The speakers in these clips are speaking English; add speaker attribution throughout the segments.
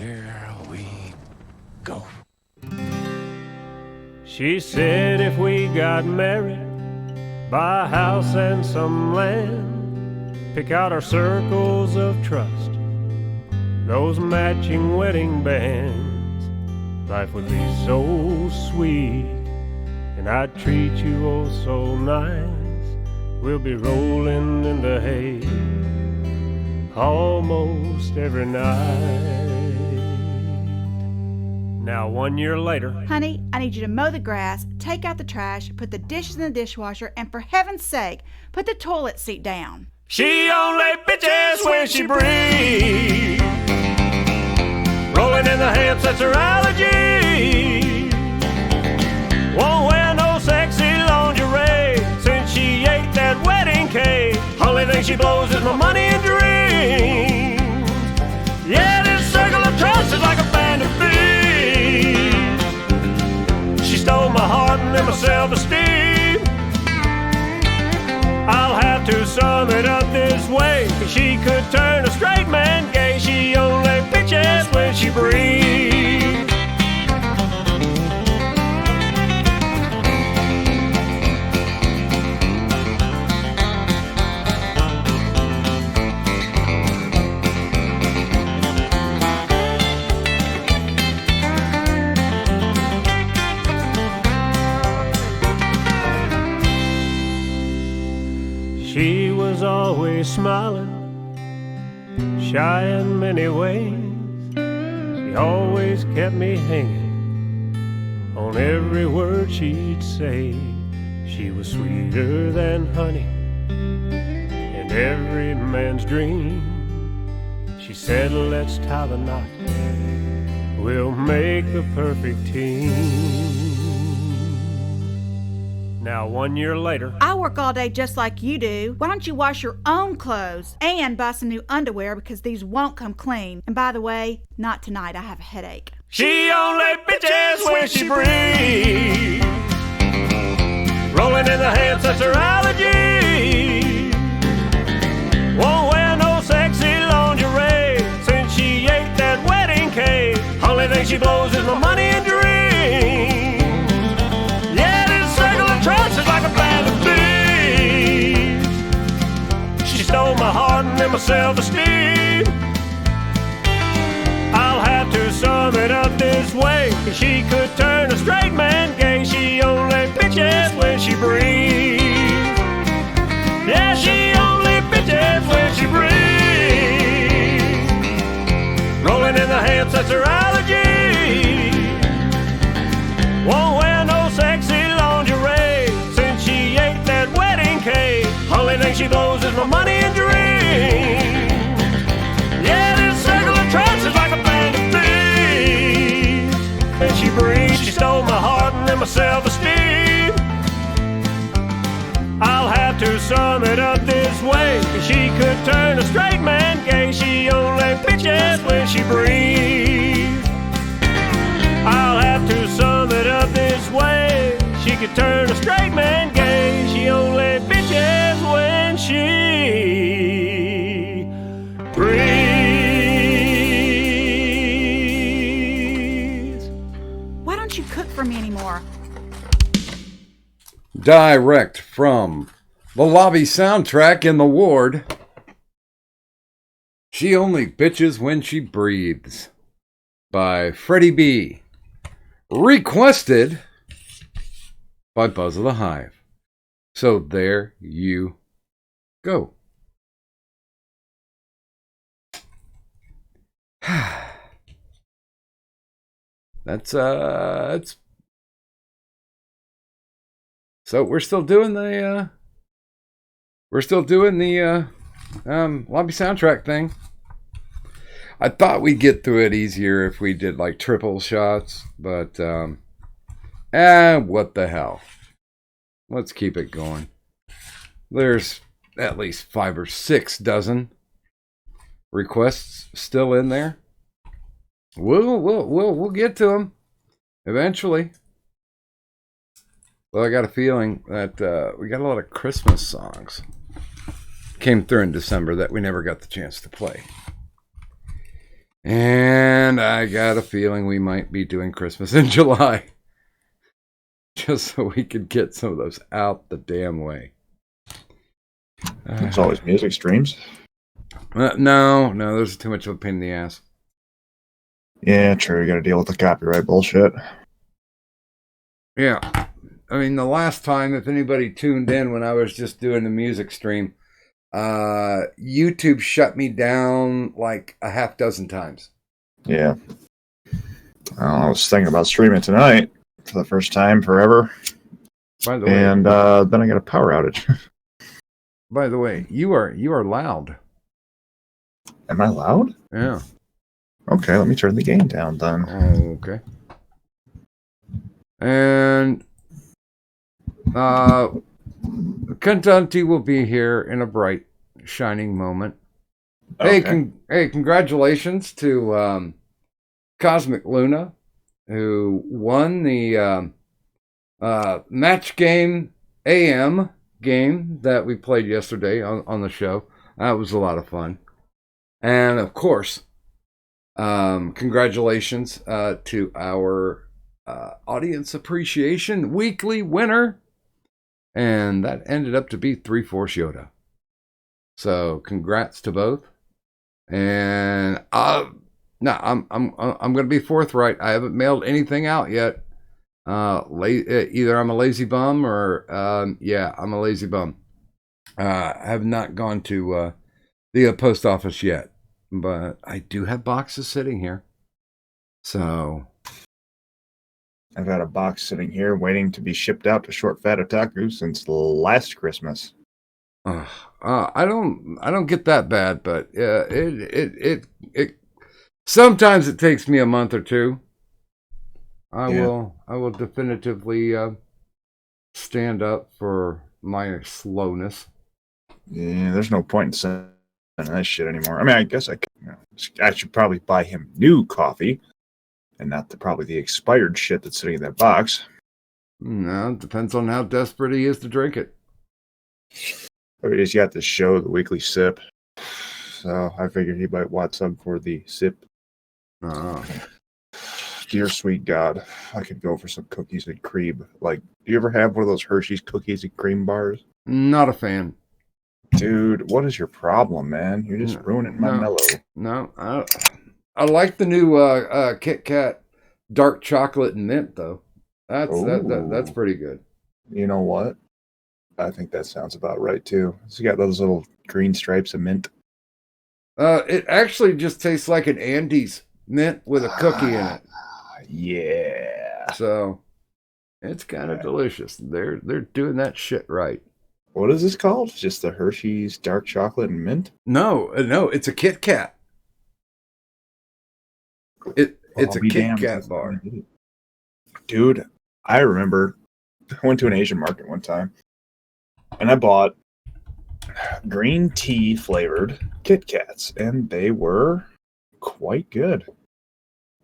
Speaker 1: here we go.
Speaker 2: She said if we got married, buy a house and some land, pick out our circles of trust, those matching wedding bands, life would be so sweet, and I'd treat you oh so nice. We'll be rolling in the hay almost every night. Now 1 year later.
Speaker 3: Honey, I need you to mow the grass, take out the trash, put the dishes in the dishwasher, and for heaven's sake, put the toilet seat down.
Speaker 2: She only bitches when she breathes. Rolling in the hips, that's her allergy. Won't wear no sexy lingerie since she ate that wedding cake. Only thing she blows is my money and dreams. Yeah, this circle of trust is like a band of thieves. She stole my heart and then my self-esteem. I'll have to sum it up this way. She could turn a straight man gay. She only bitches when she breathes. She was always smiling, shy in many ways. She always kept me hanging on every word she'd say. She was sweeter than honey and every man's dream. She said, let's tie the knot, we'll make the perfect team. Now 1 year later.
Speaker 3: I work all day just like you do. Why don't you wash your own clothes and buy some new underwear because these won't come clean? And by the way, not tonight. I have a headache.
Speaker 2: She only bitches when she breathes. Rolling in the hips, that's her allergy. Won't wear no sexy lingerie since she ate that wedding cake. Only thing she blows is my money and dreams. Trust is like a band of thieves. She stole my heart and then my self-esteem. I'll have to sum it up this way. She could turn a straight man gay. She only bitches when she breathes. Yeah, she only bitches when she breathes. Rolling in the hips, that's her allergy. Won't wear no sexy lingerie since she ate that wedding cake. Only thing she blows is my money and dreams. Yeah, this circle of trust is like a band of thieves. And she breathes, she stole my heart and then my self-esteem. I'll have to sum it up this way. She could turn a straight man gay. She only bitches when she breathes. I'll have to sum it up this way. She could turn a straight man gay. She only bitches when she breathes.
Speaker 3: Why don't you cook for me anymore?
Speaker 4: Direct from the lobby soundtrack in the ward. She Only Bitches When She Breathes by Freddie B. Requested by Buzz of the Hive. So there you go. That's so we're still doing the lobby soundtrack thing. I thought we'd get through it easier if we did like triple shots, but what the hell. Let's keep it going. There's at least 5 or 6 dozen requests still in there. We'll get to them eventually. Well, I got a feeling that we got a lot of Christmas songs came through in December that we never got the chance to play. And I got a feeling we might be doing Christmas in July. Just so we could get some of those out the damn way.
Speaker 5: It's always music streams.
Speaker 4: No, there's too much of a pain in the ass.
Speaker 5: Yeah, true. You got to deal with the copyright bullshit.
Speaker 4: Yeah. I mean, the last time, if anybody tuned in when I was just doing the music stream, YouTube shut me down like a half dozen times.
Speaker 5: Yeah. I was thinking about streaming tonight for the first time forever.
Speaker 4: By the way,
Speaker 5: and then I got a power outage.
Speaker 4: By the way, you are loud.
Speaker 5: Am I loud?
Speaker 4: Yeah.
Speaker 5: Okay, let me turn the gain down then.
Speaker 4: Okay. And Kentucky will be here in a bright, shining moment.
Speaker 5: Okay.
Speaker 4: Hey, congratulations to Cosmic Luna, who won the match game AM game that we played yesterday on the show. That was a lot of fun. And of course, congratulations to our audience appreciation weekly winner. And that ended up to be 3-4 Yoda. So congrats to both. And I'm going to be forthright. I haven't mailed anything out yet. Either I'm a lazy bum or I'm a lazy bum. I have not gone to the post office yet, but I do have boxes sitting here. So
Speaker 5: I've got a box sitting here waiting to be shipped out to Short Fat Otaku since last Christmas.
Speaker 4: I don't get that bad, but it sometimes it takes me a month or two. I will definitively stand up for my slowness.
Speaker 5: Yeah, there's no point in sending that shit anymore. I mean, I guess I should probably buy him new coffee and not probably the expired shit that's sitting in that box.
Speaker 4: No, it depends on how desperate he is to drink it.
Speaker 5: He's got this show, The Weekly Sip. So I figured he might want some for the sip.
Speaker 4: Oh.
Speaker 5: Dear sweet God, I could go for some cookies and cream. Like, do you ever have one of those Hershey's cookies and cream bars?
Speaker 4: Not a fan.
Speaker 5: Dude, what is your problem, man? You're just ruining my mellow.
Speaker 4: No, I like the new Kit Kat dark chocolate and mint though. That's pretty good.
Speaker 5: You know what? I think that sounds about right too. It's got those little green stripes of mint.
Speaker 4: It actually just tastes like an Andes mint with a cookie in it.
Speaker 5: Yeah.
Speaker 4: So it's kind of delicious. They're doing that shit right.
Speaker 5: What is this called? Just the Hershey's dark chocolate and mint?
Speaker 4: No, it's a Kit Kat. It's a Kit Kat bar.
Speaker 5: Dude, I remember I went to an Asian market one time and I bought green tea flavored Kit Kats and they were quite good.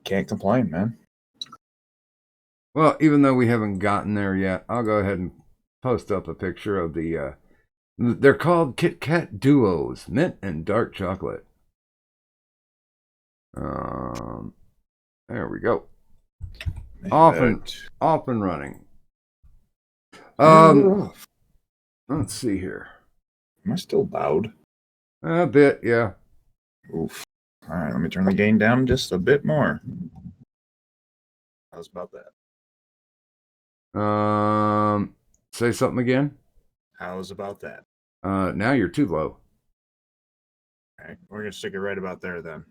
Speaker 5: Can't complain, man.
Speaker 4: Well, even though we haven't gotten there yet, I'll go ahead and post up a picture of the they're called Kit Kat Duos, mint and dark chocolate. There we go. Off and running. Let's see here.
Speaker 5: Am I still loud?
Speaker 4: A bit, yeah.
Speaker 5: Oof. All right, let me turn the gain down just a bit more. How's about that?
Speaker 4: Say something again.
Speaker 5: How's about that?
Speaker 4: Now you're too low.
Speaker 5: All right, we're gonna stick it right about there then.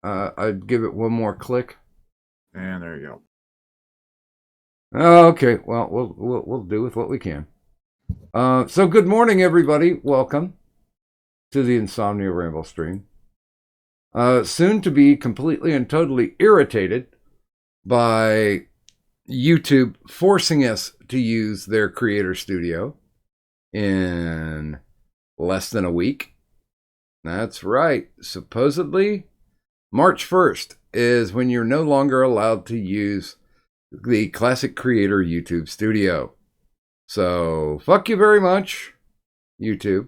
Speaker 4: I'd give it one more click.
Speaker 5: And there you go.
Speaker 4: Okay, well, we'll do with what we can. So good morning, everybody. Welcome to the Insomnia Ramble stream. Soon to be completely and totally irritated by YouTube forcing us to use their creator studio in less than a week. That's right. Supposedly, March 1st is when you're no longer allowed to use the Classic Creator YouTube studio. So, fuck you very much, YouTube.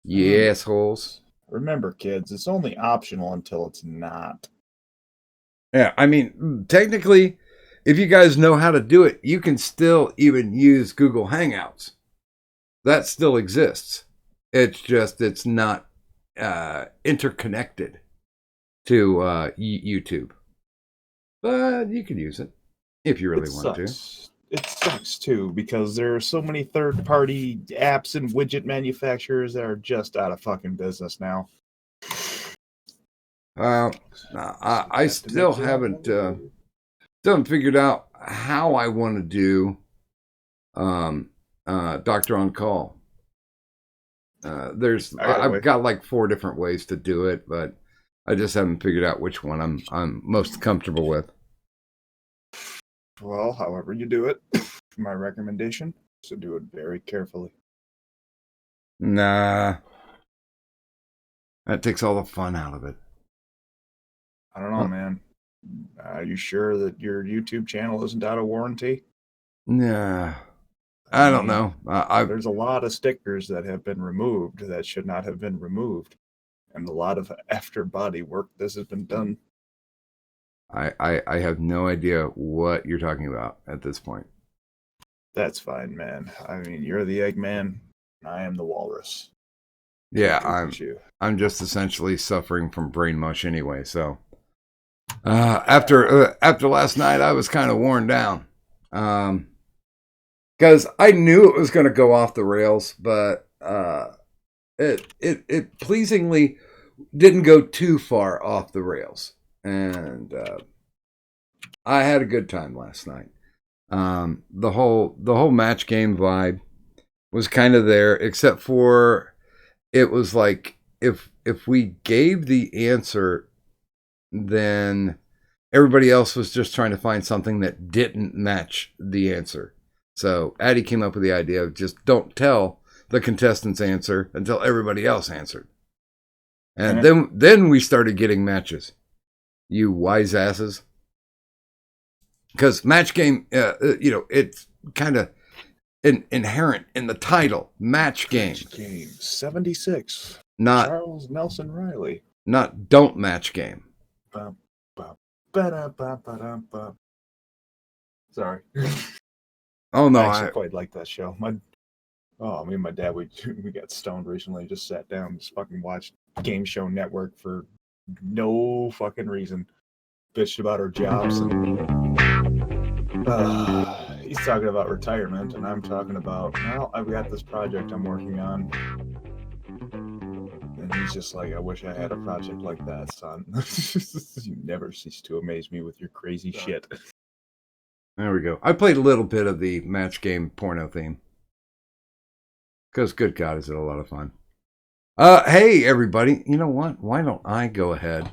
Speaker 4: Yes, holes.
Speaker 5: Remember, kids, it's only optional until it's not.
Speaker 4: Yeah, I mean, technically, if you guys know how to do it, you can still even use Google Hangouts. That still exists. It's just it's not interconnected to YouTube. But you can use it if you really want to.
Speaker 5: It sucks too because there are so many third-party apps and widget manufacturers that are just out of fucking business now.
Speaker 4: I still haven't figured out how I want to do Doctor on Call. I've got like 4 different ways to do it, but I just haven't figured out which one I'm most comfortable with.
Speaker 5: Well, however you do it, my recommendation is to do it very carefully.
Speaker 4: Nah, that takes all the fun out of it.
Speaker 5: I don't know, man. Are you sure that your YouTube channel isn't out of warranty?
Speaker 4: Nah, I don't know.
Speaker 5: There's a lot of stickers that have been removed that should not have been removed, and a lot of after body work this has been done.
Speaker 4: I have no idea what you're talking about at this point.
Speaker 5: That's fine, man. I mean, you're the Eggman, and I am the Walrus.
Speaker 4: Yeah, I'm just essentially suffering from brain mush anyway. So after last night, I was kind of worn down because I knew it was going to go off the rails, but it pleasingly didn't go too far off the rails. And I had a good time last night. The whole match game vibe was kind of there, except for it was like if we gave the answer, then everybody else was just trying to find something that didn't match the answer. So Addie came up with the idea of just don't tell the contestant's answer until everybody else answered, and then we started getting matches. You wise asses. Because match game, it's kind of inherent in the title. Match game.
Speaker 5: Match game 76.
Speaker 4: Not
Speaker 5: Charles Nelson Riley.
Speaker 4: Not don't match game.
Speaker 5: Sorry.
Speaker 4: Oh no,
Speaker 5: I actually quite like that show. Me and my dad, we got stoned recently. Just sat down, just fucking watched Game Show Network for no fucking reason. Bitched about our jobs. And, he's talking about retirement, and I'm talking about, well, I've got this project I'm working on. And he's just like, I wish I had a project like that, son. You never cease to amaze me with your crazy shit.
Speaker 4: There we go. I played a little bit of the match game porno theme. Because, good God, is it a lot of fun. Hey, everybody. You know what? Why don't I go ahead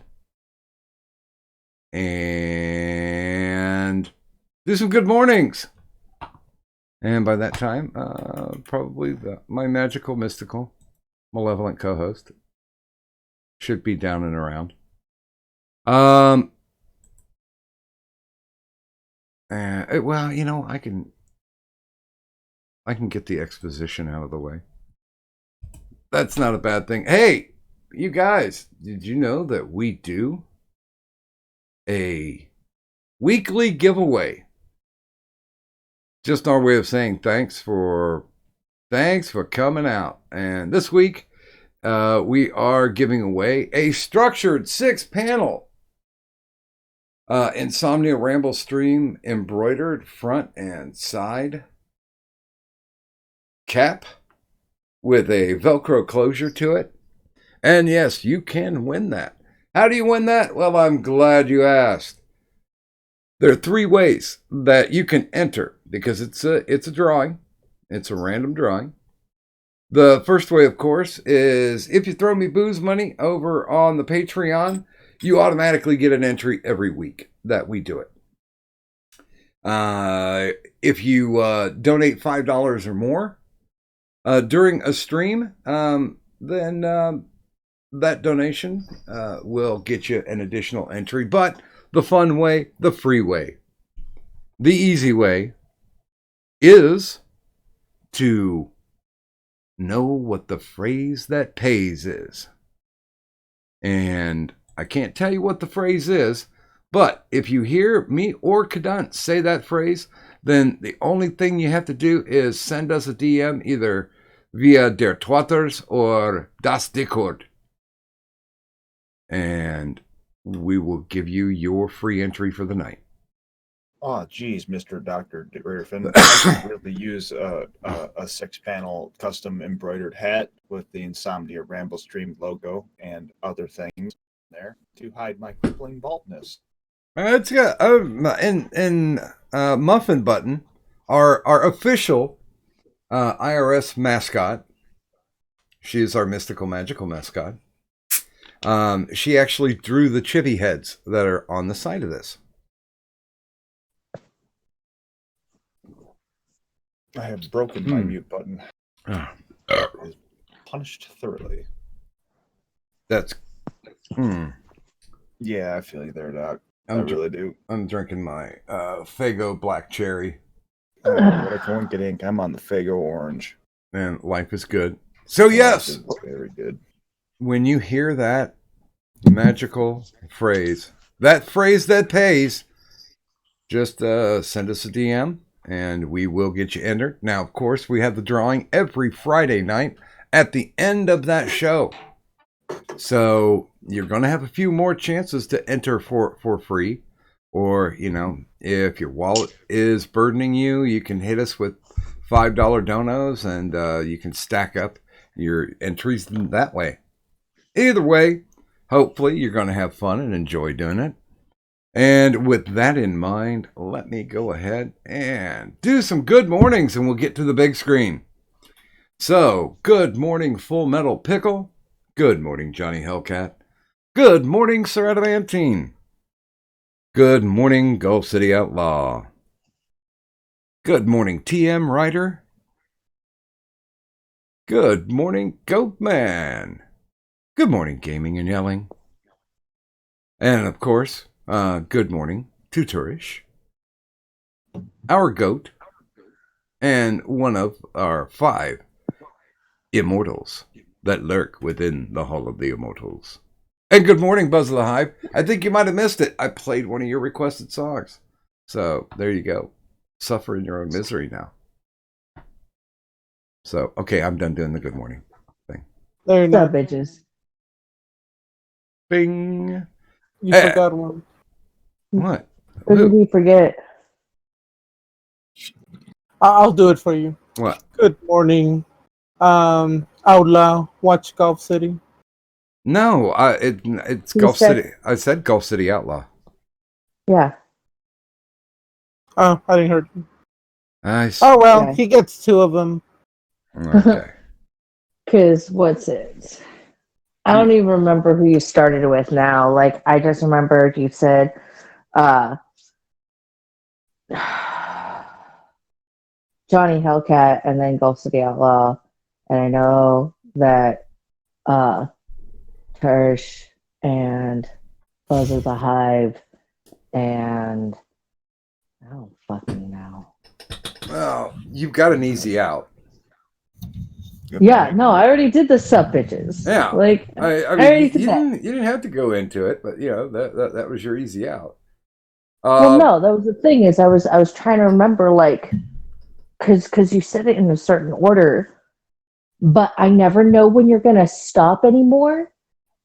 Speaker 4: and do some good mornings? And by that time, probably my magical, mystical, malevolent co-host should be down and around. Well, you know, I can get the exposition out of the way. That's not a bad thing. Hey, you guys, did you know that we do a weekly giveaway? Just our way of saying thanks for coming out. And this week, we are giving away a structured 6-panel Insomnia Ramble Stream embroidered front and side cap with a Velcro closure to it. And yes, you can win that. How do you win that? Well, I'm glad you asked. There are 3 ways that you can enter because it's a drawing. It's a random drawing. The first way, of course, is if you throw me booze money over on the Patreon, you automatically get an entry every week that we do it. If you donate $5 or more during a stream, then that donation will get you an additional entry. But the fun way, the free way, the easy way is to know what the phrase that pays is. And I can't tell you what the phrase is, but if you hear me or Kadant say that phrase, then the only thing you have to do is send us a DM either via Der Twitters or Das Discord. And we will give you your free entry for the night.
Speaker 5: Oh, geez, Mr. Dr. Griffin. I could really use a 6-panel custom embroidered hat with the Insomnia Ramble Stream logo and other things there to hide my crippling baldness.
Speaker 4: It's got Muffin Button, our official IRS mascot. She is our mystical magical mascot. She actually drew the chibi heads that are on the side of this.
Speaker 5: I have broken my mute button. Is punished thoroughly.
Speaker 4: That's.
Speaker 5: Yeah, I feel you there, Doc. I really do.
Speaker 4: I'm drinking my Fago Black Cherry.
Speaker 5: What I won't get ink. I'm on the Fago Orange.
Speaker 4: And life is good. So yes,
Speaker 5: very good.
Speaker 4: When you hear that magical phrase, that phrase that pays, just send us a DM and we will get you entered. Now, of course, we have the drawing every Friday night at the end of that show. So you're going to have a few more chances to enter for free. Or, you know, if your wallet is burdening you, you can hit us with $5 donos and you can stack up your entries that way. Either way, hopefully you're going to have fun and enjoy doing it. And with that in mind, let me go ahead and do some good mornings and we'll get to the big screen. So, good morning, Full Metal Pickle. Good morning, Johnny Hellcat. Good morning, Sir Adamantine. Good morning, Gulf City Outlaw. Good morning, TM Ryder. Good morning, Goatman. Good morning, Gaming and Yelling. And of course, good morning, Tuturish, our goat, and one of our 5 immortals that lurk within the Hall of the Immortals. And good morning, Buzz of the Hive. I think you might have missed it. I played one of your requested songs. So, there you go. Suffer in your own misery now. So, okay, I'm done doing the good morning thing.
Speaker 6: There you
Speaker 7: What's
Speaker 6: go.
Speaker 7: up, bitches?
Speaker 4: Bing.
Speaker 6: You forgot one.
Speaker 4: What?
Speaker 7: What did we forget?
Speaker 6: I'll do it for you.
Speaker 4: What?
Speaker 6: Good morning, Outlaw. Watch Gulf City.
Speaker 4: No, it's
Speaker 7: You
Speaker 4: Gulf
Speaker 7: said-
Speaker 4: City. I said Gulf City Outlaw.
Speaker 7: Yeah.
Speaker 6: Oh, I didn't hear.
Speaker 4: Nice.
Speaker 6: Oh well,
Speaker 7: Okay.
Speaker 6: he gets 2 of them.
Speaker 4: Okay.
Speaker 7: Because what's it? I don't even remember who you started with now. Like, I just remembered you said, Johnny Hellcat and then Gulf City Outlaw. And I know that Tersh and Buzz of the Hive and I don't fucking know.
Speaker 4: Well, you've got an easy out.
Speaker 7: Yeah, no, I already did the sub bitches.
Speaker 4: Yeah.
Speaker 7: Like
Speaker 4: I
Speaker 7: I
Speaker 4: mean,
Speaker 7: already
Speaker 4: you
Speaker 7: did that.
Speaker 4: didn't have to go into it, but you know that was your easy out.
Speaker 7: Well, no, that was the thing is I was trying to remember like because you said it in a certain order, but I never know when you're gonna stop anymore.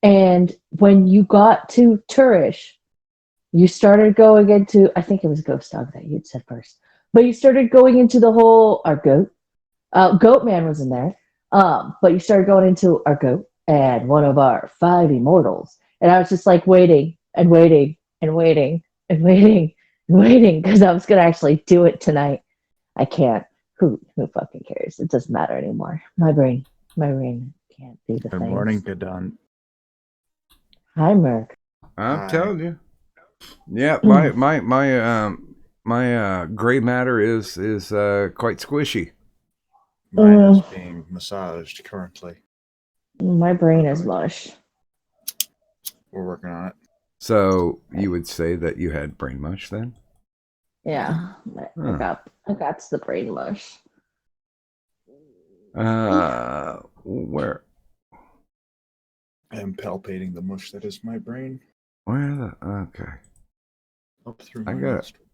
Speaker 7: And when you got to Turish, you started going into I think it was Ghost Dog that you'd said first, but you started going into the whole our goat. Goatman was in there, but you started going into our goat and one of our 5 immortals, and I was just like waiting and waiting and waiting and waiting and waiting because I was gonna actually do it tonight. I can't. Who fucking cares? It doesn't matter anymore. My brain can't do the
Speaker 5: Good
Speaker 7: thing.
Speaker 5: morning, Kadant.
Speaker 7: Hi, Merc.
Speaker 4: I'm
Speaker 5: Hi.
Speaker 4: telling you. Yeah,
Speaker 7: Hmm.
Speaker 4: my gray matter is quite squishy.
Speaker 5: Mine is being massaged currently.
Speaker 7: My brain is mush.
Speaker 5: We're working on it.
Speaker 4: So you would say that you had brain mush then?
Speaker 7: Yeah,
Speaker 4: Huh.
Speaker 7: I got the brain mush.
Speaker 4: Where?
Speaker 5: I am palpating the mush that is my brain
Speaker 4: Okay.
Speaker 5: up through
Speaker 4: I
Speaker 5: my
Speaker 4: got it.
Speaker 5: nostril.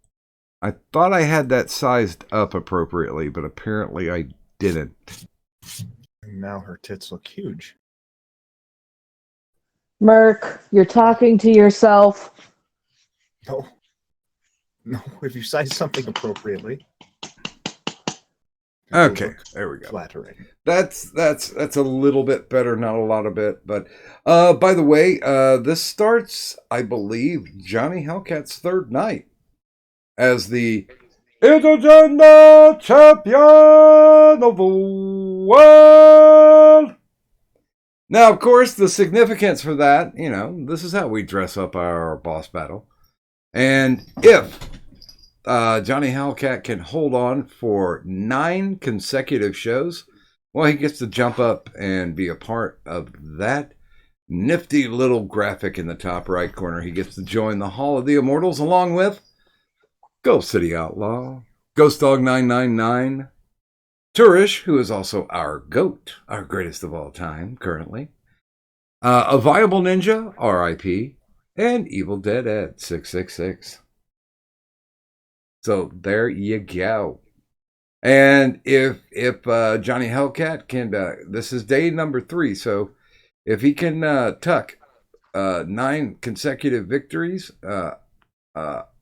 Speaker 4: I thought I had that sized up appropriately, but apparently I didn't.
Speaker 5: And now her tits look huge.
Speaker 7: Merc, you're talking to yourself.
Speaker 5: No. No, if you size something appropriately. it will
Speaker 4: Okay,
Speaker 5: look
Speaker 4: there we go.
Speaker 5: Flattering.
Speaker 4: That's a little bit better, not a lot of bit, but by the way, this starts, I believe, Johnny Hellcat's third night as the Intergender Champion of the World. Now, of course, the significance for that, this is how we dress up our boss battle. And if Johnny Hellcat can hold on for 9 consecutive shows, well, he gets to jump up and be a part of that nifty little graphic in the top right corner. He gets to join the Hall of the Immortals along with Ghost City Outlaw, Ghost Dog 999, Turish, who is also our GOAT, our greatest of all time currently, A Viable Ninja, R.I.P., and Evil Dead Ed 666. So there you go. And if Johnny Hellcat can, this is day number 3. So if he can tuck 9 consecutive victories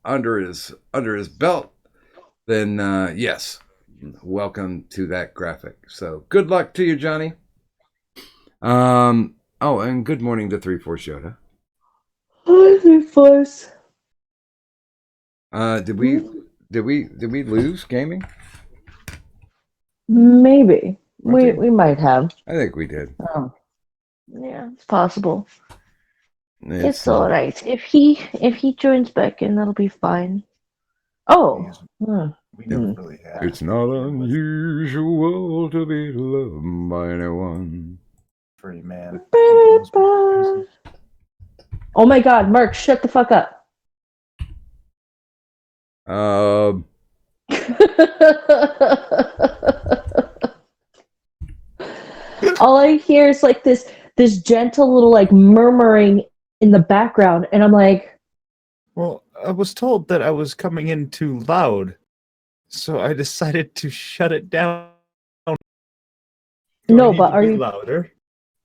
Speaker 4: under his belt, then yes, welcome to that graphic. So good luck to you, Johnny. Oh, and good morning to 3-4 Yoda.
Speaker 7: Hi, 3-4.
Speaker 4: Did we lose gaming?
Speaker 7: Maybe.
Speaker 4: Okay.
Speaker 7: We might have.
Speaker 4: I think we did.
Speaker 7: Oh. Yeah, it's possible.
Speaker 4: It's
Speaker 7: It's all right. If he joins back in, that'll be fine. Oh.
Speaker 5: We never really had.
Speaker 4: It's not unusual to be loved by anyone.
Speaker 5: Free man.
Speaker 7: Oh my God, Mark, shut the fuck up. All I hear is like this gentle little like murmuring in the background, and I'm like,
Speaker 5: Well, I was told that I was coming in too loud, so I decided to shut it down. Do I
Speaker 7: no,
Speaker 5: need
Speaker 7: but
Speaker 5: to
Speaker 7: are
Speaker 5: be
Speaker 7: you?
Speaker 5: louder?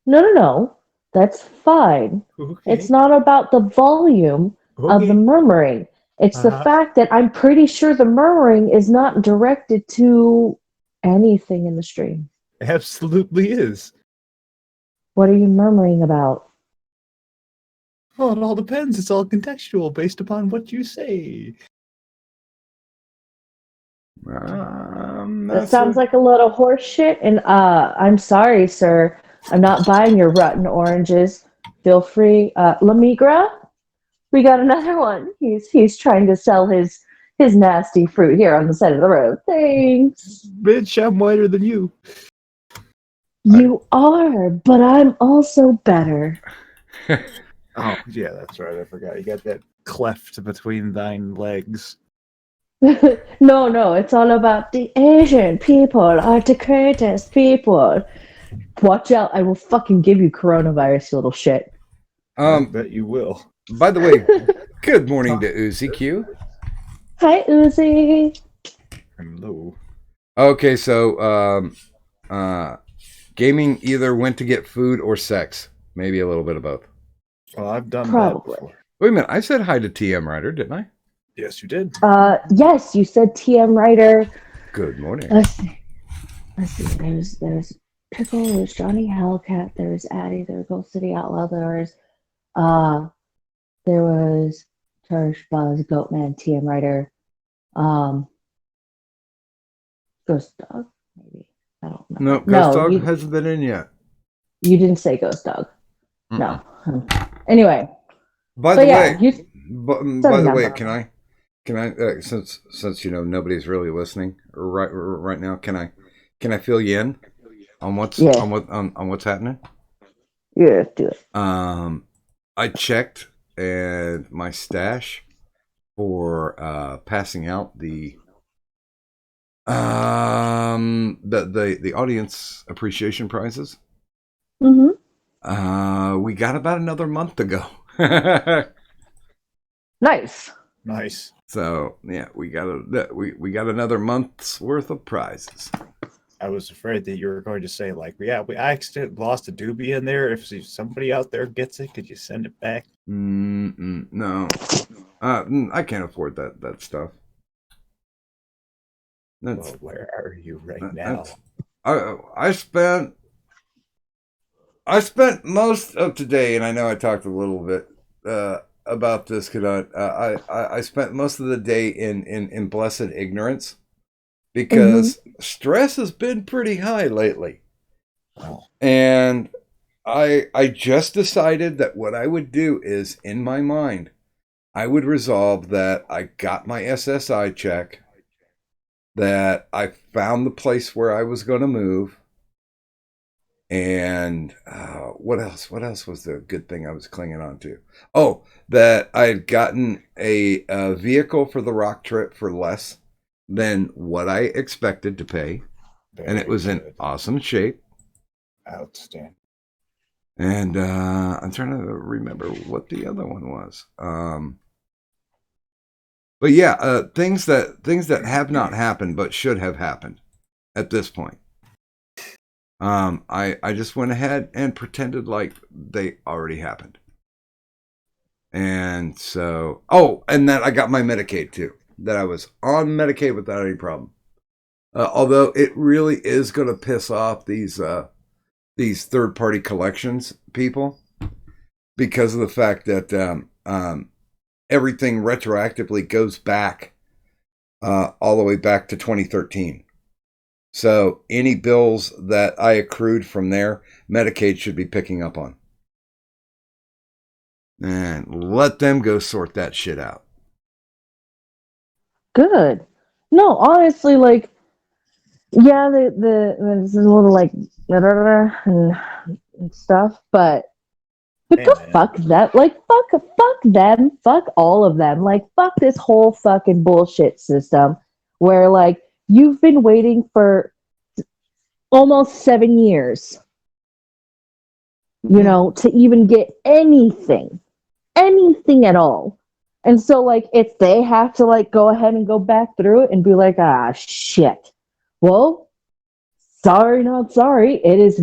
Speaker 7: No. That's fine.
Speaker 5: Okay.
Speaker 7: It's not about the volume of the
Speaker 5: Okay.
Speaker 7: murmuring. It's the fact that I'm pretty sure the murmuring is not directed to anything in the stream.
Speaker 5: Absolutely is.
Speaker 7: What are you murmuring about?
Speaker 5: Well, it all depends. It's all contextual based upon what you say.
Speaker 7: That sounds like a lot of horse shit, and I'm sorry, sir. I'm not buying your rotten oranges. Feel free. Lamigra, we got another one. He's trying to sell his nasty fruit here on the side of the road. Thanks.
Speaker 5: Bitch, I'm whiter than you.
Speaker 7: You are, but I'm also better.
Speaker 5: Oh, yeah, that's right. I forgot. You got that cleft between thine legs.
Speaker 7: No, it's all about the Asian people are the greatest people. Watch out, I will fucking give you coronavirus, you little shit.
Speaker 5: I bet you will.
Speaker 4: By the way, good morning to Uzi Q.
Speaker 7: Hi, Uzi.
Speaker 5: Hello.
Speaker 4: Okay, so gaming either went to get food or sex. Maybe a little bit of both.
Speaker 5: Well, I've done
Speaker 7: Probably.
Speaker 5: that before.
Speaker 4: Wait a minute, I said hi to TM Ryder, didn't I?
Speaker 5: Yes, you did.
Speaker 7: Yes, you said TM Ryder.
Speaker 4: Good morning.
Speaker 7: Let's see. There's Pickle, there's Johnny Hellcat, there's Addy, there's Gold City Outlaw, there was Church, Buzz, Goatman, TM Ryder, Ghost Dog, maybe. I don't know.
Speaker 4: No, Ghost Dog hasn't been in yet.
Speaker 7: You didn't say Ghost Dog. No. Anyway.
Speaker 4: By the way,
Speaker 7: number.
Speaker 4: can I since nobody's really listening right now, can I fill you in on what's happening?
Speaker 7: Yeah, do it.
Speaker 4: I checked and my stash for passing out the the audience appreciation prizes.
Speaker 7: Mm-hmm.
Speaker 4: We got about another month to go.
Speaker 7: Nice.
Speaker 5: Nice.
Speaker 4: So yeah, we got got another month's worth of prizes.
Speaker 5: I was afraid that you were going to say, like, yeah, I accidentally lost a doobie in there. If somebody out there gets it, could you send it back?
Speaker 4: No, I can't afford that stuff. That's,
Speaker 5: Well, where are you right now?
Speaker 4: I spent most of today, and I know I talked a little bit about this because I spent most of the day in blessed ignorance because stress has been pretty high lately, and I just decided that what I would do is, in my mind, I would resolve that I got my SSI check, that I found the place where I was going to move. And what else? What else was the good thing I was clinging on to? Oh, that I had gotten a vehicle for the rock trip for less than what I expected to pay. And it was in awesome shape.
Speaker 5: Outstanding.
Speaker 4: And I'm trying to remember what the other one was. But yeah, things that have not happened but should have happened at this point. I just went ahead and pretended like they already happened. And so, and then I got my Medicaid too. That I was on Medicaid without any problem. Although it really is going to piss off these third-party collections people because of the fact that everything retroactively goes back all the way back to 2013. So any bills that I accrued from there, Medicaid should be picking up on. And let them go sort that shit out.
Speaker 7: Good. No, honestly, like, yeah, there's a little like and stuff, but go fuck that. Like, fuck them. Fuck all of them. Like, fuck this whole fucking bullshit system where, like, you've been waiting for almost 7 years, you know, to even get anything at all. And so, like, if they have to, like, go ahead and go back through it and be like, ah, shit. Well, sorry, not sorry. It's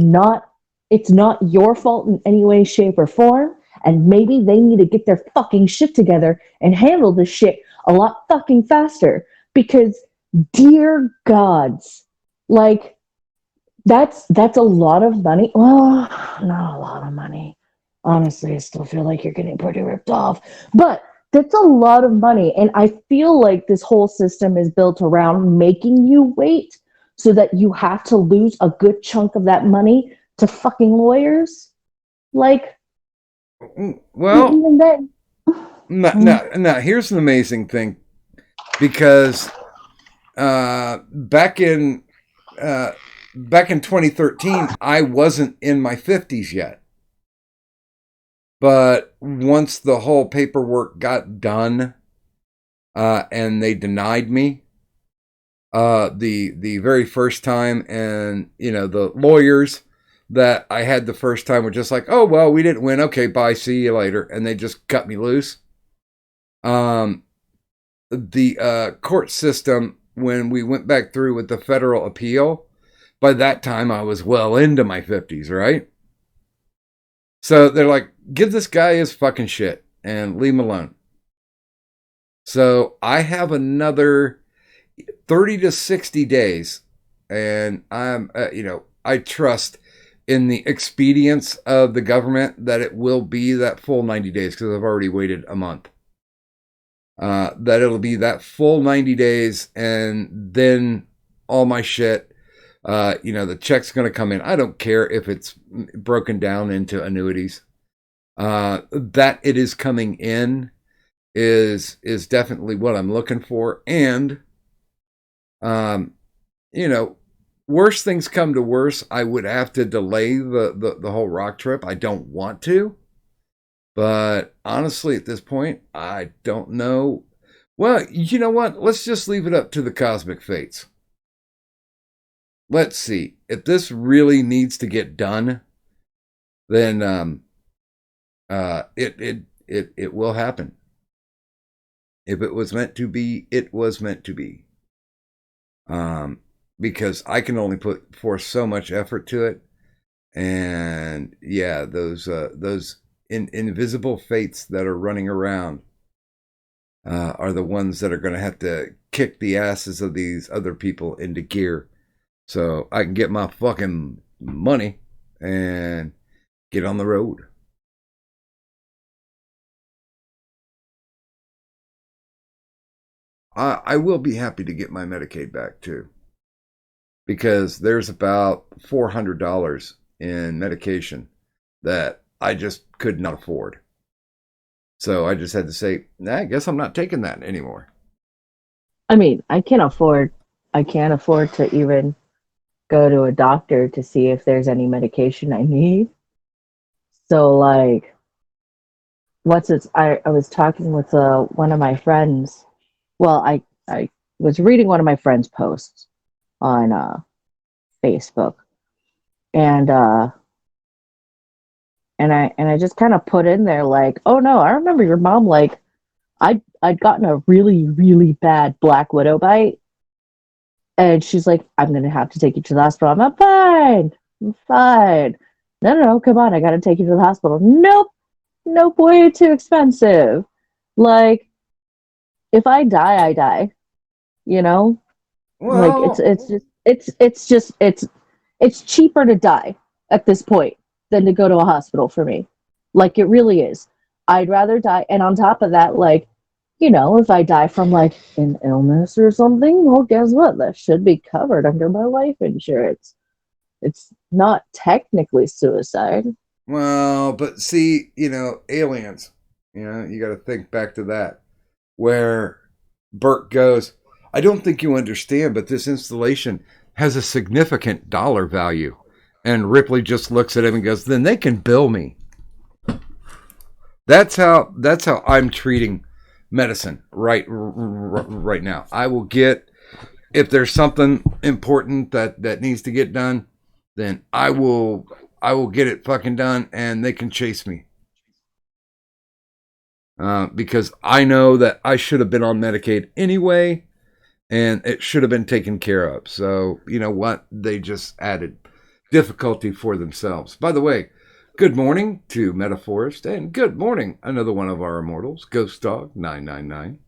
Speaker 7: not your fault in any way, shape, or form. And maybe they need to get their fucking shit together and handle this shit a lot fucking faster. Because, dear gods, like, that's a lot of money. Well, not a lot of money. Honestly, I still feel like you're getting pretty ripped off. But that's a lot of money. And I feel like this whole system is built around making you wait so that you have to lose a good chunk of that money to fucking lawyers. Like,
Speaker 4: well, now here's an amazing thing. Because back in 2013, I wasn't in my 50s yet. But once the whole paperwork got done, and they denied me, the very first time, and the lawyers that I had the first time were just like, oh well, we didn't win. Okay, bye, see you later, and they just cut me loose. The court system, when we went back through with the federal appeal, by that time I was well into my 50s, right? So they're like, give this guy his fucking shit and leave him alone. So I have another 30 to 60 days, and I'm, I trust in the expedience of the government that it will be that full 90 days because I've already waited a month. That it'll be that full 90 days, and then all my shit, the check's going to come in. I don't care if it's broken down into annuities. That it is coming in is definitely what I'm looking for. And, worse things come to worse, I would have to delay the whole rock trip. I don't want to. But honestly, at this point, I don't know. Well, you know what? Let's just leave it up to the cosmic fates. let's see. If this really needs to get done, then it will happen. If it was meant to be, it was meant to be. Because I can only put forth so much effort to it, and yeah, those invisible fates that are running around are the ones that are going to have to kick the asses of these other people into gear, so I can get my fucking money and get on the road. I will be happy to get my Medicaid back too, because there's about $400 in medication that I just could not afford. So I just had to say, nah, I guess I'm not taking that anymore.
Speaker 7: I mean, I can't afford to even go to a doctor to see if there's any medication I need. So like, I was talking with one of my friends. Well, I was reading one of my friend's posts on Facebook, and I just kind of put in there like, oh no, I remember your mom, like I'd gotten a really, really bad black widow bite, and she's like, I'm gonna have to take you to the hospital. I'm fine. I'm fine. No, come on, I gotta take you to the hospital. Nope, way too expensive. Like, if I die, I die. You know?
Speaker 4: Well,
Speaker 7: Like it's cheaper to die at this point than to go to a hospital for me. Like, it really is. I'd rather die. And on top of that, like, you know, if I die from like an illness or something, well, guess what? That should be covered under my life insurance. It's not technically suicide.
Speaker 4: well, but see, aliens, you got to think back to that, where Bert goes, I don't think you understand, but this installation has a significant dollar value. And Ripley just looks at him and goes, then they can bill me. That's how I'm treating medicine right now. I will get, if there's something important that needs to get done, then I will get it fucking done, and they can chase me. Because I know that I should have been on Medicaid anyway, and it should have been taken care of. So, you know what? They just added difficulty for themselves. By the way, good morning to Metaforest, and good morning, another one of our immortals, Ghost Dog 999.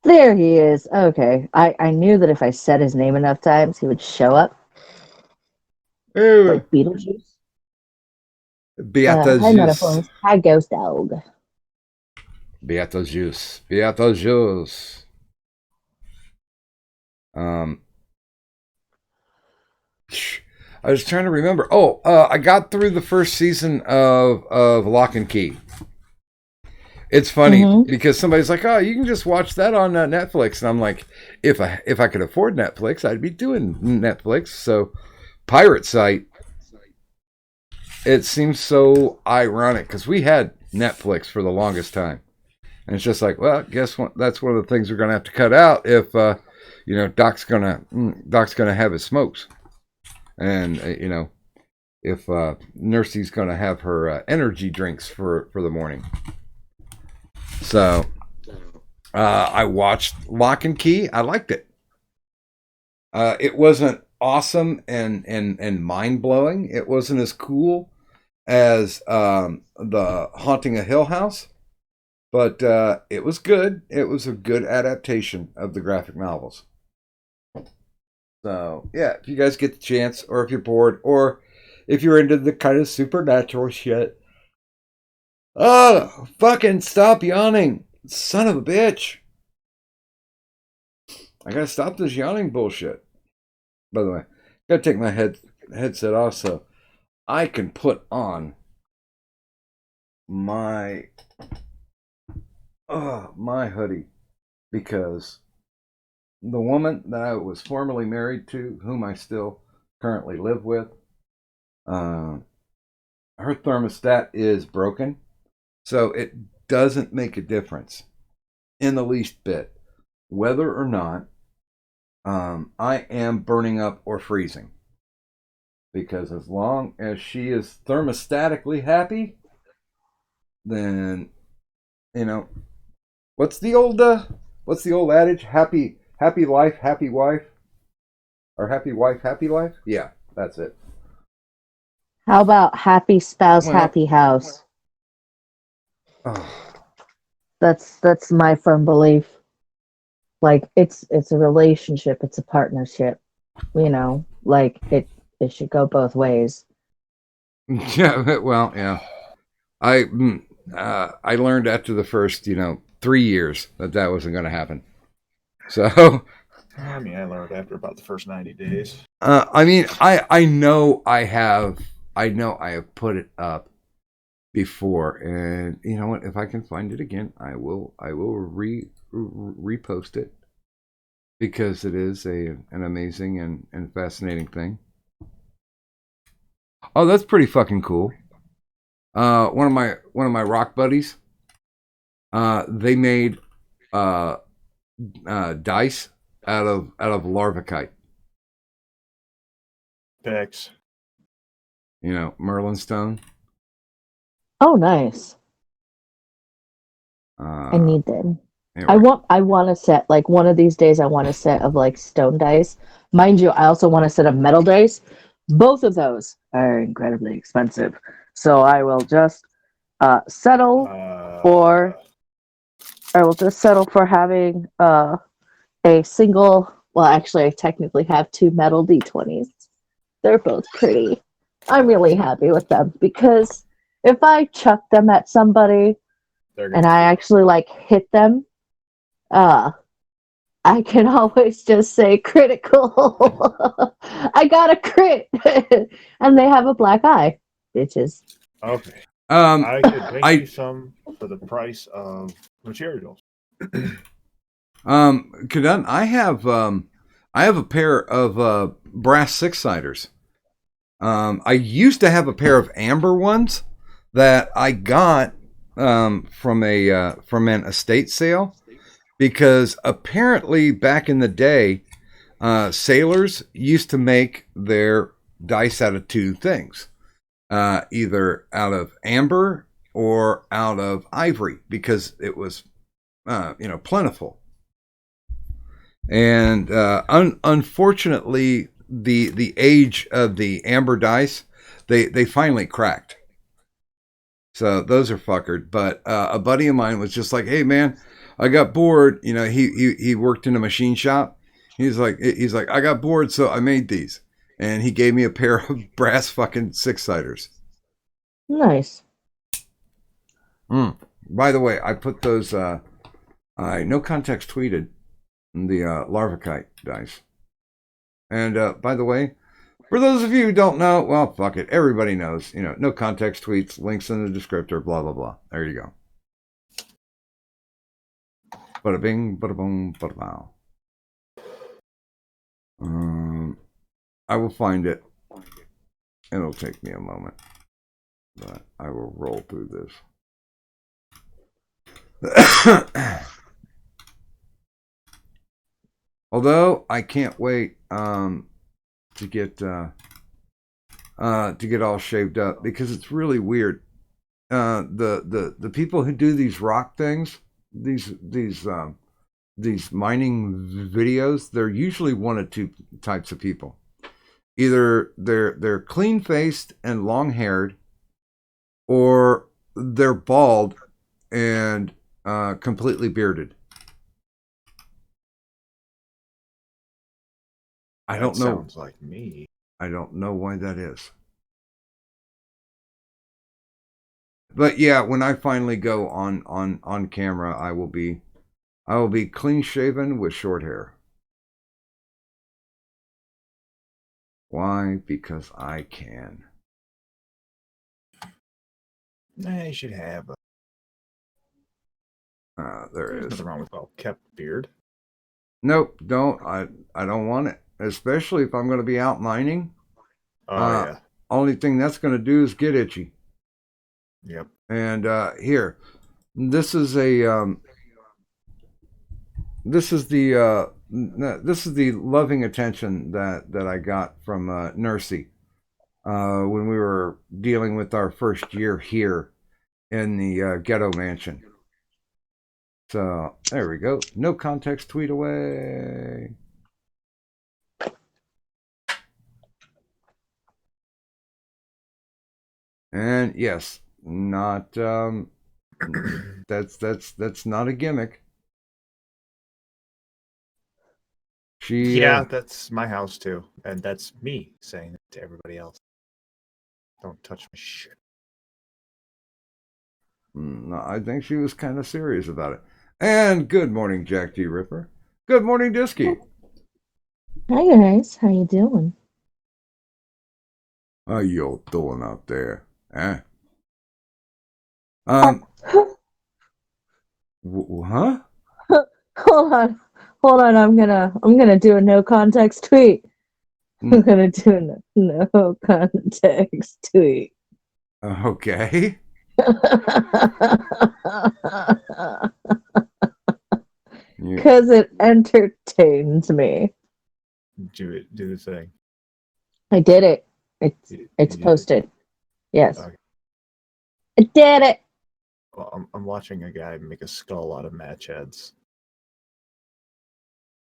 Speaker 7: There he is. Okay. I knew that if I said his name enough times, he would show up. Like Beetlejuice. Hi, Metaphors. Hi, Ghost Dog.
Speaker 4: Beetlejuice. I was trying to remember. I got through the first season of Lock and Key. It's funny because somebody's like, "Oh, you can just watch that on Netflix," and I'm like, "If I could afford Netflix, I'd be doing Netflix." So, Pirate Site. It seems so ironic because we had Netflix for the longest time, and it's just like, well, guess what? That's one of the things we're gonna have to cut out if Doc's gonna have his smokes, and if Nursey's gonna have her energy drinks for the morning. So I watched Lock and Key. I liked it. It wasn't awesome and mind blowing. It wasn't as cool as the Haunting of Hill House, but it was good. It was a good adaptation of the graphic novels. So yeah, if you guys get the chance, or if you're bored, or if you're into the kind of supernatural shit, oh, fucking stop yawning, son of a bitch! I gotta stop this yawning bullshit. By the way, gotta take my headset off so I can put on my hoodie, because the woman that I was formerly married to, whom I still currently live with, her thermostat is broken, so it doesn't make a difference in the least bit whether or not I am burning up or freezing. Because as long as she is thermostatically happy, then what's the old adage? Happy life, happy wife, or happy wife, happy life? Yeah, that's it.
Speaker 7: How about happy spouse,
Speaker 4: Well,
Speaker 7: happy house?
Speaker 4: oh,
Speaker 7: That's my firm belief. Like it's a relationship, it's a partnership. Like it should go both ways.
Speaker 4: yeah, well, yeah. I learned after the first 3 years that wasn't going to happen. So
Speaker 5: I mean, I learned after about the first 90 days.
Speaker 4: I mean, I know I have put it up before, and you know what? If I can find it again, I will repost it because it is an amazing and fascinating thing. Oh, that's pretty fucking cool. One of my rock buddies, they made dice out of larvicite.
Speaker 5: Pecs.
Speaker 4: Merlin stone.
Speaker 7: Oh, nice. I need them. I want a set, like one of these days I want a set of like stone dice. Mind you, I also want a set of metal dice. Both of those are incredibly expensive. So I will just settle for having a single, well actually I technically have two metal D20s. They're both pretty. I'm really happy with them because if I chuck them at somebody and I actually like hit them, I can always just say critical. I got a crit, and they have a black eye, bitches.
Speaker 5: Okay.
Speaker 4: I
Speaker 5: could make you some for the price of materials.
Speaker 4: Cadet, I have a pair of brass six-siders. I used to have a pair of amber ones that I got from an estate sale, because apparently back in the day, sailors used to make their dice out of two things, either out of amber or out of ivory, because it was plentiful. And unfortunately, the age of the amber dice, they finally cracked. So those are fuckered. But a buddy of mine was just like, "Hey man, I got bored." He worked in a machine shop. He's like, "I got bored, so I made these," and he gave me a pair of brass fucking six-siders.
Speaker 7: Nice.
Speaker 4: By the way, I put those. I no context tweeted the larvicite dice. And by the way, for those of you who don't know, well, fuck it. Everybody knows. No context tweets, links in the descriptor, blah, blah, blah. There you go. Bada bing, bada boom, bada bow. I will find it. It'll take me a moment. But I will roll through this. Although I can't wait to get all shaved up, because it's really weird. The people who do these rock things, these mining videos, they're usually one of two types of people. Either they're clean faced and long haired, or they're bald and completely bearded. I don't know.
Speaker 5: Sounds like me.
Speaker 4: I don't know why that is. But yeah, when I finally go on camera, I will be clean shaven with short hair. Why? Because I can.
Speaker 5: You should have. There's nothing wrong with well-kept beard.
Speaker 4: Nope, don't. I don't want it. Especially if I'm going to be out mining.
Speaker 5: Yeah.
Speaker 4: Only thing that's going to do is get itchy.
Speaker 5: Yep.
Speaker 4: And here, this is the loving attention that I got from Nursey. when we were dealing with our first year here in the ghetto mansion. So there we go. No context tweet away. And yes, not that's not a gimmick.
Speaker 5: Yeah, that's my house too, and that's me saying it to everybody else. Don't touch my shit.
Speaker 4: No, I think she was kind of serious about it. And good morning, Jack D. Ripper. Good morning, Disky.
Speaker 7: Hi guys, how you doing?
Speaker 4: How you doing out there? Eh?
Speaker 7: Huh? Hold on. I'm gonna do a no context tweet. I'm gonna do a no context tweet.
Speaker 4: Okay.
Speaker 7: Because it entertains me.
Speaker 5: Do the thing.
Speaker 7: I did it. It's posted. Yes. Okay. I did it.
Speaker 5: Well, I'm watching a guy make a skull out of match heads.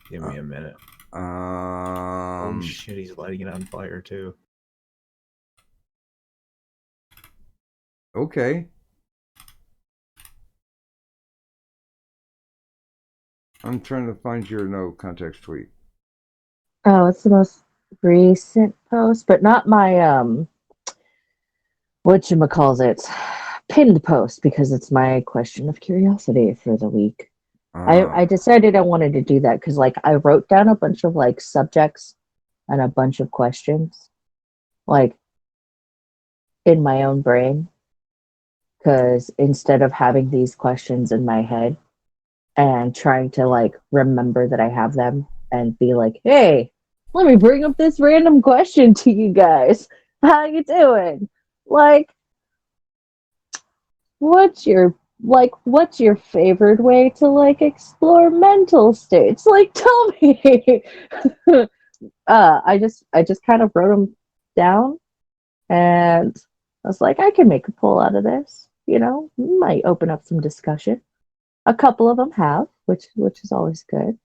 Speaker 5: Give me a minute. Oh shit, he's lighting it on fire too.
Speaker 4: Okay. I'm trying to find your no context tweet.
Speaker 7: Oh, it's the most recent post, but not my whatchamacallit, pinned post, because it's my question of curiosity for the week. I decided I wanted to do that because like I wrote down a bunch of like subjects and a bunch of questions like in my own brain, because instead of having these questions in my head and trying to like remember that I have them and be like, hey, let me bring up this random question to you guys. How you doing? Like, what's your favorite way to like explore mental states? Like, tell me. I just kind of wrote them down, and I was like, I can make a poll out of this. You know, might open up some discussion. A couple of them have, which is always good.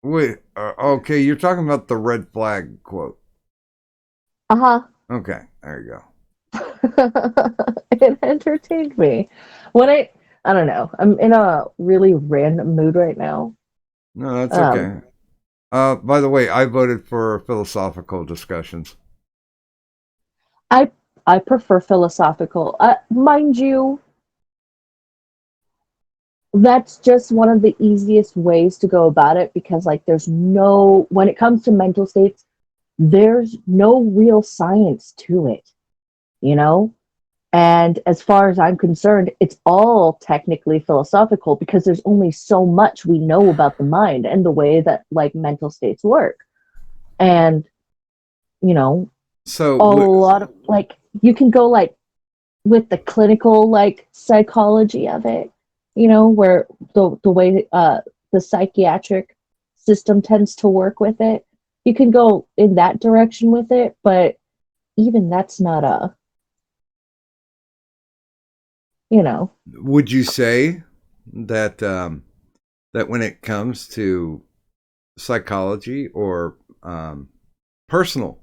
Speaker 4: Wait, okay, you're talking about the red flag quote.
Speaker 7: Uh-huh.
Speaker 4: Okay, there you go.
Speaker 7: It entertained me. When I don't know, I'm in a really random mood right now.
Speaker 4: No, that's okay. By the way, I voted for philosophical discussions.
Speaker 7: I prefer philosophical. Mind you, that's just one of the easiest ways to go about it, because like when it comes to mental states, there's no real science to it, you know? And as far as I'm concerned, it's all technically philosophical, because there's only so much we know about the mind and the way that like mental states work. And, you know,
Speaker 4: so
Speaker 7: a lot of like, you can go like with the clinical like psychology of it, you know, where the way the psychiatric system tends to work with it. You can go in that direction with it, but even that's not you know.
Speaker 4: Would you say that that when it comes to psychology or personal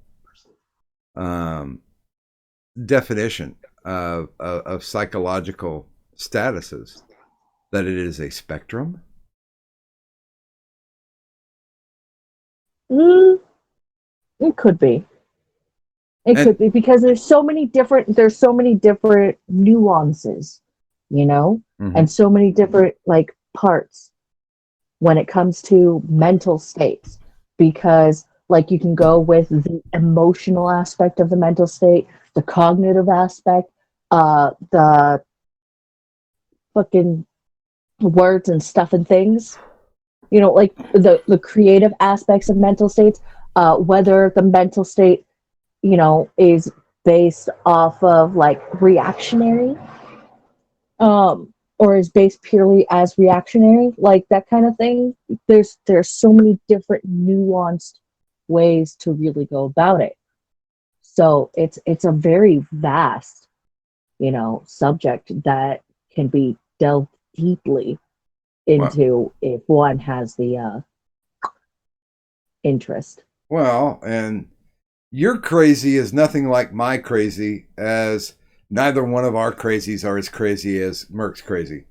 Speaker 4: definition of psychological statuses, that it is a spectrum?
Speaker 7: It could be. It could be, because there's so many different nuances, you know, and so many different like parts when it comes to mental states, because like you can go with the emotional aspect of the mental state, the cognitive aspect, the fucking words and stuff and things, you know, like the creative aspects of mental states, whether the mental state, you know, is based off of like reactionary, or is based purely as reactionary, like that kind of thing. There's so many different nuanced ways to really go about it. So it's a very vast, subject that can be delved deeply into if one has the interest.
Speaker 4: Well, and your crazy is nothing like my crazy, as neither one of our crazies are as crazy as Merc's crazy.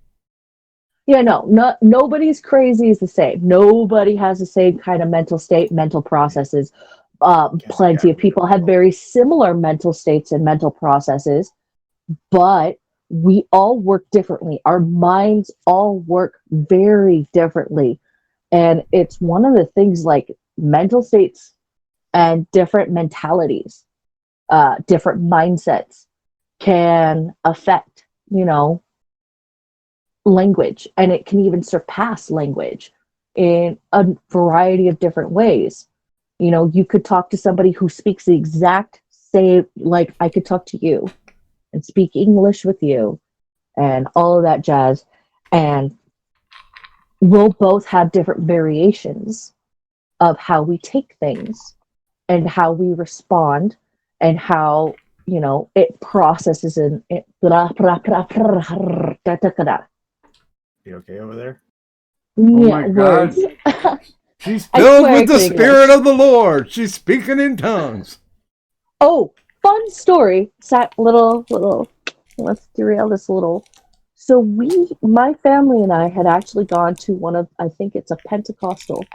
Speaker 7: Yeah, no, nobody's crazy is the same. Nobody has the same kind of mental state, mental processes. Plenty of people have very similar mental states and mental processes, but we all work differently. Our minds all work very differently. And it's one of the things, like mental states and different mentalities, different mindsets can affect, language, and it can even surpass language in a variety of different ways. You could talk to somebody who speaks the exact same, like I could talk to you and speak English with you and all of that jazz, and we'll both have different variations of how we take things and how we respond and how it processes in it.
Speaker 5: You okay over there?
Speaker 4: Oh my God. She's filled with the Spirit of the Lord. She's speaking in tongues.
Speaker 7: Oh, fun story. Let's derail this a little. So my family and I had actually gone to one of, I think it's a Pentecostal.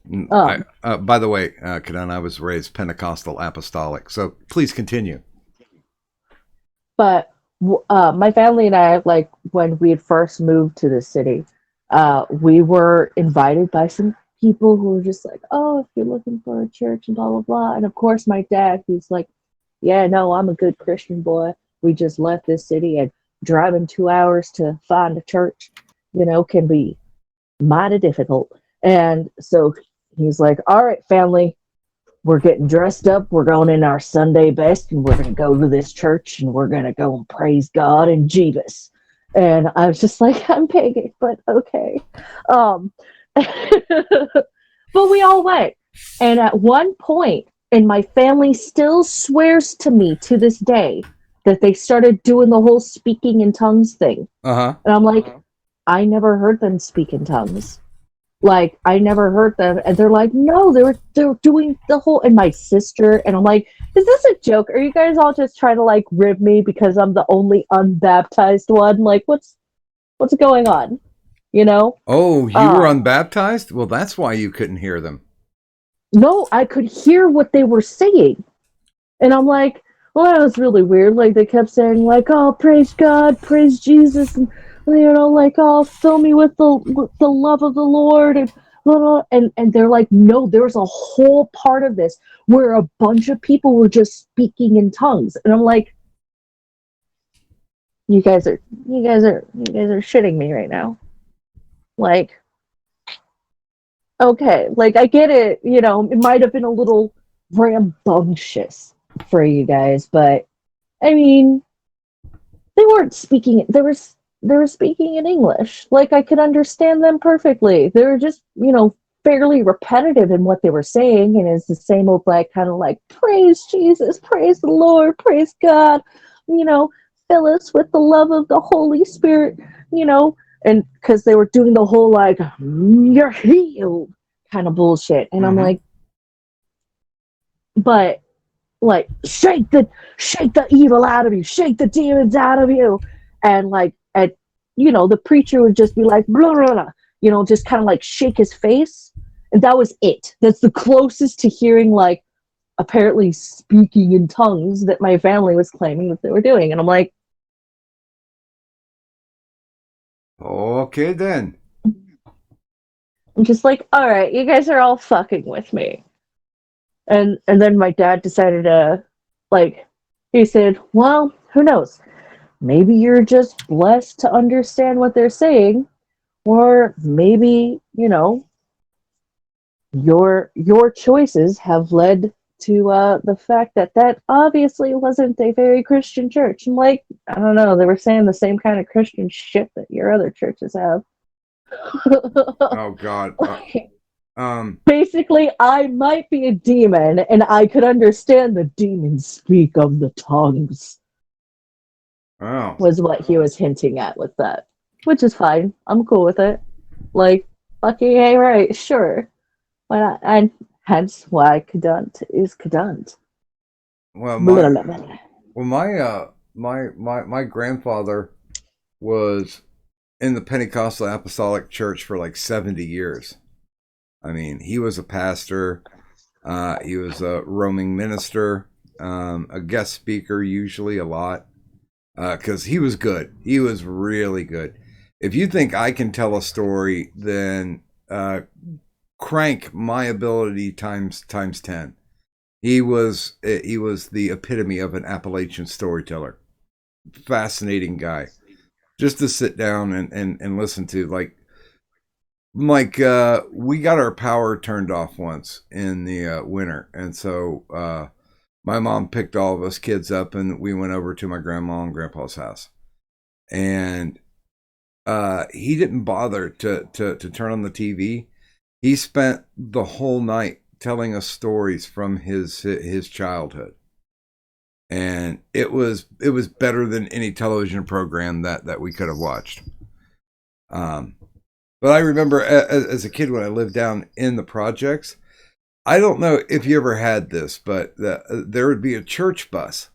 Speaker 4: By the way, Kadan, I was raised Pentecostal Apostolic, so please continue.
Speaker 7: But my family and I, like when we had first moved to the city, we were invited by some people who were just like, oh, if you're looking for a church and blah, blah, blah. And of course, my dad, he's like, yeah, no, I'm a good Christian boy. We just left this city, and driving 2 hours to find a church, can be mighty difficult. And so he's like, all right, family, we're getting dressed up. We're going in our Sunday best, and we're going to go to this church, and we're going to go and praise God and Jeebus. And I was just like, I'm pagan, but okay. But we all went. And at one point, and my family still swears to me to this day that they started doing the whole speaking in tongues thing.
Speaker 4: Uh-huh.
Speaker 7: And I'm like, I never heard them speak in tongues. Like, I never heard them. And they're like, no, they were doing the whole, and my sister, and I'm like, is this a joke? Are you guys all just trying to like rib me because I'm the only unbaptized one? Like, what's going on?
Speaker 4: Oh, you were unbaptized? Well, that's why you couldn't hear them.
Speaker 7: No, I could hear what they were saying. And I'm like, well, that was really weird. Like, they kept saying, like, oh, praise God, praise Jesus, and, like, oh, fill me with the love of the Lord, and they're like, no, there's a whole part of this where a bunch of people were just speaking in tongues. And I'm like, you guys are shitting me right now. Like, okay, like, I get it, it might have been a little rambunctious for you guys, but I mean, they weren't speaking, they were speaking in English. Like, I could understand them perfectly. They were just, fairly repetitive in what they were saying, and it's the same old, like, kind of like, praise Jesus, praise the Lord, praise God, fill us with the love of the Holy Spirit, and because they were doing the whole, like, you're healed kind of bullshit. And I'm like, but, like, shake the evil out of you, shake the demons out of you. And, like, the preacher would just be like, blah, blah, blah, just kind of like shake his face. And that was it. That's the closest to hearing, like, apparently speaking in tongues that my family was claiming that they were doing. And I'm like,
Speaker 4: okay, then.
Speaker 7: I'm just like, all right, you guys are all fucking with me. And then my dad decided to, like, he said, well, who knows? Maybe you're just blessed to understand what they're saying, or maybe, your choices have led to the fact that obviously wasn't a very Christian church. I'm like, I don't know, they were saying the same kind of Christian shit that your other churches have.
Speaker 4: Oh, God.
Speaker 7: Basically, I might be a demon, and I could understand the demons speak of the tongues,
Speaker 4: Oh.
Speaker 7: was what he was hinting at with that. Which is fine. I'm cool with it. Like, fucking hey, right, sure. Why not? And hence why Cadunt is Cadunt.
Speaker 4: Well,
Speaker 7: Blah, blah, blah, blah.
Speaker 4: my grandfather was in the Pentecostal Apostolic Church for like 70 years. I mean, he was a pastor. He was a roaming minister, a guest speaker, usually a lot, because he was good. He was really good. If you think I can tell a story, then crank my ability times 10. He was the epitome of an Appalachian storyteller. Fascinating guy. Just to sit down and listen to, like we got our power turned off once in the winter, and so my mom picked all of us kids up and we went over to my grandma and grandpa's house, and he didn't bother to turn on the TV. He spent the whole night telling us stories from his childhood, and it was better than any television program that we could have watched. But I remember as a kid when I lived down in the projects, I don't know if you ever had this, but there would be a church bus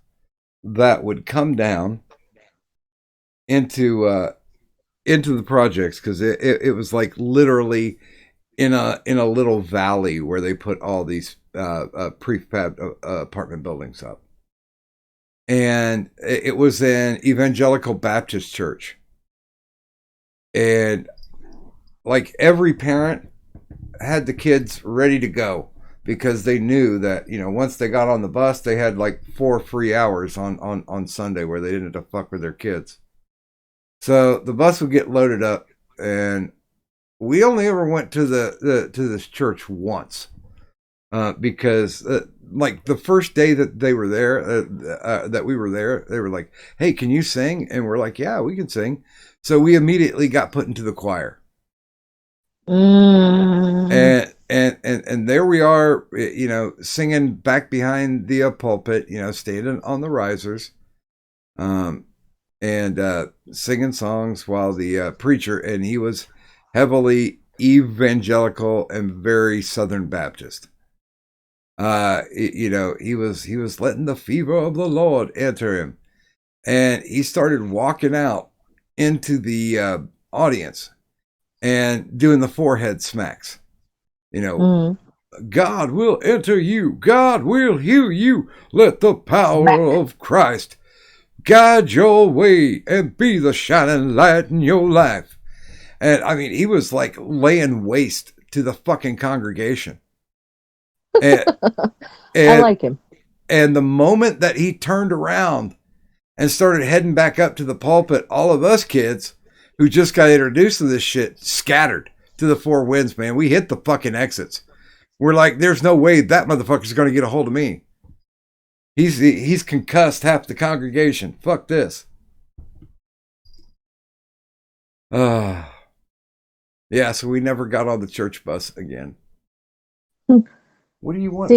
Speaker 4: that would come down into the projects, because it was like literally in a little valley where they put all these prefab apartment buildings up, and it was an evangelical Baptist church, and like every parent had the kids ready to go, because they knew that, you know, once they got on the bus, they had like 4 free hours on Sunday where they didn't have to fuck with their kids. So the bus would get loaded up, and we only ever went to this church once, because like the first day that they were there, that we were there, they were like, "Hey, can you sing?" And we're like, "Yeah, we can sing." So we immediately got put into the choir. And there we are, you know, singing back behind the pulpit, you know, standing on the risers, and singing songs while the preacher, and he was heavily evangelical and very Southern Baptist. You know, he was letting the fever of the Lord enter him, and he started walking out into the audience and doing the forehead smacks. You know, God will enter you. God will heal you. Let the power of Christ guide your way and be the shining light in your life. And I mean, he was like laying waste to the fucking congregation. And
Speaker 7: I like him.
Speaker 4: And the moment that he turned around and started heading back up to the pulpit, all of us kids who just got introduced to this shit scattered to the 4 winds, man. We hit the fucking exits. We're like, there's no way that motherfucker's going to get a hold of me. He's concussed half the congregation. Fuck this. Yeah, so we never got on the church bus again. What do you want?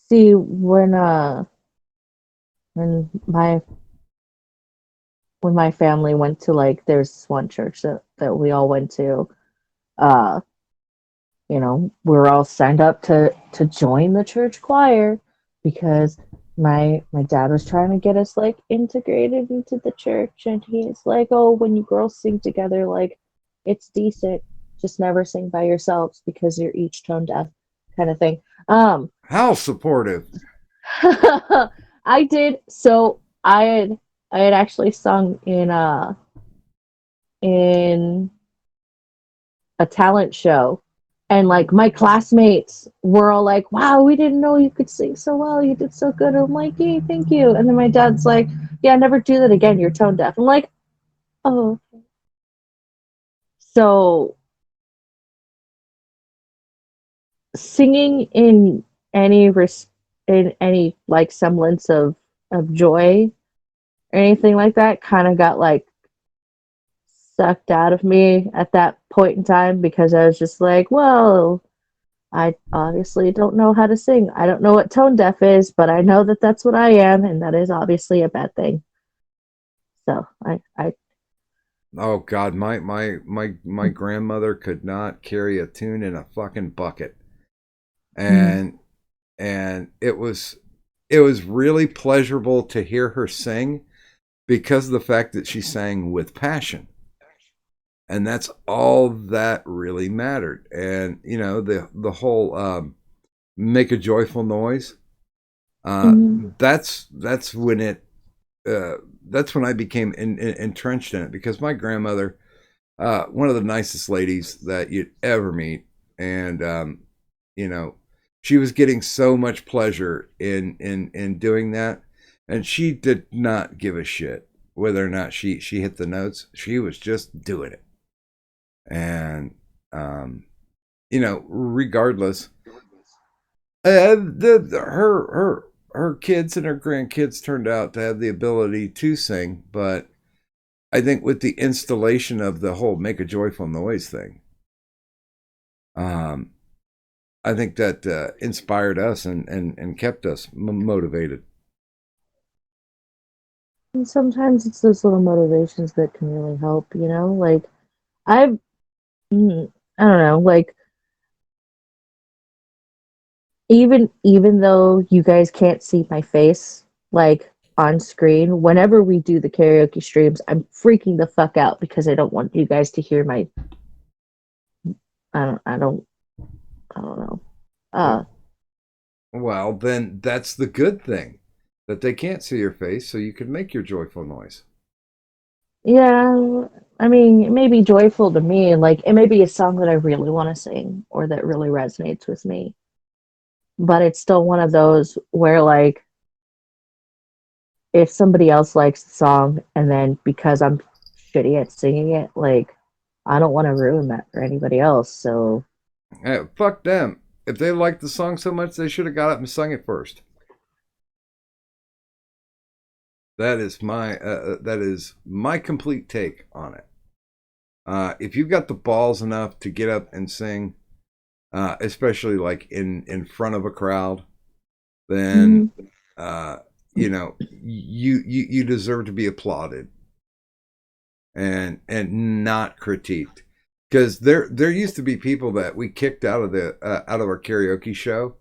Speaker 7: See, when my family went to, like, there's this one church that we all went to, you know, we were all signed up to join the church choir, because my dad was trying to get us, like, integrated into the church, and he's like, "Oh, when you girls sing together, like, it's decent, just never sing by yourselves because you're each tone deaf," kind of thing.
Speaker 4: How supportive.
Speaker 7: I did. So I had actually sung in a talent show, and like my classmates were all like, "Wow, we didn't know you could sing so well. You did so good." I'm like, "Yay, thank you." And then my dad's like, "Yeah, never do that again. You're tone deaf." I'm like, "Oh." So singing in any like semblance of joy or anything like that kind of got like sucked out of me at that point in time because I was just like, well, I obviously don't know how to sing. I don't know what tone deaf is, but I know that that's what I am, and that is obviously a bad thing. So I
Speaker 4: Oh God, my grandmother could not carry a tune in a fucking bucket, and it was really pleasurable to hear her sing because of the fact that she sang with passion, and that's all that really mattered. And you know, the whole make a joyful noise. That's when it. That's when I became entrenched in it because my grandmother, one of the nicest ladies that you'd ever meet, and you know, she was getting so much pleasure in doing that, and she did not give a shit whether or not she hit the notes. She was just doing it, and you know, regardless, her kids and her grandkids turned out to have the ability to sing, but I think with the installation of the whole make a joyful noise thing, I think that inspired us and kept us motivated.
Speaker 7: and sometimes it's those little motivations that can really help, you know? Like I've I don't know, like even though you guys can't see my face like on screen, whenever we do the karaoke streams, I'm freaking the fuck out because I don't want you guys to hear my I don't know.
Speaker 4: Well, then that's the good thing that they can't see your face, so you can make your joyful noise.
Speaker 7: Yeah, I mean, it may be joyful to me, like it may be a song that I really want to sing or that really resonates with me. But it's still one of those where like if somebody else likes the song and then because I'm shitty at singing it, like I don't want to ruin that for anybody else. So
Speaker 4: Fuck them. If they liked the song so much, they should have got up and sung it first. That is my complete take on it. If you've got the balls enough to get up and sing, especially like in front of a crowd, then you know you deserve to be applauded and not critiqued. Because there used to be people that we kicked out of our karaoke show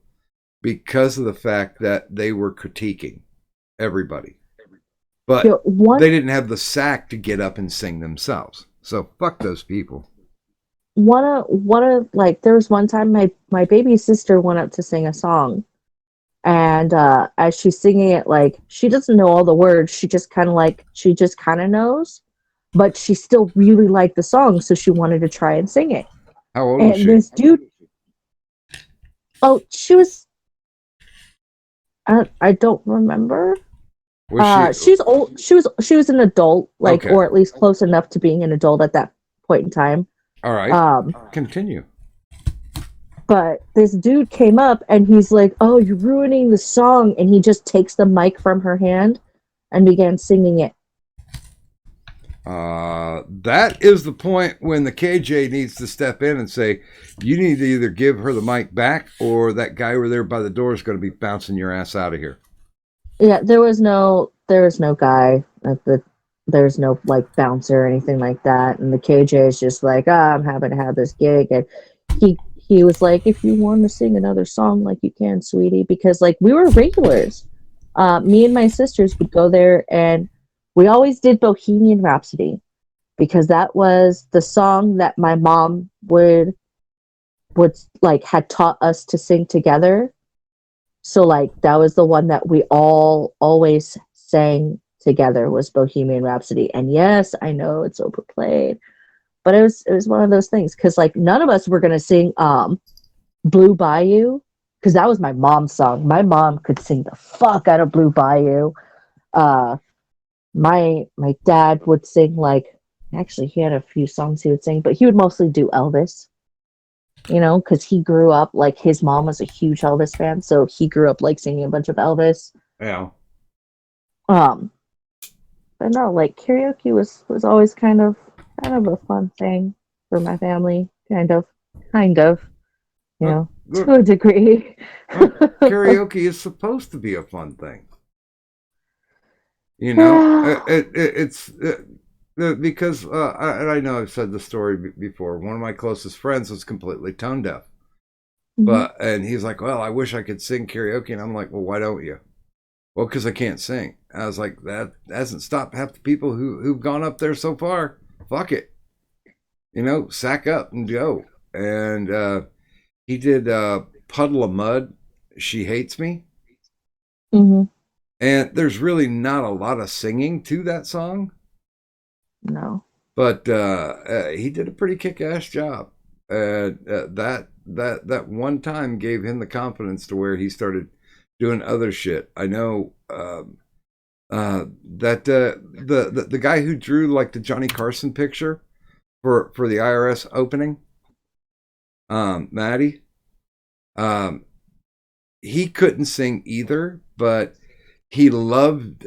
Speaker 4: because of the fact that they were critiquing everybody, but they didn't have the sack to get up and sing themselves. So fuck those people.
Speaker 7: one of like there was one time my baby sister went up to sing a song, and as she's singing it, like she doesn't know all the words, she just kind of knows, but she still really liked the song, so she wanted to try and sing it.
Speaker 4: How old
Speaker 7: And
Speaker 4: was she?
Speaker 7: this dude, oh, she was, I don't remember. She's old. She was an adult, like,
Speaker 4: Okay.
Speaker 7: or at least close enough to being an adult at that point in time.
Speaker 4: All right. Continue.
Speaker 7: But this dude came up and he's like, "Oh, you're ruining the song," and he just takes the mic from her hand and began singing it.
Speaker 4: That is the point when the KJ needs to step in and say, you need to either give her the mic back or that guy over there by the door is going to be bouncing your ass out of here.
Speaker 7: Yeah, there was no guy at there's no like bouncer or anything like that, and the KJ is just like, I'm happy to have this gig, and he was like, if you want to sing another song, like you can, sweetie, because like we were regulars. Me and my sisters would go there, and we always did Bohemian Rhapsody because that was the song that my mom would like had taught us to sing together. So like that was the one that we all always sang together was Bohemian Rhapsody. And yes, I know it's overplayed, but it was one of those things because like none of us were gonna sing Blue Bayou because that was my mom's song. My mom could sing the fuck out of Blue Bayou. My dad would sing like actually he had a few songs he would sing, but he would mostly do Elvis. You know, because he grew up like his mom was a huge Elvis fan, so he grew up like singing a bunch of Elvis.
Speaker 4: Yeah.
Speaker 7: But no, like karaoke was always kind of kind of a fun thing for my family. Kind of, you know,
Speaker 4: Look,
Speaker 7: to a degree.
Speaker 4: karaoke is supposed to be a fun thing.
Speaker 7: Yeah.
Speaker 4: It's because I know I've said the story before. One of my closest friends was completely tone deaf,
Speaker 7: Mhm.
Speaker 4: and he's like, "Well, I wish I could sing karaoke," and I'm like, "Well, why don't you?" Well, because I can't sing. I was like, that hasn't stopped half the people who've gone up there so far. Fuck it, sack up and go. And he did Puddle of Mud. She Hates Me.
Speaker 7: Mhm.
Speaker 4: And there's really not a lot of singing to that song,
Speaker 7: No.
Speaker 4: but he did a pretty kick-ass job. That one time gave him the confidence to where he started doing other shit. I know that the guy who drew like the Johnny Carson picture for the IRS opening, Maddie, he couldn't sing either, but he loved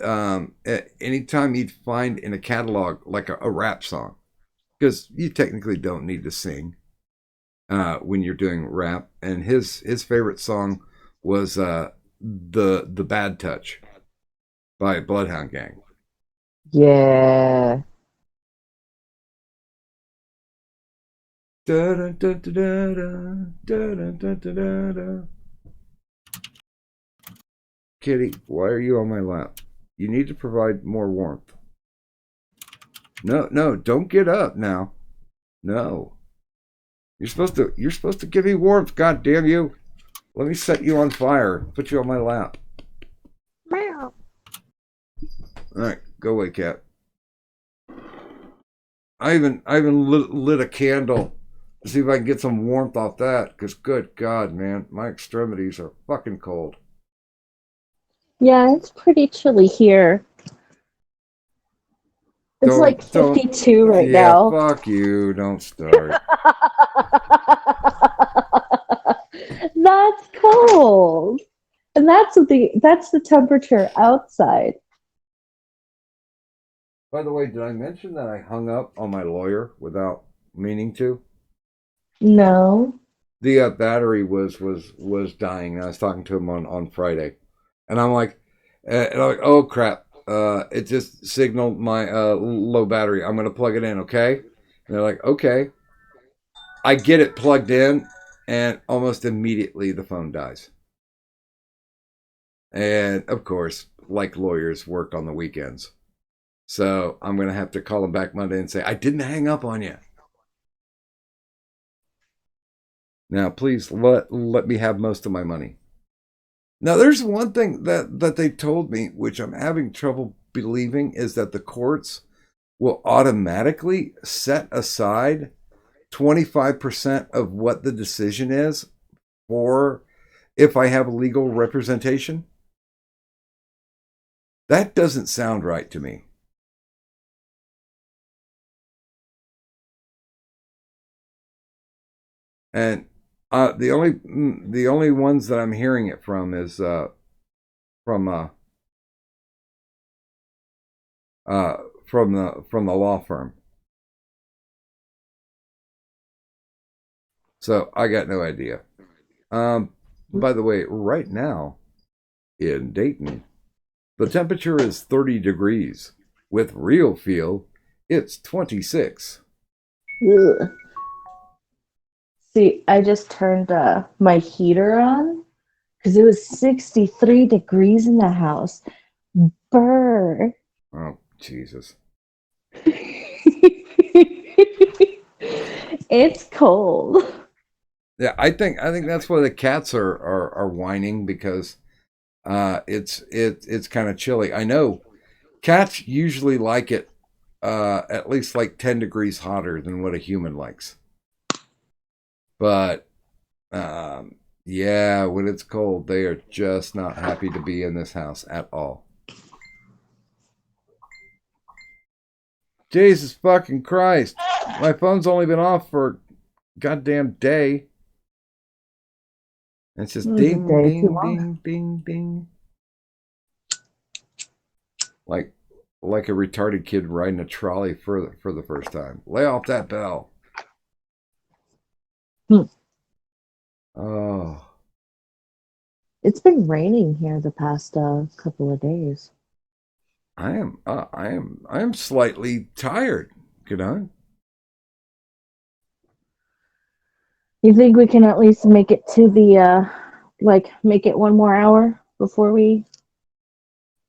Speaker 4: anytime he'd find in a catalog like a rap song, because you technically don't need to sing when you're doing rap. And his favorite song was the Bad Touch by Bloodhound Gang.
Speaker 7: Yeah.
Speaker 4: Da, da, da, da, da, da, da, da, da, da, da. Kitty, why are you on my lap? You need to provide more warmth. No, don't get up now. No. You're supposed to give me warmth, god damn you. Let me set you on fire. Put you on my lap.
Speaker 7: Meow.
Speaker 4: Alright, go away, cat. I even lit a candle to see if I can get some warmth off that, because good God, man, my extremities are fucking cold.
Speaker 7: Yeah, it's pretty chilly here. It's like
Speaker 4: Don't
Speaker 7: 52 right
Speaker 4: yeah,
Speaker 7: now.
Speaker 4: fuck you. Don't start.
Speaker 7: That's cold. And that's the temperature outside.
Speaker 4: By the way, did I mention that I hung up on my lawyer without meaning to?
Speaker 7: No.
Speaker 4: The battery was dying. And I was talking to him on Friday, and I'm like, oh crap! It just signaled my low battery. I'm gonna plug it in, okay? And they're like, okay. I get it plugged in, and almost immediately the phone dies. And of course, like lawyers, work on the weekends. So I'm going to have to call him back Monday and say, I didn't hang up on you. Now, please let me have most of my money. Now, there's one thing that they told me, which I'm having trouble believing, is that the courts will automatically set aside 25% of what the decision is for if I have legal representation. That doesn't sound right to me. And the only ones that I'm hearing it from is from the law firm. So I got no idea. By the way, right now in Dayton, the temperature is 30 degrees. With real feel, it's 26.
Speaker 7: Ugh. See, I just turned my heater on because it was 63 degrees in the house. Brr.
Speaker 4: Oh, Jesus.
Speaker 7: It's cold.
Speaker 4: Yeah, I think that's why the cats are whining, because it's kind of chilly. I know cats usually like it at least like 10 degrees hotter than what a human likes. But yeah, when it's cold, they are just not happy to be in this house at all. Jesus fucking Christ. My phone's only been off for a goddamn day. It's just ding,
Speaker 7: Day too
Speaker 4: ding,
Speaker 7: long.
Speaker 4: ding, ding, ding. Like like a retarded kid riding a trolley for the first time. Lay off that bell.
Speaker 7: Hmm.
Speaker 4: Oh,
Speaker 7: It's been raining here the past couple of days.
Speaker 4: I am slightly tired. Good on.
Speaker 7: You think we can at least make it to the make it one more hour before we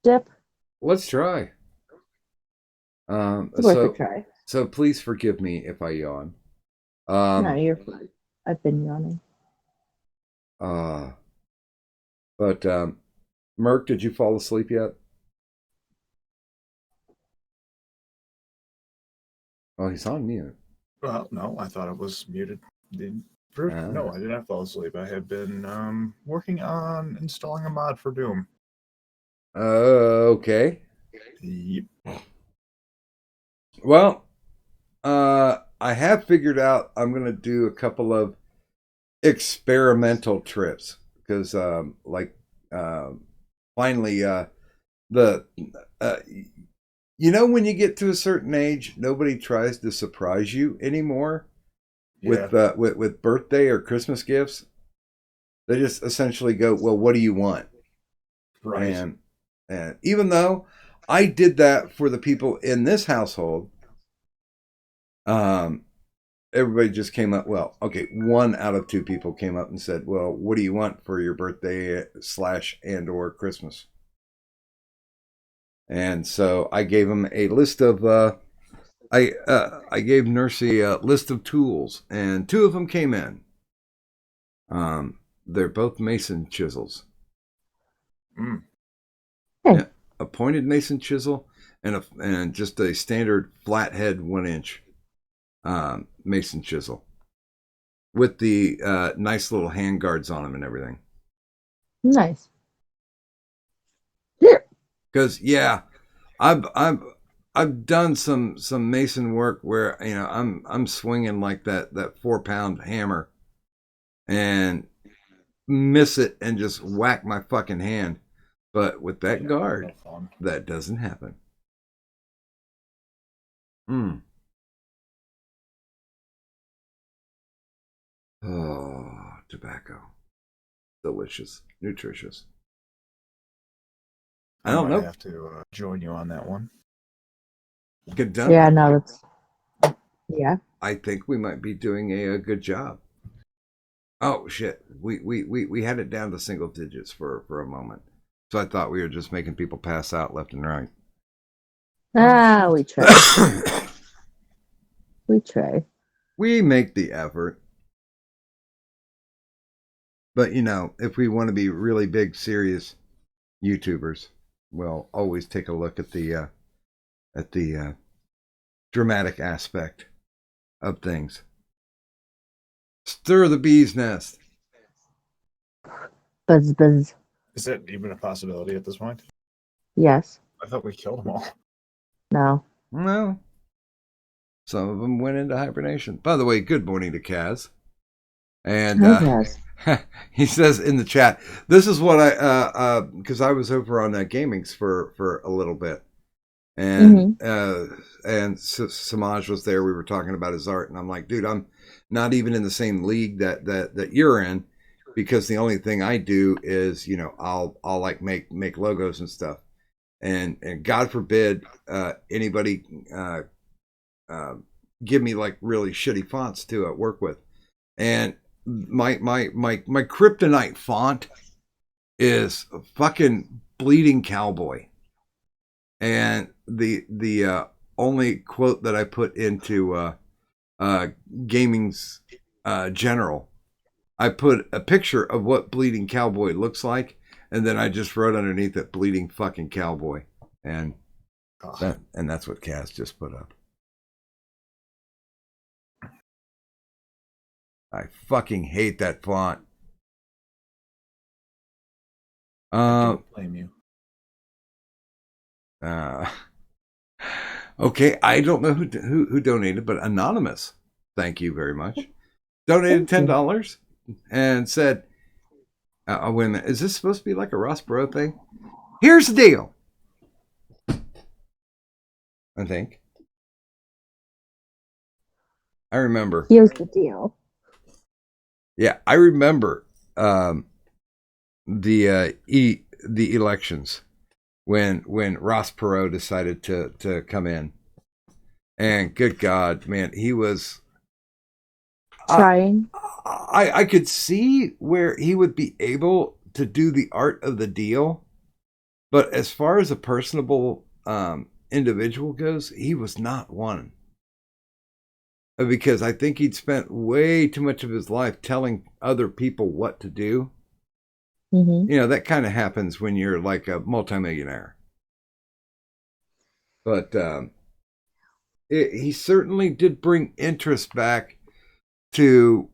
Speaker 7: dip?
Speaker 4: Let's try.
Speaker 7: It's worth a try.
Speaker 4: So please forgive me if I yawn.
Speaker 7: No, you're fine. I've been yawning.
Speaker 4: But Merc, did you fall asleep yet? Oh, he's on mute.
Speaker 5: Well, no, I thought it was muted. No, I did not fall asleep. I have been working on installing a mod for Doom.
Speaker 4: Okay.
Speaker 5: Yep.
Speaker 4: Well, I have figured out I'm going to do a couple of experimental trips because, finally, when you get to a certain age, nobody tries to surprise you anymore with birthday or Christmas gifts. They just essentially go, "Well, what do you want?"
Speaker 5: Right.
Speaker 4: And even though I did that for the people in this household, everybody just came up. Well, okay, 1 out of 2 people came up and said, "Well, what do you want for your birthday / and or Christmas?" And so I gave them a list of I gave Nursey a list of tools, and 2 of them came in. They're both mason chisels.
Speaker 5: Mm.
Speaker 4: Yeah, a pointed mason chisel and just a standard flathead 1-inch mason chisel with the nice little hand guards on them and everything.
Speaker 7: Nice.
Speaker 4: Because I've done some mason work where I'm swinging like that 4-pound hammer and miss it and just whack my fucking hand. But with that guard, that doesn't happen. Oh, tobacco. Delicious. Nutritious. I don't know.
Speaker 5: I have to join you on that one.
Speaker 4: Good done.
Speaker 7: Yeah, no, that's... Yeah.
Speaker 4: I think we might be doing a good job. Oh, shit. We had it down to single digits for a moment. So I thought we were just making people pass out left and right.
Speaker 7: We try. We try.
Speaker 4: We make the effort. But, if we want to be really big, serious YouTubers, we'll always take a look at the dramatic aspect of things. Stir the bee's nest.
Speaker 7: Buzz, buzz.
Speaker 5: Is that even a possibility at this point?
Speaker 7: Yes.
Speaker 5: I thought we killed them all.
Speaker 7: No.
Speaker 4: Well, some of them went into hibernation. By the way, good morning to Kaz. And he says in the chat, this is what because I was over on Gamings for a little bit. And Samaj was there. We were talking about his art, and I'm like, dude, I'm not even in the same league that you're in, because the only thing I do is, I'll like make logos and stuff, and God forbid anybody give me like really shitty fonts to work with, and my kryptonite font is fucking Bleeding Cowboy. And the only quote that I put into Gaming's General, I put a picture of what Bleeding Cowboy looks like, and then I just wrote underneath it Bleeding fucking Cowboy, and that's what Cass just put up. I fucking hate that font.
Speaker 5: I don't blame you.
Speaker 4: Okay, I don't know who donated, but Anonymous, thank you very much, donated $10 and said, wait a minute, is this supposed to be like a Ross Perot thing? Here's the deal. I think. I remember.
Speaker 7: Here's the deal.
Speaker 4: Yeah, I remember the elections when Ross Perot decided to come in, and good God, man, he was
Speaker 7: Trying.
Speaker 4: I could see where he would be able to do the art of the deal, but as far as a personable individual goes, he was not one. Because I think he'd spent way too much of his life telling other people what to do.
Speaker 7: Mm-hmm.
Speaker 4: You know, that kind of happens when you're like a multimillionaire. But he certainly did bring interest back to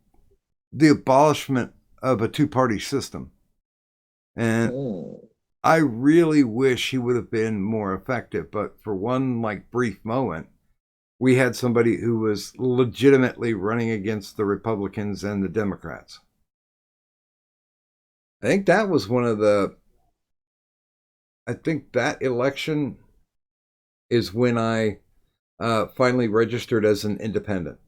Speaker 4: the abolishment of a two-party system. And I really wish he would have been more effective. But for one like brief moment, we had somebody who was legitimately running against the Republicans and the Democrats. I think that was I think that election is when I finally registered as an independent.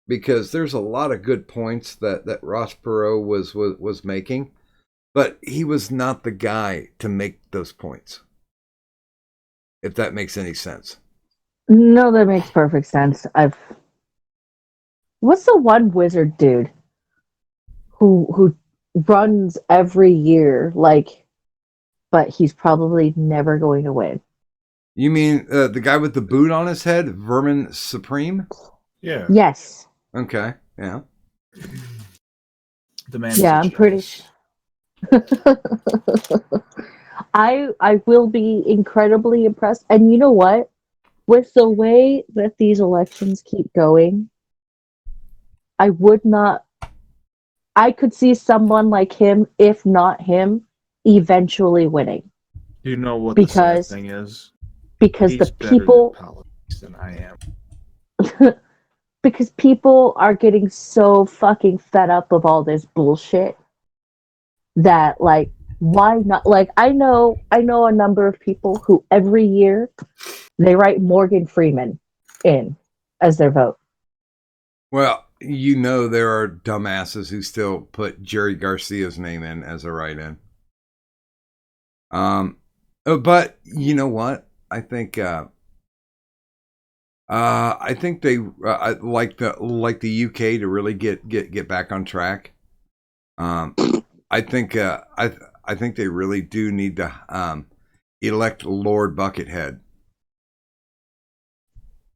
Speaker 4: Because there's a lot of good points that Ross Perot was making, but he was not the guy to make those points. If that makes any sense.
Speaker 7: No, that makes perfect sense. What's the one wizard dude who runs every year, like, but he's probably never going to win?
Speaker 4: You mean the guy with the boot on his head, Vermin Supreme?
Speaker 5: Yeah.
Speaker 7: Yes.
Speaker 4: Okay, yeah.
Speaker 5: The man.
Speaker 7: Yeah, I'm pretty. I will be incredibly impressed. And you know what? With the way that these elections keep going, I could see someone like him, if not him, eventually winning.
Speaker 5: Do you know what
Speaker 7: Because-
Speaker 5: the sad thing is?
Speaker 7: Because
Speaker 5: He's
Speaker 7: the
Speaker 5: better
Speaker 7: people
Speaker 5: at politics than I am.
Speaker 7: because people are getting so fucking fed up of all this bullshit that, like, why not? Like, I know a number of people who every year they write Morgan Freeman in as their vote.
Speaker 4: Well, you know there are dumbasses who still put Jerry Garcia's name in as a write-in. But you know what? I think they like the UK to really get back on track. I think they really do need to elect Lord Buckethead.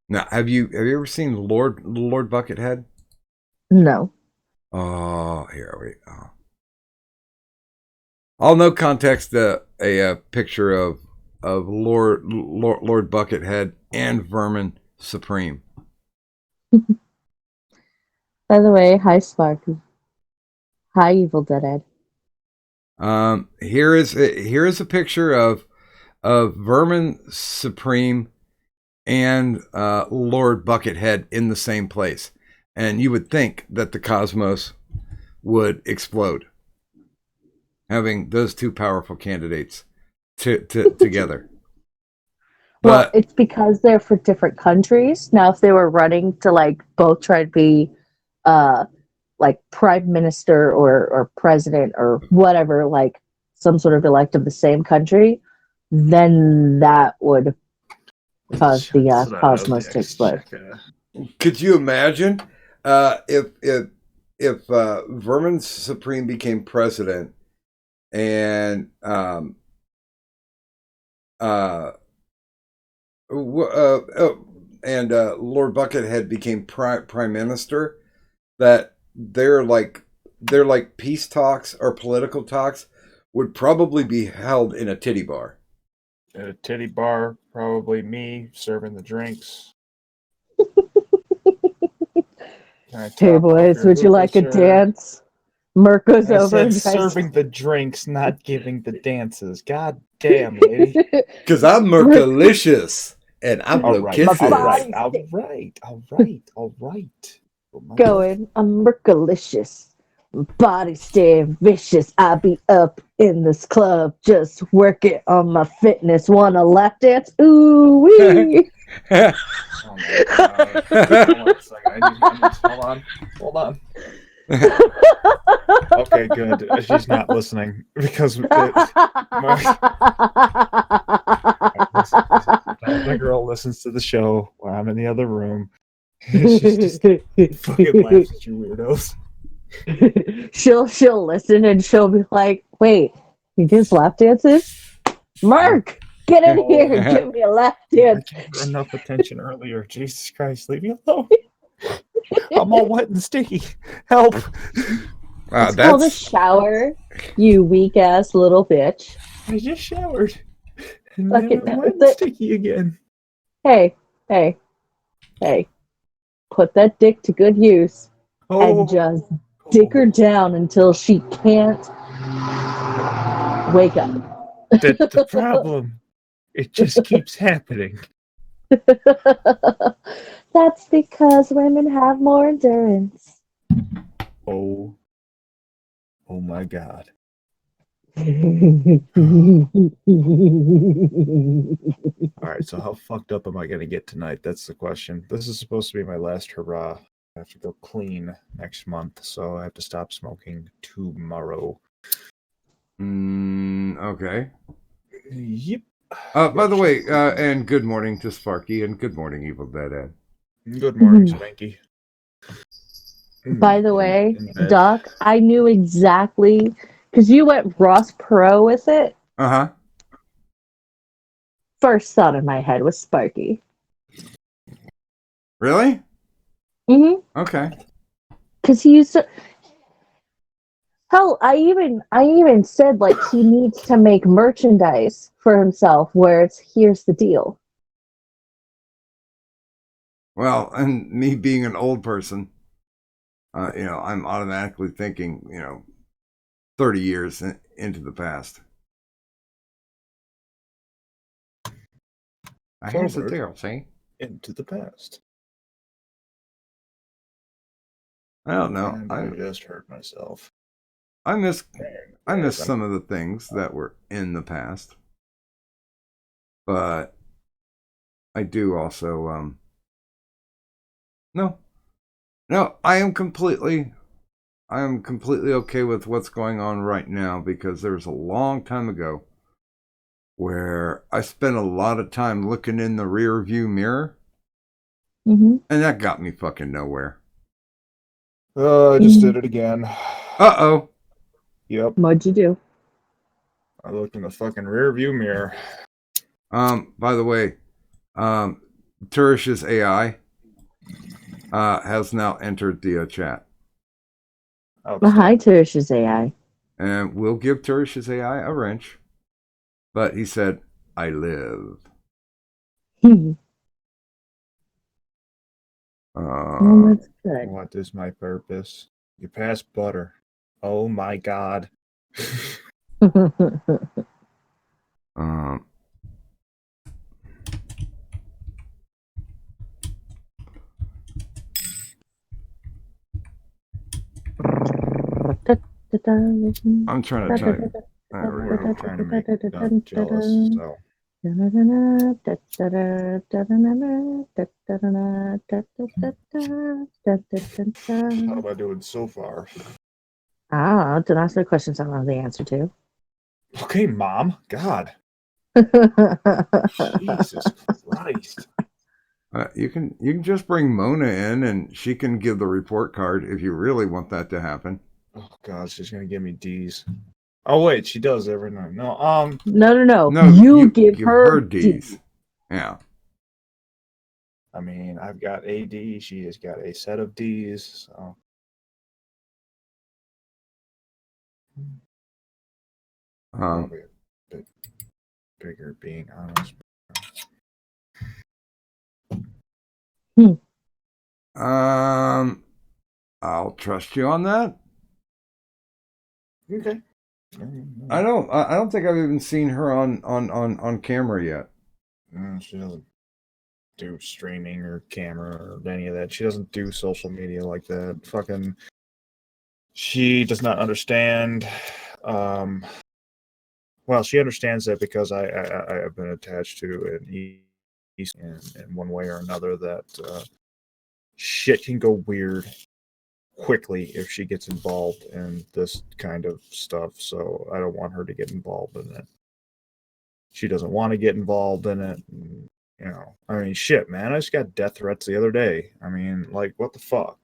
Speaker 4: Now, have you ever seen Lord Buckethead?
Speaker 7: No.
Speaker 4: Oh, here we go. All no context. A picture of Lord Buckethead and Vermin Supreme.
Speaker 7: By the way, hi Sparky. Hi Evil Deadhead.
Speaker 4: Here is a picture of Vermin Supreme and Lord Buckethead in the same place, and you would think that the cosmos would explode, having those two powerful candidates together.
Speaker 7: Well,
Speaker 4: But
Speaker 7: it's because they're for different countries. Now, if they were running to, like, both try to be like prime minister or president or whatever, like some sort of elect of the same country, then that would cause the cosmos to explode.
Speaker 4: could you imagine if Vermin Supreme became president and Lord Buckethead became prime minister? That their peace talks or political talks would probably be held in a titty bar.
Speaker 5: At a titty bar, probably me serving the drinks.
Speaker 7: Hey boys, would you like a dance? Mirko's
Speaker 5: I
Speaker 7: over.
Speaker 5: said serving the drinks, not giving the dances. God damn, lady.
Speaker 4: Because I'm Merkalicious and I blow kisses.
Speaker 5: All right.
Speaker 7: Going, I'm Merkalicious. Body stay vicious. I be up in this club, just working on my fitness. Wanna lap dance? Ooh wee.
Speaker 5: Oh my god. Hold on a second. Hold on. Okay, good. She's not listening because the girl listens to the show while I'm in the other room. She's just fucking laughs at you weirdos.
Speaker 7: she'll listen and she'll be like, "Wait, you just lap dances? Mark, get in here and give me a lap
Speaker 5: I
Speaker 7: dance."
Speaker 5: gave her enough attention earlier. Jesus Christ, leave me alone. I'm all wet and sticky. Help.
Speaker 7: It's called a shower, you weak ass little bitch.
Speaker 5: I just showered. And
Speaker 7: Fucking
Speaker 5: then I'm wet and sticky again.
Speaker 7: Hey, put that dick to good use and just dick her down until she can't wake up.
Speaker 5: That's the problem. It just keeps happening.
Speaker 7: That's because women have more endurance.
Speaker 5: Oh my god. Alright, so how fucked up am I gonna get tonight? That's the question. This is supposed to be my last hurrah. I have to go clean next month, so I have to stop smoking tomorrow.
Speaker 4: Okay.
Speaker 5: Yep.
Speaker 4: By the way, and good morning to Sparky, and good morning, Evil Dead Ed.
Speaker 5: Good morning, Spanky.
Speaker 7: By the way, Doc, I knew exactly because you went Ross Perot with it.
Speaker 4: Uh-huh.
Speaker 7: First thought in my head was Sparky.
Speaker 4: Really?
Speaker 7: Mm-hmm.
Speaker 4: Okay.
Speaker 7: Because he used to. Hell, I even said like he needs to make merchandise for himself where it's here's the deal.
Speaker 4: Well, and me being an old person, I'm automatically thinking, 30 years into the past. Here's the deal, see?
Speaker 5: Into the past.
Speaker 4: I don't know.
Speaker 5: And I just hurt myself.
Speaker 4: I miss some of the things that were in the past. But I do also no, I am completely okay with what's going on right now because there was a long time ago where I spent a lot of time looking in the rear view mirror, and that got me fucking nowhere.
Speaker 5: I just did it again.
Speaker 4: Uh-oh.
Speaker 5: Yep.
Speaker 7: What'd you do?
Speaker 5: I looked in the fucking rear view mirror.
Speaker 4: By the way, Turish's AI has now entered the chat.
Speaker 7: Hi, Turish's AI.
Speaker 4: And we'll give Turish's AI a wrench. But he said, I live.
Speaker 7: That's good.
Speaker 5: What is my purpose? You pass butter. Oh my god.
Speaker 4: I'm trying to type.
Speaker 5: We're trying to make Doug jealous, so. How am I doing so far?
Speaker 7: Ah, don't ask me questions I don't know the answer to.
Speaker 5: Okay, Mom. God. Jesus Christ.
Speaker 4: You can just bring Mona in and she can give the report card if you really want that to happen.
Speaker 5: Oh God, she's gonna give me D's. Oh wait, she does every night. No,
Speaker 7: No. You give her
Speaker 4: D's. Yeah.
Speaker 5: I mean, I've got a D. She has got a set of D's. So. Probably a bit bigger, being honest.
Speaker 4: I'll trust you on that.
Speaker 5: Okay.
Speaker 4: I don't think I've even seen her on camera yet.
Speaker 5: She doesn't do streaming or camera or any of that. She doesn't do social media like that. Fucking She does not understand. Well, she understands that because I have been attached to an East in one way or another that shit can go weird quickly if she gets involved in this kind of stuff. So I don't want her to get involved in it. She doesn't want to get involved in it. And, you know, I mean, shit, man. I just got death threats the other day. I mean, like, what the fuck?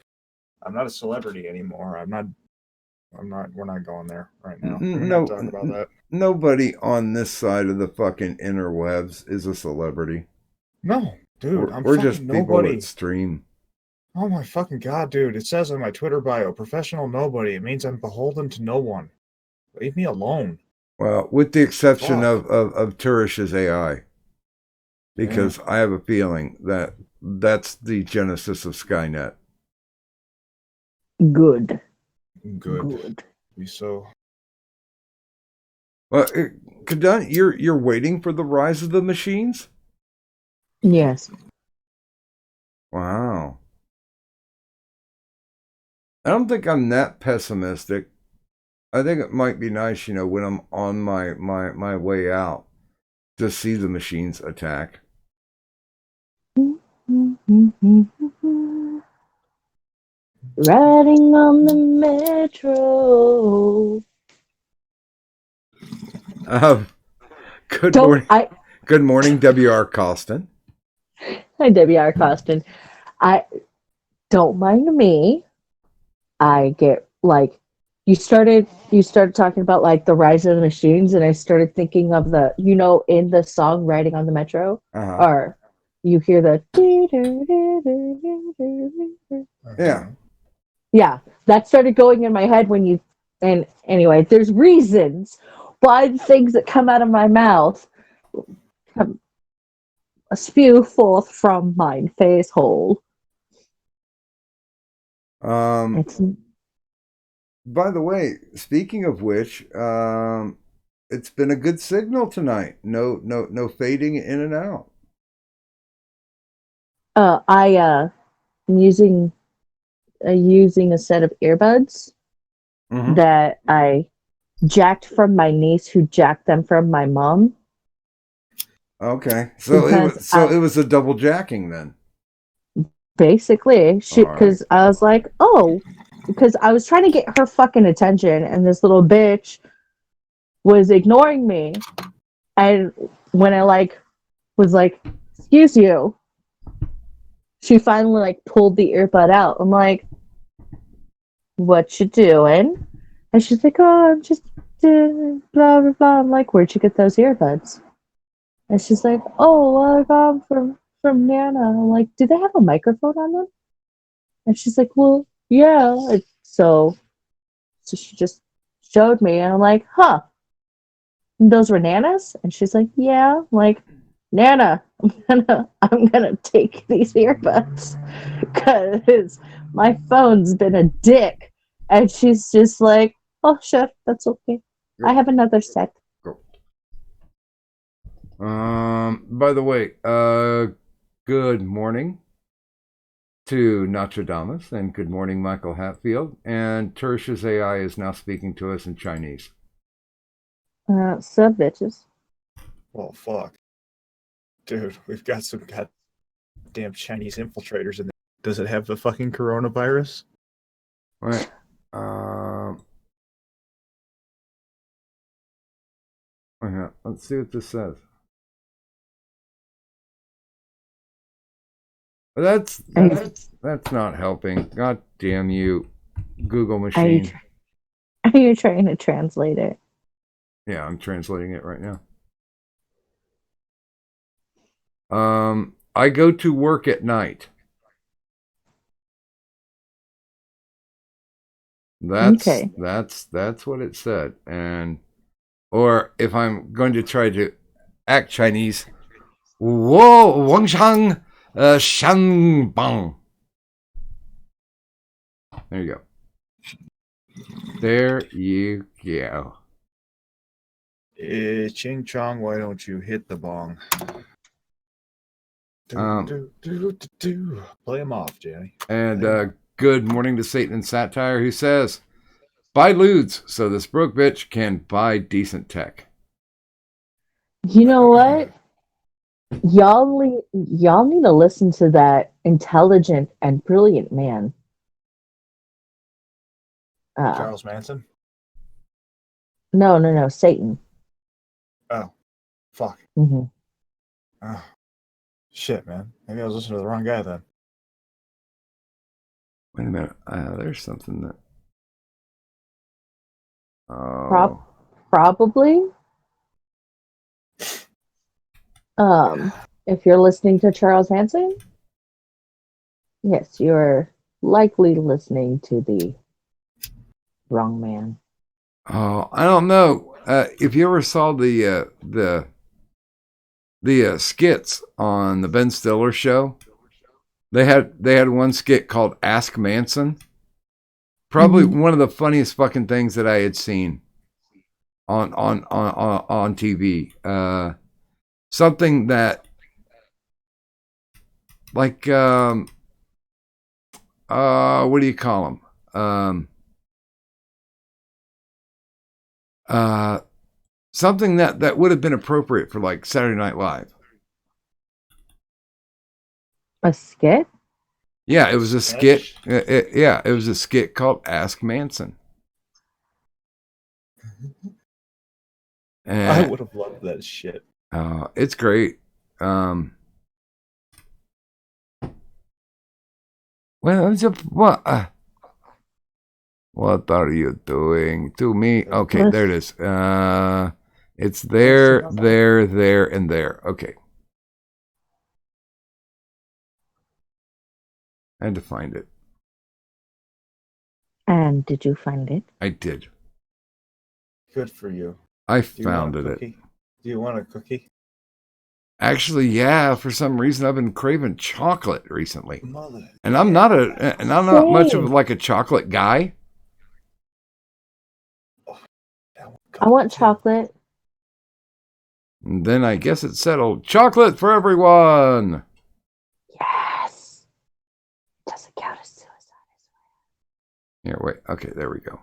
Speaker 5: I'm not a celebrity anymore. We're not going there right now. We're not talking about that.
Speaker 4: Nobody on this side of the fucking interwebs is a celebrity.
Speaker 5: No, dude.
Speaker 4: We're just people
Speaker 5: nobody.
Speaker 4: that stream.
Speaker 5: Oh my fucking god, dude. It says on my Twitter bio, professional nobody. It means I'm beholden to no one. Leave me alone.
Speaker 4: Well, with the exception of Turish's AI. Because I have a feeling that that's the genesis of Skynet.
Speaker 7: Good.
Speaker 5: Be so.
Speaker 4: Well, Kadun, you're waiting for the rise of the machines?
Speaker 7: Yes.
Speaker 4: Wow. I don't think I'm that pessimistic. I think it might be nice, when I'm on my way out to see the machines attack.
Speaker 7: Riding on the metro.
Speaker 4: Good morning, W.R. Costin.
Speaker 7: Hi, W.R. Costin. Don't mind me. I get you started talking about the rise of the machines, and I started thinking of the in the song "Riding on the Metro," or you hear the yeah, that started going in my head when you. And anyway, there's reasons why the things that come out of my mouth spew forth from mine face hole.
Speaker 4: By the way, speaking of which, it's been a good signal tonight. No fading in and out.
Speaker 7: I'm using a set of earbuds that I jacked from my niece, who jacked them from my mom.
Speaker 4: Okay, so it was a double jacking then.
Speaker 7: Basically, because I was like, because I was trying to get her fucking attention, and this little bitch was ignoring me. And when I was like, "Excuse you," she finally pulled the earbud out. I'm like, "What you doing?" And she's like, "Oh, I'm just doing blah blah blah." I'm like, "Where'd you get those earbuds?" And she's like, "Oh, I got them from Nana." I'm like, "Do they have a microphone on them?" And she's like, "Well, yeah." So she just showed me, and I'm like, "Huh, those were Nana's?" And she's like, "Yeah." I'm like, "Nana, I'm gonna take these earbuds because my phone's been a dick." And she's just like, "Oh, sure, that's okay. I have another set."
Speaker 4: By the way, good morning to Nostradamus, and good morning, Michael Hatfield. And Tertius AI is now speaking to us in Chinese.
Speaker 7: Sub bitches.
Speaker 5: Well, fuck. Dude, we've got some goddamn Chinese infiltrators in there. Does it have the fucking coronavirus?
Speaker 4: Right. Yeah, let's see what this says. That's not helping. God damn you, Google machine.
Speaker 7: Are you trying to translate it?
Speaker 4: Yeah, I'm translating it right now. I go to work at night. That's what it said. Or if I'm going to try to act Chinese, Wo Wangshang Shangbang. There you go. There you go.
Speaker 5: Ching Chong, why don't you hit the bong? Play him off, Jenny.
Speaker 4: And good morning to Satan and Satire, who says, Buy lewds so this broke bitch can buy decent tech.
Speaker 7: You know what? Y'all need to listen to that intelligent and brilliant man.
Speaker 5: Charles Manson.
Speaker 7: No, Satan.
Speaker 5: Oh, fuck.
Speaker 7: Hmm.
Speaker 5: Oh, shit, man. Maybe I was listening to the wrong guy then.
Speaker 4: Wait a minute. There's something that. Oh.
Speaker 7: Probably. If you're listening to Charles Manson, yes, you're likely listening to the wrong man.
Speaker 4: Oh, I don't know. If you ever saw the skits on the Ben Stiller show, they had one skit called Ask Manson. Probably one of the funniest fucking things that I had seen on TV. Something that like what do you call them? Something that would have been appropriate for like Saturday Night Live.
Speaker 7: A skit?
Speaker 4: Yeah, it was a skit. It was a skit called Ask Manson. And,
Speaker 5: I would have loved that shit.
Speaker 4: It's great. What are you doing to me? Okay, there it is. It's there, and there. Okay. I had to find it.
Speaker 7: And did you find it?
Speaker 4: I did.
Speaker 5: Good for you.
Speaker 4: I found it.
Speaker 5: Do you want a cookie?
Speaker 4: Actually, yeah. For some reason, I've been craving chocolate recently,
Speaker 5: Mother.
Speaker 4: and I'm not much of like a chocolate guy.
Speaker 7: I want chocolate.
Speaker 4: And then I guess it's settled. Chocolate for everyone.
Speaker 7: Yes. Doesn't count as suicide.
Speaker 4: Here, wait. Okay, there we go.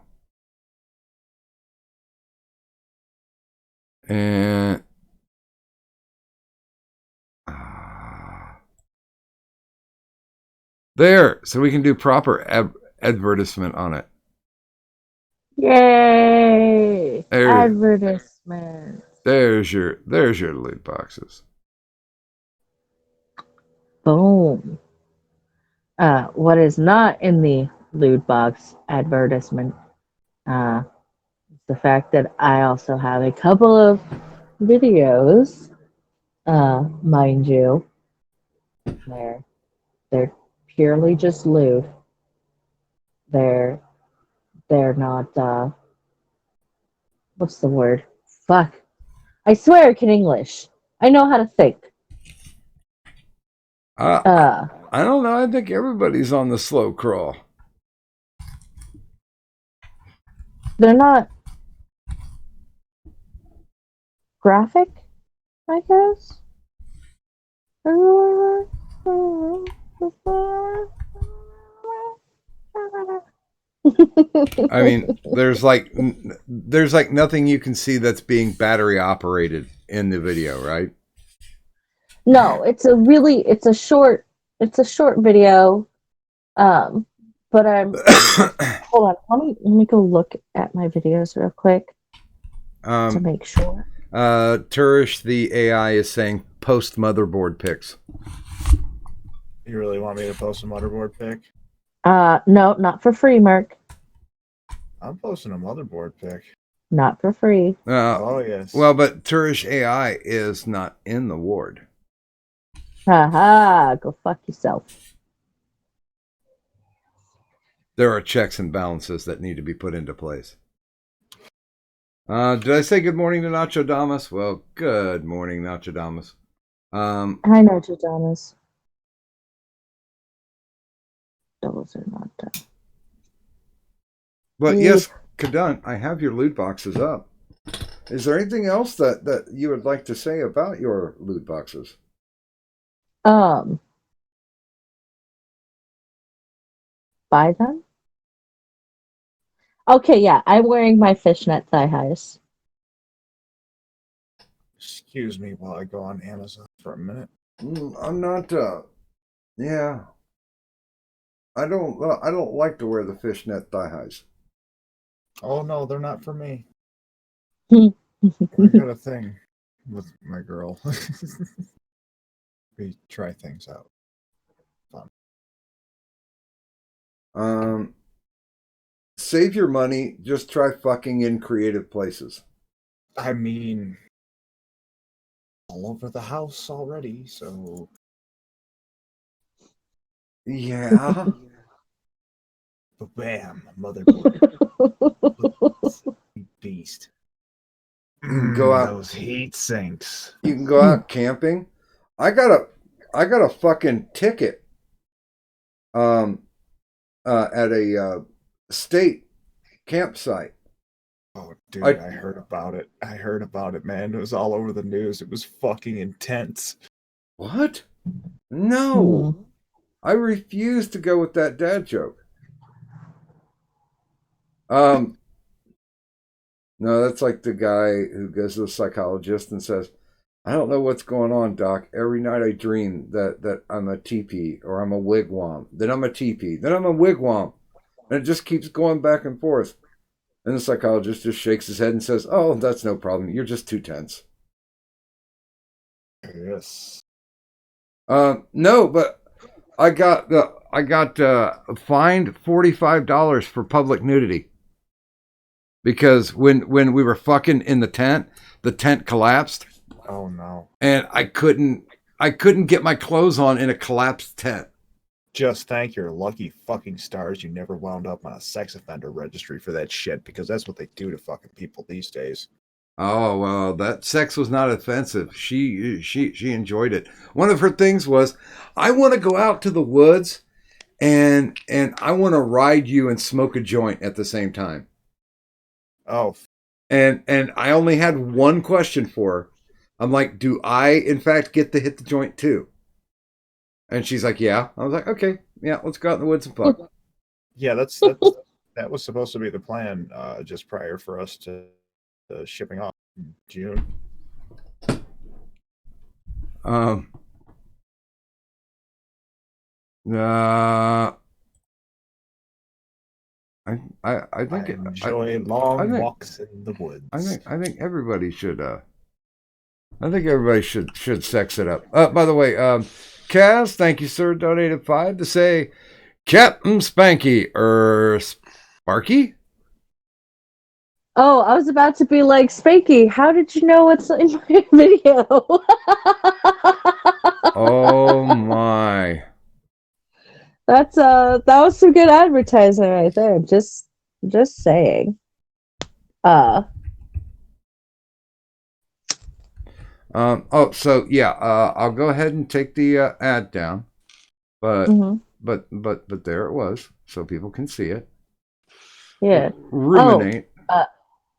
Speaker 4: And there, so we can do proper advertisement on it.
Speaker 7: Yay!
Speaker 4: There.
Speaker 7: Advertisement.
Speaker 4: There's your loot boxes.
Speaker 7: Boom. What is not in the loot box advertisement? The fact that I also have a couple of videos, mind you. They're purely just loot. They're not what's the word? Fuck. I swear I can English. I know how to think.
Speaker 4: I don't know. I think everybody's on the slow crawl.
Speaker 7: They're not graphic, I guess.
Speaker 4: I mean, there's like nothing you can see that's being battery operated in the video, right?
Speaker 7: No, it's a short video. But I'm hold on, let me go look at my videos real quick to make sure.
Speaker 4: Turish the AI is saying post motherboard pics.
Speaker 5: You really want me to post a motherboard pic?
Speaker 7: No, not for free, Mark.
Speaker 5: I'm posting a motherboard pic.
Speaker 7: Not for free.
Speaker 5: Oh yes.
Speaker 4: Well, but Turish AI is not in the ward.
Speaker 7: Haha, go fuck yourself.
Speaker 4: There are checks and balances that need to be put into place. Did I say good morning to Nacho Damas? Well, good morning, Nacho Damas.
Speaker 7: Hi, Nacho Damas. Those are not done.
Speaker 4: But yes, Kadun, I have your loot boxes up. Is there anything else that you would like to say about your loot boxes?
Speaker 7: Buy them. Okay, yeah, I'm wearing my fishnet thigh highs.
Speaker 5: Excuse me while I go on Amazon for a minute.
Speaker 4: I'm not. Yeah, I don't. I don't like to wear the fishnet thigh highs.
Speaker 5: Oh no, they're not for me.
Speaker 7: Hmm.
Speaker 5: I got a thing with my girl. We try things out. Fun.
Speaker 4: Save your money. Just try fucking in creative places.
Speaker 5: I mean, all over the house already, so
Speaker 4: Yeah.
Speaker 5: bam, motherboard beast.
Speaker 4: You can go out.
Speaker 5: Those heat sinks.
Speaker 4: You can go out camping. I got a fucking ticket. At a state campsite.
Speaker 5: Oh, dude, I heard about it. I heard about it, man. It was all over the news. It was fucking intense.
Speaker 4: What? No.
Speaker 7: Mhm.
Speaker 4: I refuse to go with that dad joke. No, that's like the guy who goes to the psychologist and says, I don't know what's going on, doc. Every night I dream that I'm a teepee or I'm a wigwam. Then I'm a teepee. Then I'm a wigwam. And it just keeps going back and forth. And the psychologist just shakes his head and says, oh, that's no problem. You're just too tense.
Speaker 5: Yes.
Speaker 4: No, but I got fined $45 for public nudity. Because when we were fucking in the tent collapsed.
Speaker 5: Oh no.
Speaker 4: And I couldn't get my clothes on in a collapsed tent.
Speaker 5: Just thank your lucky fucking stars you never wound up on a sex offender registry for that shit, because that's what they do to fucking people these days.
Speaker 4: Oh, well, that sex was not offensive. She enjoyed it. One of her things was, I want to go out to the woods and I want to ride you and smoke a joint at the same time.
Speaker 5: Oh.
Speaker 4: And I only had one question for her. I'm like, do I in fact get to hit the joint too? And she's like, yeah. I was like, okay, yeah, let's go out in the woods and fuck.
Speaker 5: Yeah, that was supposed to be the plan just prior for us to shipping off in June.
Speaker 4: I think
Speaker 5: I enjoy long
Speaker 4: think,
Speaker 5: walks in the woods.
Speaker 4: I think everybody should should sex it up. By the way, Kaz, thank you, sir, donated 5 to say Captain Spanky Sparky?
Speaker 7: Oh, I was about to be like, Spanky, how did you know what's in my video?
Speaker 4: Oh my.
Speaker 7: That was some good advertising right there. Just saying.
Speaker 4: So yeah, I'll go ahead and take the ad down, but but there it was, so people can see it.
Speaker 7: Yeah.
Speaker 4: Ruminate.
Speaker 7: Oh,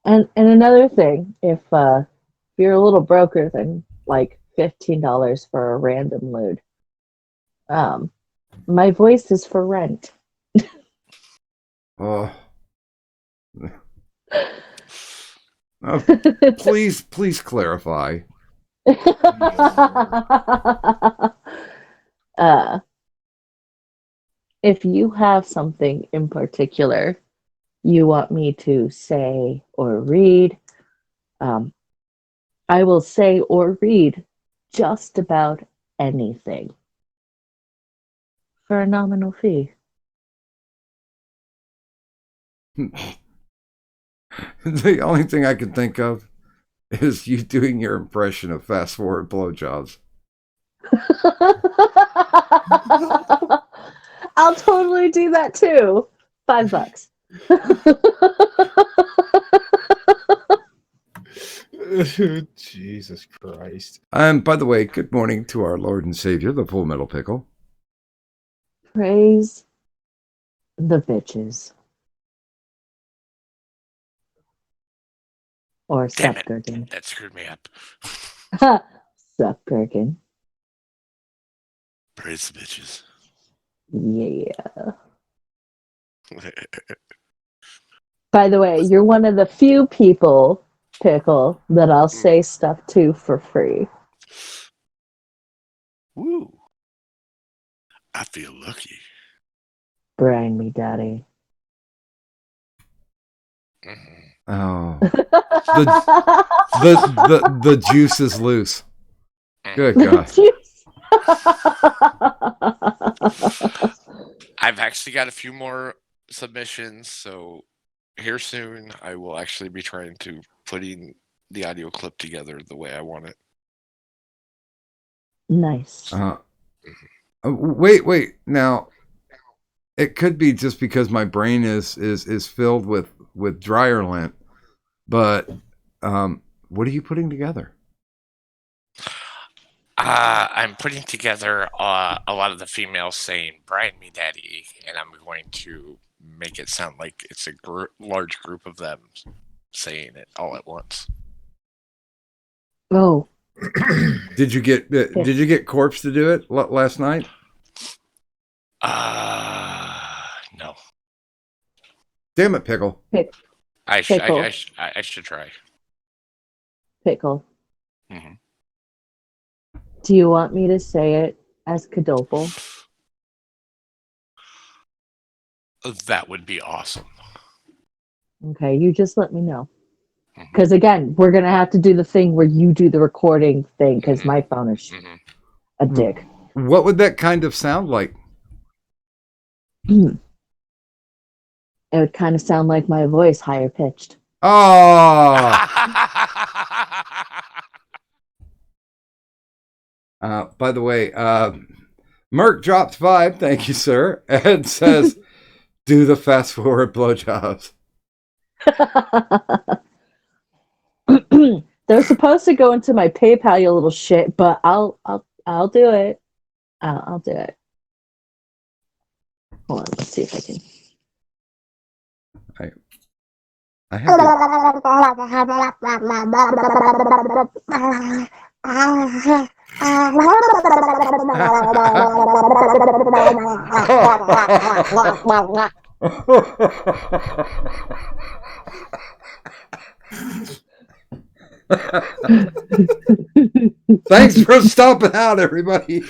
Speaker 7: and another thing, if you're a little broker than like $15 for a random lewd, my voice is for rent.
Speaker 4: Oh. Please clarify.
Speaker 7: If you have something in particular you want me to say or read, I will say or read just about anything for a nominal fee.
Speaker 4: The only thing I can think of is you doing your impression of fast forward blowjobs.
Speaker 7: I'll totally do that too. $5.
Speaker 5: Jesus Christ.
Speaker 4: And by the way, good morning to our Lord and Savior, the Full Metal Pickle.
Speaker 7: Praise the bitches. Or
Speaker 1: Damn
Speaker 7: sup,
Speaker 1: it.
Speaker 7: Gherkin.
Speaker 1: That screwed me up.
Speaker 7: Sup, Gherkin.
Speaker 1: Praise the bitches.
Speaker 7: Yeah. By the way, you're one of the few people, Pickle, that I'll say stuff to for free.
Speaker 1: Woo. I feel lucky.
Speaker 7: Brine me, daddy.
Speaker 4: Oh, the juice is loose. Good God.
Speaker 8: I've actually got a few more submissions, so here soon I will actually be trying to putting the audio clip together the way I want it.
Speaker 7: Nice.
Speaker 4: Wait. Now, it could be just because my brain is filled with dryer lint, but what are you putting together?
Speaker 8: I'm putting together a lot of the females saying "Brine me, daddy," and I'm going to make it sound like it's a large group of them saying it all at once.
Speaker 7: Oh,
Speaker 4: Did you get Corpse to do it last night?
Speaker 8: No.
Speaker 4: Damn it, Pickle.
Speaker 8: I should try.
Speaker 7: Pickle.
Speaker 8: Mm-hmm.
Speaker 7: Do you want me to say it as Kadopal?
Speaker 8: That would be awesome.
Speaker 7: Okay, you just let me know. Because again, we're gonna have to do the thing where you do the recording thing because my phone is a dick.
Speaker 4: What would that kind of sound like?
Speaker 7: It would kind of sound like my voice, higher pitched.
Speaker 4: Oh. By the way, Merc dropped 5. Thank you, sir. And says, "Do the fast forward blowjobs."
Speaker 7: They're supposed to go into my PayPal, you little shit, but I'll do it. I'll do it. Hold on, let's see if I can.
Speaker 4: I have Thanks for stopping out, everybody.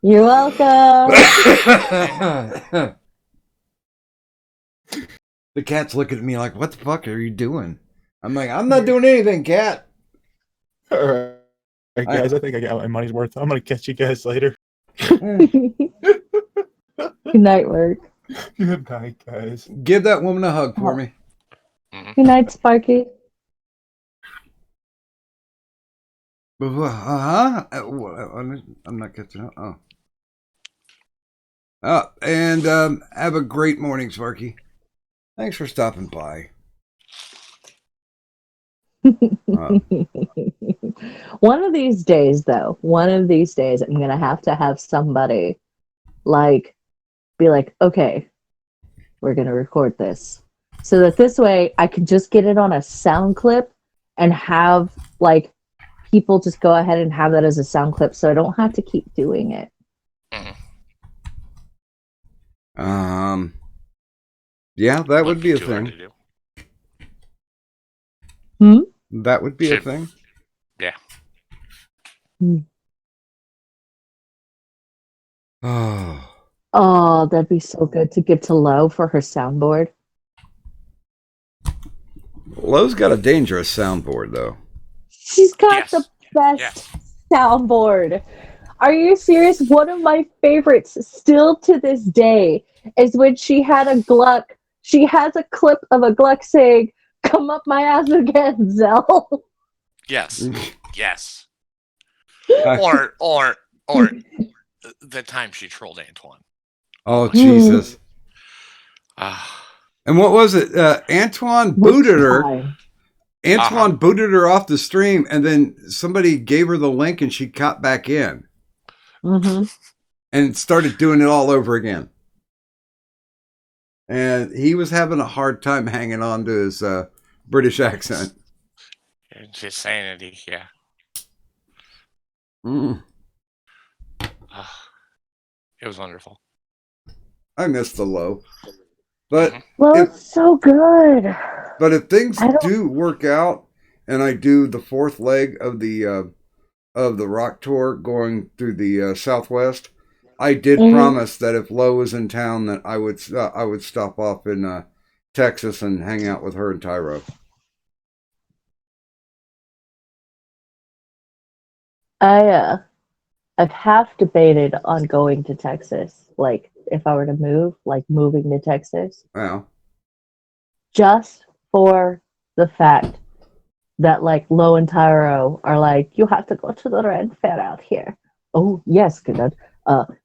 Speaker 7: You're welcome.
Speaker 4: The cat's looking at me like, "What the fuck are you doing?" I'm like, "I'm not doing anything, cat."
Speaker 5: All right, guys. I think I got my money's worth. I'm gonna catch you guys later.
Speaker 7: Good night, work.
Speaker 5: Good night, guys.
Speaker 4: Give that woman a hug for me.
Speaker 7: Good night, Sparky.
Speaker 4: I'm not catching up. And have a great morning, Sparky. Thanks for stopping by.
Speaker 7: One of these days, I'm gonna have to have somebody be like, okay, we're gonna record this, so that this way I can just get it on a sound clip and have people just go ahead and have that as a sound clip, so I don't have to keep doing it.
Speaker 4: Yeah, that would be a thing. That would be a thing.
Speaker 8: Yeah.
Speaker 7: Oh, that'd be so good to give to Lo for her soundboard.
Speaker 4: Lowe's got a dangerous soundboard, though.
Speaker 7: She's got the best soundboard. Are you serious? One of my favorites, still to this day, is when she had a Gluck. She has a clip of a Gluck saying, "Come up my ass again, Zell."
Speaker 8: Yes. Yes. Or the time she trolled Antoine.
Speaker 4: Oh, Jesus. And what was it? Antoine booted her. Antoine booted her off the stream, and then somebody gave her the link, and she got back in. And started doing it all over again. And he was having a hard time hanging on to his British accent.
Speaker 8: It's insanity, yeah. It was wonderful.
Speaker 4: I miss the low. But
Speaker 7: Well,
Speaker 4: if,
Speaker 7: it's so good.
Speaker 4: but if things
Speaker 7: I don't-
Speaker 4: do work out, and I do the fourth leg of the rock tour going through the Southwest, I did
Speaker 7: Mhm.
Speaker 4: promise that if Lo was in town, that I would stop off in Texas and hang out with her and Tyro.
Speaker 7: I've half debated on going to Texas. Like, if I were to move, like moving to Texas,
Speaker 4: Well,
Speaker 7: just for the fact that like Lo and Tyro are like, you have to go to the Red Fair out here. Oh yes, good.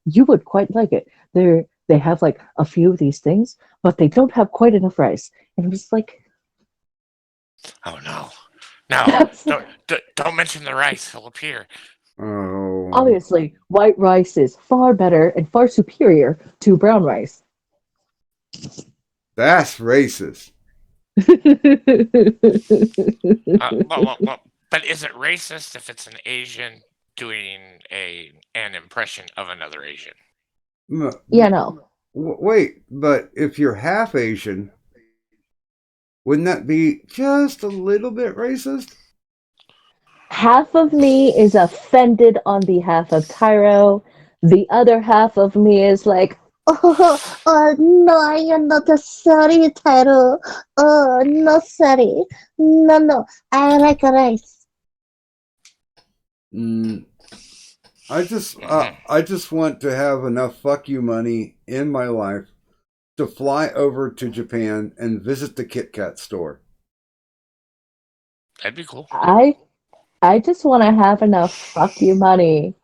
Speaker 7: You would quite like it. They have like a few of these things, but they don't have quite enough rice. And I'm just like,
Speaker 8: Oh no, no! Don't mention the rice. He'll appear.
Speaker 4: oh,
Speaker 7: obviously, white rice is far better and far superior to brown rice.
Speaker 4: that's racist.
Speaker 8: But is it racist if it's an Asian doing an impression of another Asian?
Speaker 7: Yeah, no.
Speaker 4: Wait, but if you're half Asian, wouldn't that be just a little bit racist?
Speaker 7: Half of me is offended on behalf of Tyro. The other half of me is like, no, you're not sorry, Tyro. Oh, no, sorry. No, I like rice.
Speaker 4: I just want to have enough fuck you money in my life to fly over to Japan and visit the Kit Kat store.
Speaker 8: That'd be cool.
Speaker 7: I just want to have enough fuck you money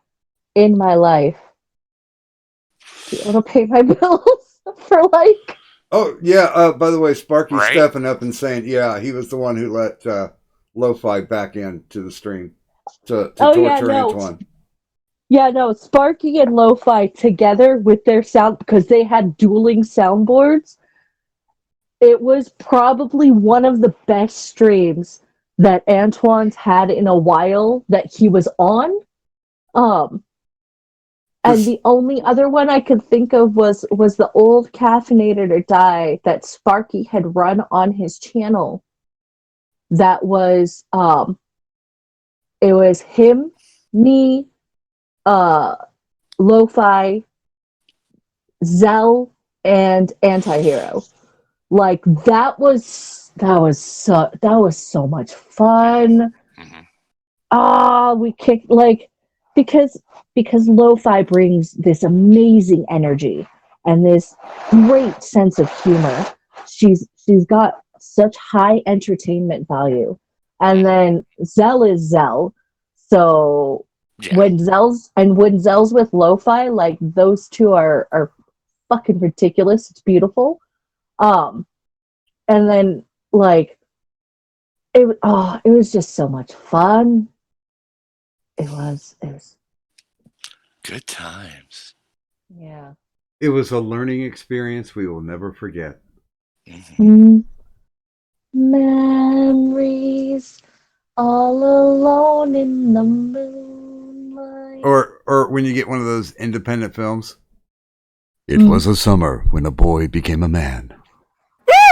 Speaker 7: in my life to be able to pay my bills for like.
Speaker 4: Oh yeah. By the way, Sparky's
Speaker 8: Right?
Speaker 4: stepping up and saying, yeah, he was the one who let Lo-Fi back into the stream to
Speaker 7: Oh,
Speaker 4: torture
Speaker 7: yeah, no.
Speaker 4: Antoine.
Speaker 7: Yeah, no, Sparky and Lo-Fi together with their sound, because they had dueling soundboards. It was probably one of the best streams that Antoine's had in a while that he was on. And the only other one I could think of was the old Caffeinated or Die that Sparky had run on his channel. That was it was him, me, Lo-Fi, Zell, and Antihero. Like that was so much fun. We kicked like because Lo-Fi brings this amazing energy and this great sense of humor. She's got such high entertainment value. And then Zell is Zell. So
Speaker 8: Yeah.
Speaker 7: when Zell's with Lo-Fi, like those two are fucking ridiculous. It's beautiful. And then like it was just so much fun. It was
Speaker 1: Good times.
Speaker 7: yeah.
Speaker 4: It was a learning experience we will never forget.
Speaker 7: Memories all alone in the moonlight.
Speaker 4: Or when you get one of those independent films. It was a summer when a boy became a man.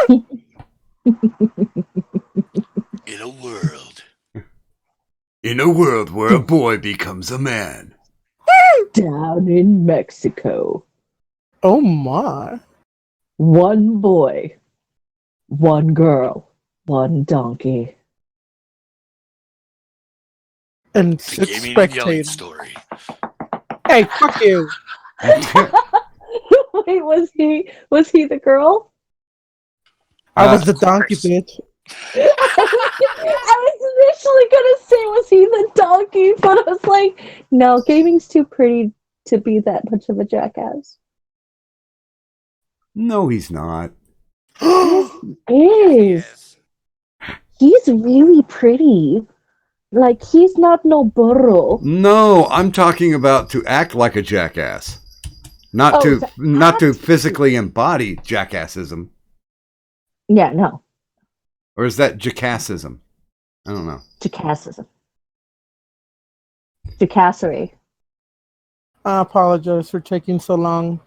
Speaker 1: In a world.
Speaker 4: In a world where a boy becomes a man.
Speaker 7: Down in Mexico.
Speaker 6: Oh my.
Speaker 7: One boy, one girl, one donkey.
Speaker 6: And
Speaker 1: The
Speaker 6: six
Speaker 1: gaming and yelling
Speaker 6: spectators.
Speaker 1: story.
Speaker 6: Hey, fuck you.
Speaker 7: Wait, was he the girl?
Speaker 6: I was the
Speaker 8: Of
Speaker 6: donkey
Speaker 8: course.
Speaker 6: bitch.
Speaker 7: I was initially gonna say, was he the donkey? But I was like, no, gaming's too pretty to be that much of a jackass.
Speaker 4: No, he's not.
Speaker 7: Is. He's really pretty. Like, he's not no burro.
Speaker 4: No, I'm talking about to act like a jackass. Not to physically embody jackassism.
Speaker 7: Yeah, no.
Speaker 4: Or is that jackassism? I don't know.
Speaker 7: Jackassism. Jackassery.
Speaker 6: I apologize for taking so long.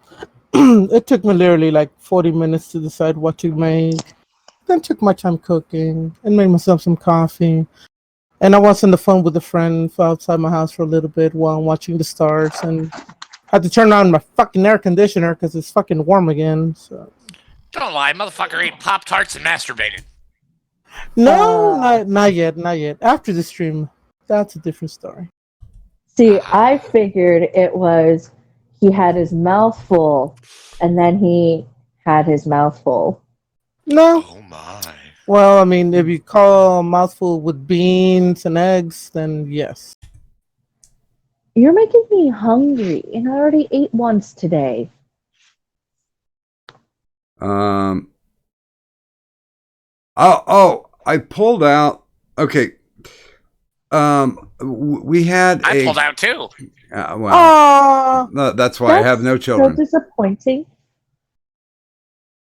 Speaker 6: it took me literally like 40 minutes to decide what to make. Then took my time cooking and made myself some coffee. And I was on the phone with a friend outside my house for a little bit while watching the stars, and had to turn on my fucking air conditioner because it's fucking warm again. So
Speaker 8: Don't lie, motherfucker ate Pop Tarts and masturbated.
Speaker 6: no, not yet. After the stream, that's a different story.
Speaker 7: See, I figured it was he had his mouth full, and then he had his mouth full.
Speaker 6: No.
Speaker 1: Oh my.
Speaker 6: Well, I mean, if you call a mouthful with beans and eggs, then yes.
Speaker 7: You're making me hungry, and I already ate once today.
Speaker 4: I pulled out. Okay. We had
Speaker 8: I pulled out too.
Speaker 4: Well,
Speaker 6: Aww.
Speaker 4: no, that's why I have no children.
Speaker 7: So disappointing.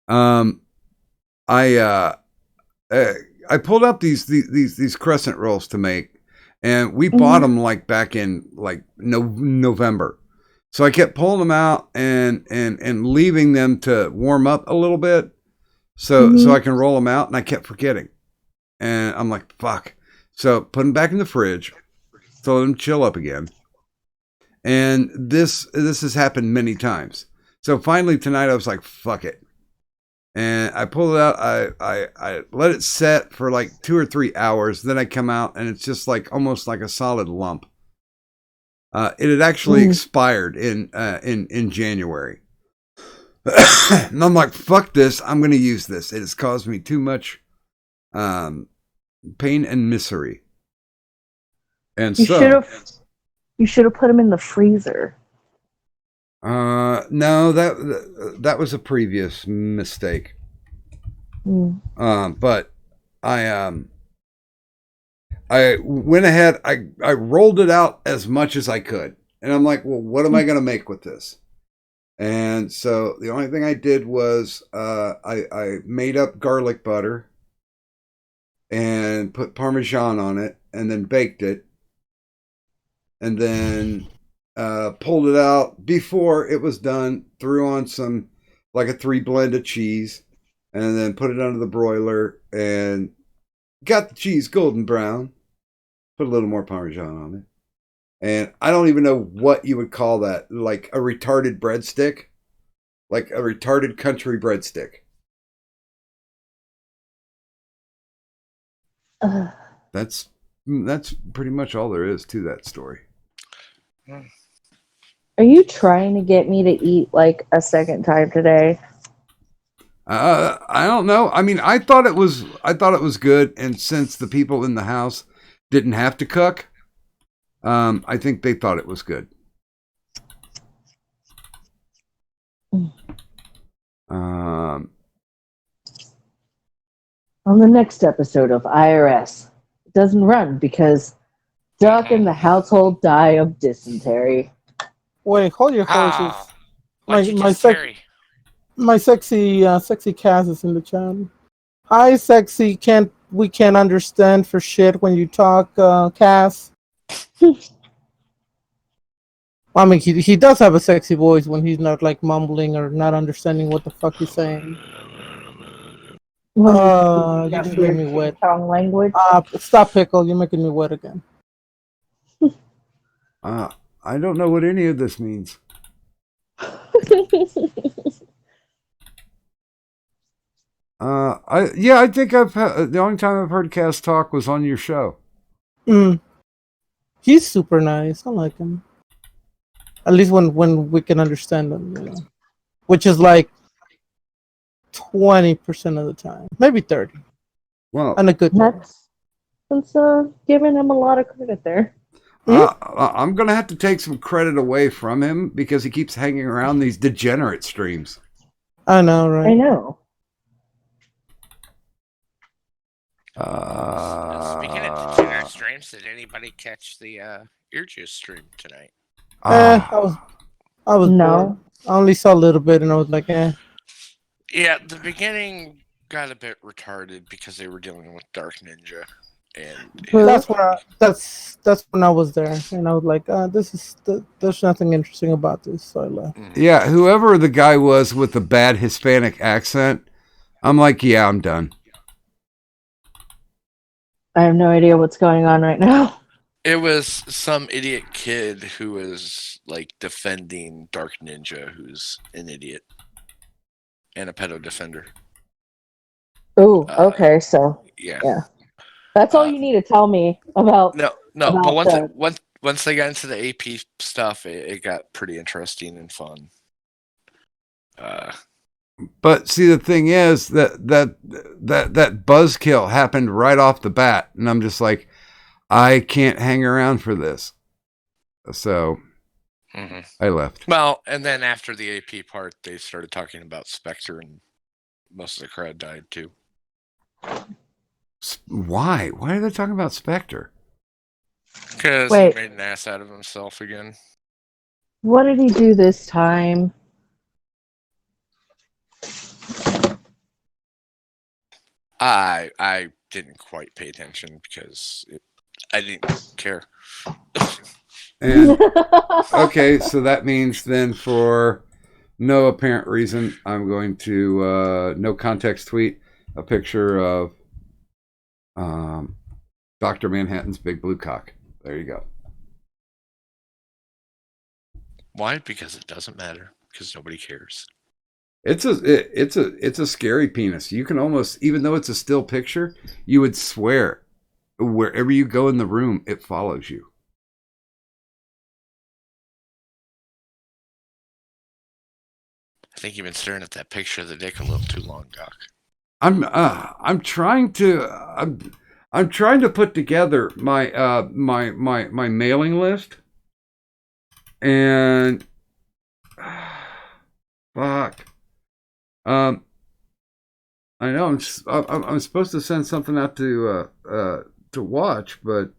Speaker 4: I pulled up these crescent rolls to make, and we bought them like back in like November. So I kept pulling them out and leaving them to warm up a little bit, so I can roll them out. And I kept forgetting, and I'm like, fuck. So put them back in the fridge, so let them chill up again. And this has happened many times. So finally tonight I was like, fuck it. And I pulled it out. I let it set for like 2 or 3 hours. Then I come out and it's just like almost like a solid lump. It had actually expired in January. And I'm like, fuck this. I'm going to use this. It has caused me too much pain and misery. And
Speaker 7: You should have put them in the freezer.
Speaker 4: No, that was a previous mistake. But I went ahead, I rolled it out as much as I could. And I'm like, well, what am I going to make with this? And so the only thing I did was I made up garlic butter and put Parmesan on it and then baked it. And then pulled it out before it was done, threw on some, like a 3 blend of cheese, and then put it under the broiler and got the cheese golden brown, put a little more Parmesan on it. And I don't even know what you would call that, like a retarded breadstick, like a retarded country breadstick. That's pretty much all there is to that story.
Speaker 7: Are you trying to get me to eat like a second time today?
Speaker 4: I don't know. I mean, I thought it was good, and since the people in the house didn't have to cook, I think they thought it was good.
Speaker 7: On the next episode of IRS, it doesn't run because Duck and the household die of dysentery.
Speaker 6: Wait, hold your horses. My sexy Cass is in the chat. Hi, sexy. We can't understand for shit when you talk, Cass. I mean, he does have a sexy voice when he's not like mumbling or not understanding what the fuck he's saying. You just made me wet.
Speaker 7: Language.
Speaker 6: Stop, Pickle. You're making me wet again.
Speaker 4: I don't know what any of this means. I think the only time I've heard Cass talk was on your show.
Speaker 6: He's super nice. I like him. At least when we can understand him, you know. Which is like 20% of the time, maybe 30.
Speaker 4: Well,
Speaker 6: and a good.
Speaker 7: That's giving him a lot of credit there.
Speaker 4: I'm gonna have to take some credit away from him because he keeps hanging around these degenerate streams.
Speaker 6: I know, right?
Speaker 7: I know.
Speaker 8: Speaking of degenerate streams, did anybody catch the ear juice stream tonight?
Speaker 6: I was
Speaker 7: no.
Speaker 6: bored. I only saw a little bit, and I was like, eh.
Speaker 8: Yeah, the beginning got a bit retarded because they were dealing with Dark Ninja. And
Speaker 6: That's when I was there, and I was like, there's nothing interesting about this, so I left.
Speaker 4: Yeah, whoever the guy was with the bad Hispanic accent, I'm like, yeah, I'm done.
Speaker 7: I have no idea what's going on right now.
Speaker 8: it was some idiot kid who was like defending Dark Ninja, who's an idiot and a pedo defender.
Speaker 7: Oh, okay, so
Speaker 8: Yeah.
Speaker 7: that's all you need to tell me about.
Speaker 8: No,
Speaker 7: about
Speaker 8: but once they got into the AP stuff, it got pretty interesting and fun.
Speaker 4: But see, the thing is that buzzkill happened right off the bat, and I'm just like, I can't hang around for this. So I left.
Speaker 8: Well, and then after the AP part, they started talking about Spectre, and most of the crowd died too.
Speaker 4: Why? Why are they talking about Spectre?
Speaker 8: Because he made an ass out of himself again.
Speaker 7: What did he do this time?
Speaker 8: I didn't quite pay attention because I didn't care.
Speaker 4: And okay, so that means then for no apparent reason, I'm going to no context tweet a picture of Dr. Manhattan's big blue cock. There you go.
Speaker 8: Why? Because it doesn't matter. Because nobody cares.
Speaker 4: It's a scary penis. You can almost, even though it's a still picture, you would swear wherever you go in the room, it follows you.
Speaker 8: I think you've been staring at that picture of the dick a little too long, Doc.
Speaker 4: I'm trying to put together my my mailing list, and fuck. I know I'm supposed to send something out to watch, but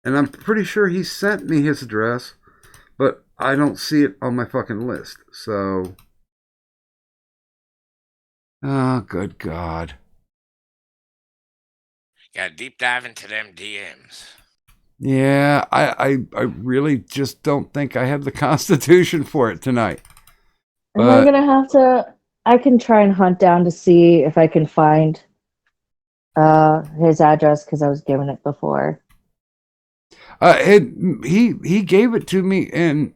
Speaker 4: I'm pretty sure he sent me his address, but I don't see it on my fucking list. So, oh, good God.
Speaker 8: Got to deep dive into them DMs.
Speaker 4: Yeah, I really just don't think I have the constitution for it tonight.
Speaker 7: Am I gonna have to? I can try and hunt down to see if I can find his address because I was given it before.
Speaker 4: He gave it to me in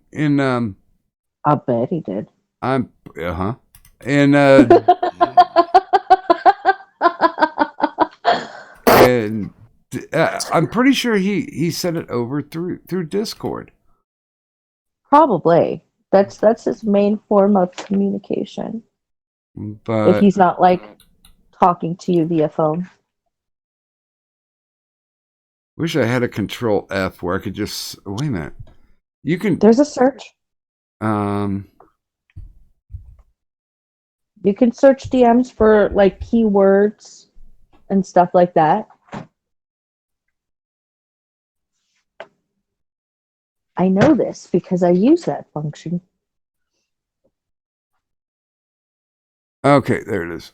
Speaker 7: I'll bet he did.
Speaker 4: And and I'm pretty sure he sent it over through Discord.
Speaker 7: Probably. That's his main form of communication.
Speaker 4: But
Speaker 7: if he's not like talking to you via phone.
Speaker 4: Wish I had a Control F where I could just wait a minute. You can.
Speaker 7: There's a search.
Speaker 4: You
Speaker 7: can search DMs for like keywords and stuff like that. I know this because I use that function.
Speaker 4: Okay, there it is.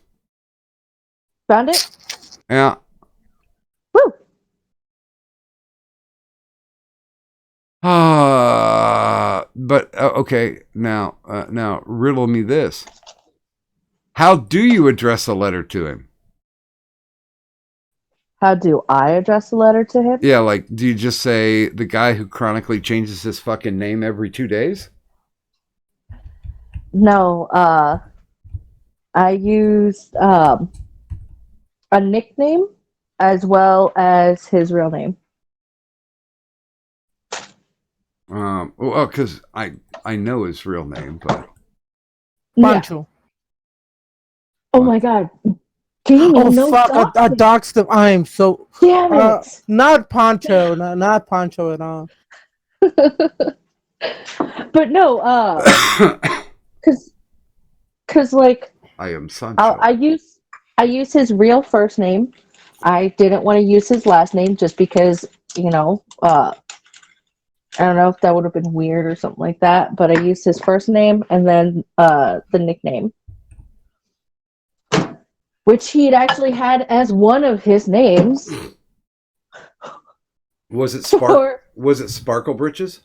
Speaker 7: Found it?
Speaker 4: Yeah.
Speaker 7: Woo!
Speaker 4: But okay, now riddle me this. How do you address a letter to him?
Speaker 7: How do I address a letter to him?
Speaker 4: Yeah, like, do you just say the guy who chronically changes his fucking name every 2 days?
Speaker 7: No, I used a nickname as well as his real name.
Speaker 4: Well, because I know his real name, but
Speaker 6: Pancho.
Speaker 7: Oh my God. Damien, no
Speaker 6: fuck! I doxed him. I am so
Speaker 7: damn it.
Speaker 6: Not Pancho, not Pancho at all.
Speaker 7: But no, because like
Speaker 4: I am Sancho.
Speaker 7: I use his real first name. I didn't want to use his last name just because I don't know if that would have been weird or something like that. But I used his first name and then the nickname, which he had actually had as one of his names.
Speaker 4: Was it
Speaker 7: For-
Speaker 4: Was it Sparkle Britches?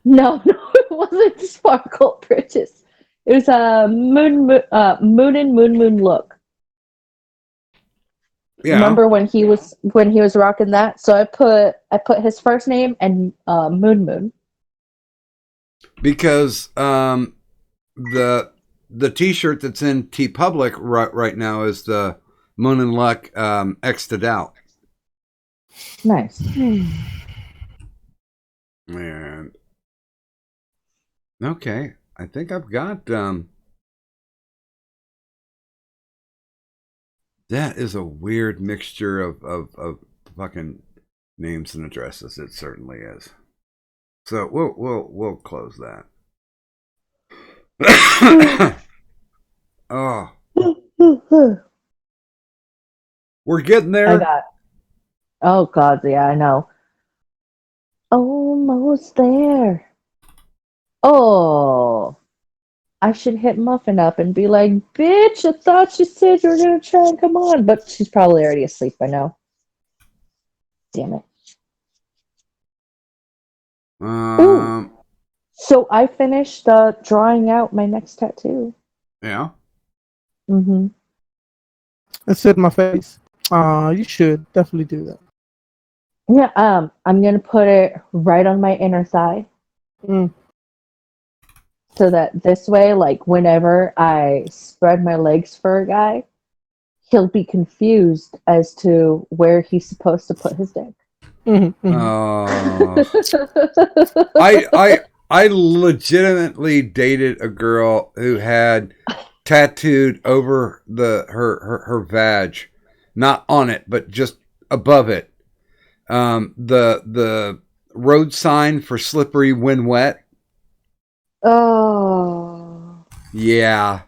Speaker 7: No, it wasn't Sparkle Bridges. It was a moon and moon look.
Speaker 4: Yeah.
Speaker 7: Remember when he was rocking that? So I put his first name and moon.
Speaker 4: Because the T-shirt that's in T Public right now is the Moon and Luck X to Doubt.
Speaker 7: Nice.
Speaker 4: And okay, I think I've got that is a weird mixture of fucking names and addresses. It certainly is. So we'll close that. Oh, we're getting there.
Speaker 7: I got. Oh God, yeah, I know. Almost there. Oh, I should hit Muffin up and be like, "Bitch, I thought you said you were gonna try and come on," but she's probably already asleep by now. Damn it. So I finished drawing out my next tattoo.
Speaker 4: Yeah.
Speaker 7: Mm-hmm.
Speaker 6: It's in my face. You should definitely do that.
Speaker 7: Yeah, I'm gonna put it right on my inner thigh.
Speaker 6: Mm.
Speaker 7: So that this way, like whenever I spread my legs for a guy, he'll be confused as to where he's supposed to put his dick.
Speaker 6: Mm-hmm, mm-hmm.
Speaker 4: I legitimately dated a girl who had tattooed over her vag, not on it, but just above it, the road sign for slippery when wet.
Speaker 7: Oh,
Speaker 4: Yeah.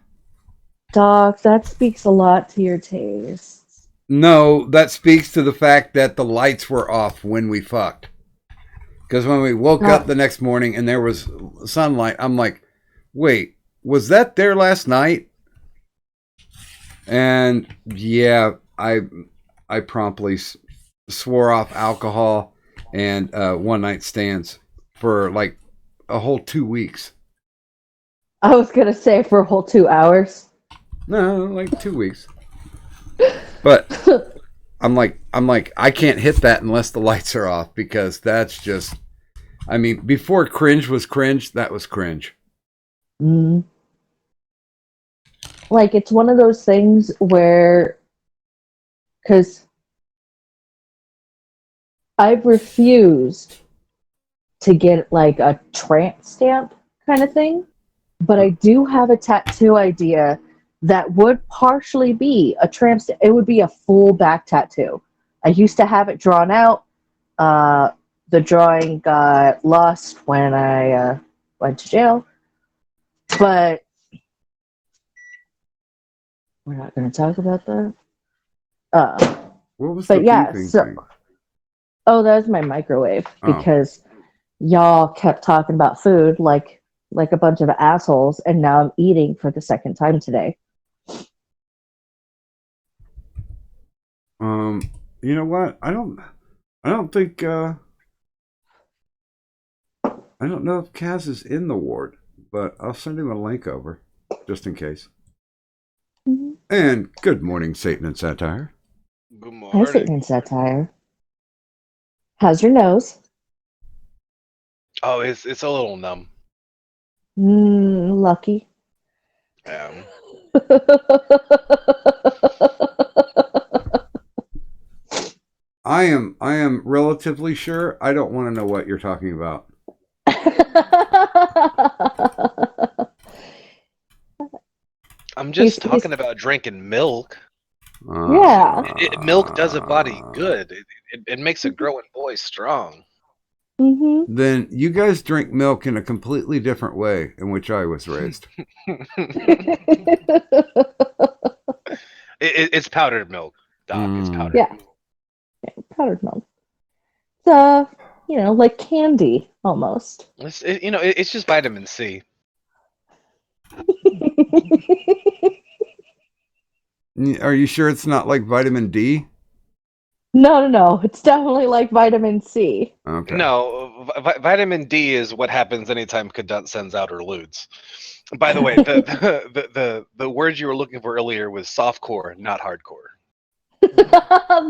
Speaker 7: Doc, that speaks a lot to your tastes.
Speaker 4: No, that speaks to the fact that the lights were off when we fucked. Because when we woke up the next morning and there was sunlight, I'm like, wait, was that there last night? And yeah, I promptly swore off alcohol and one night stands for like a whole 2 weeks.
Speaker 7: I was gonna say for a whole 2 hours.
Speaker 4: No, like 2 weeks. But I'm like, I can't hit that unless the lights are off, because that's just, I mean, before cringe was cringe, that was cringe.
Speaker 7: Mm. Like, it's one of those things where, because I've refused to get like a tramp stamp kind of thing, but I do have a tattoo idea that would partially be a tramp stamp. It would be a full back tattoo. I used to have it drawn out. The drawing got lost when I went to jail, but we're not going to talk about that.
Speaker 4: What was
Speaker 7: but
Speaker 4: the
Speaker 7: yeah,
Speaker 4: beeping
Speaker 7: so,
Speaker 4: thing?
Speaker 7: oh, that was my microwave, because y'all kept talking about food like a bunch of assholes, and now I'm eating for the second time today.
Speaker 4: You know what? I don't think I don't know if Kaz is in the ward, but I'll send him a link over just in case.
Speaker 7: Mm-hmm.
Speaker 4: And good morning, Satan and Satire.
Speaker 8: Good
Speaker 7: Hi,
Speaker 8: morning.
Speaker 7: Satan and Satire. How's your nose?
Speaker 8: Oh, it's a little numb.
Speaker 7: Lucky.
Speaker 4: I am relatively sure. I don't want to know what you're talking about.
Speaker 8: I'm just talking about drinking milk.
Speaker 7: Yeah.
Speaker 8: Milk does a body good. It makes a growing boy strong.
Speaker 7: Mm-hmm.
Speaker 4: Then you guys drink milk in a completely different way in which I was raised.
Speaker 8: It's powdered milk, Doc. It's powdered.
Speaker 7: Yeah. Powdered milk. It's like candy almost.
Speaker 8: It's just vitamin C.
Speaker 4: Are you sure it's not like vitamin D?
Speaker 7: No. It's definitely like vitamin C.
Speaker 4: Okay.
Speaker 9: No, vitamin D is what happens anytime Cadunt sends out her lewds. By the way, the word you were looking for earlier was softcore, not hardcore.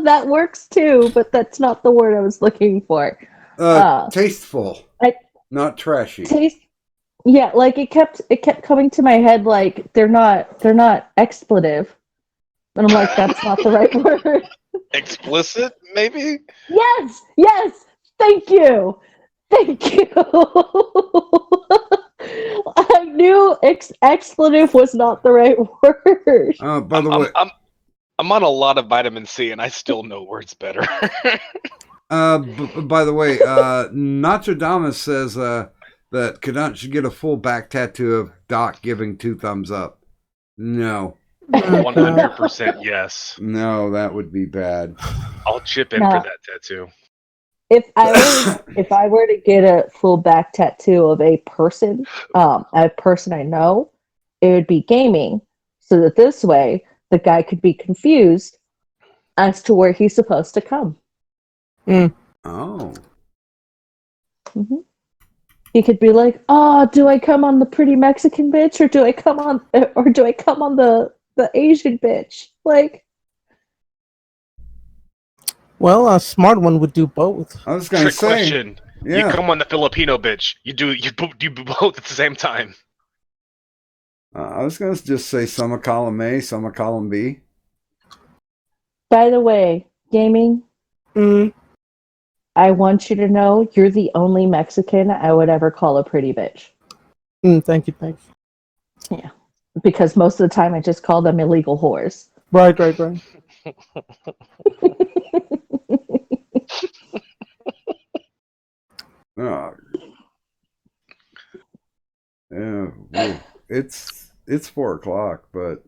Speaker 7: That works too, but that's not the word I was looking for.
Speaker 4: Tasteful, not trashy.
Speaker 7: Taste. Yeah, like it kept coming to my head like they're not expletive. And I'm like, that's not the right word.
Speaker 9: Explicit, maybe?
Speaker 7: Yes. Thank you. I knew expletive was not the right word.
Speaker 4: By the way,
Speaker 9: I'm on a lot of vitamin C, and I still know words better.
Speaker 4: by the way, Nostradamus says that Cadunt should get a full back tattoo of Doc giving 2 thumbs up. No.
Speaker 9: 100% yes.
Speaker 4: No, that would be bad.
Speaker 9: I'll chip in for that tattoo.
Speaker 7: If I were to get a full back tattoo of a person I know, it would be gaming, so that this way the guy could be confused as to where he's supposed to come.
Speaker 4: Oh.
Speaker 7: Mm-hmm. He could be like, "Oh, do I come on the pretty Mexican bitch, or do I come on the Asian bitch?" Like,
Speaker 6: Well, a smart one would do both.
Speaker 4: I was going to
Speaker 9: Trick
Speaker 4: say.
Speaker 9: question.
Speaker 4: Yeah.
Speaker 9: You come on the Filipino bitch. You do both at the same time.
Speaker 4: I was going to just say some of column A, some of column B.
Speaker 7: by the way, gaming. I want you to know you're the only Mexican I would ever call a pretty bitch.
Speaker 6: Thank you.
Speaker 7: Yeah. Because most of the time I just call them illegal whores.
Speaker 6: Right.
Speaker 4: Oh. Yeah, well, it's 4:00, but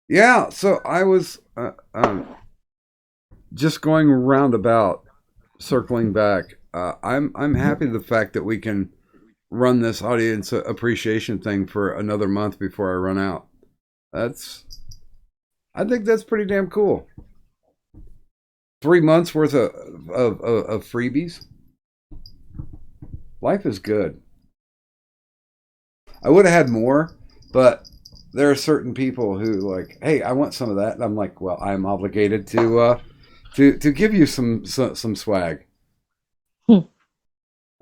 Speaker 4: yeah. So I was just going roundabout, circling back. I'm happy the fact that we can run this audience appreciation thing for another month before I run out. I think that's pretty damn cool. 3 months worth of freebies. Life is good. I would have had more, but there are certain people who like, hey, I want some of that, and I'm like, well, I'm obligated to give you some swag.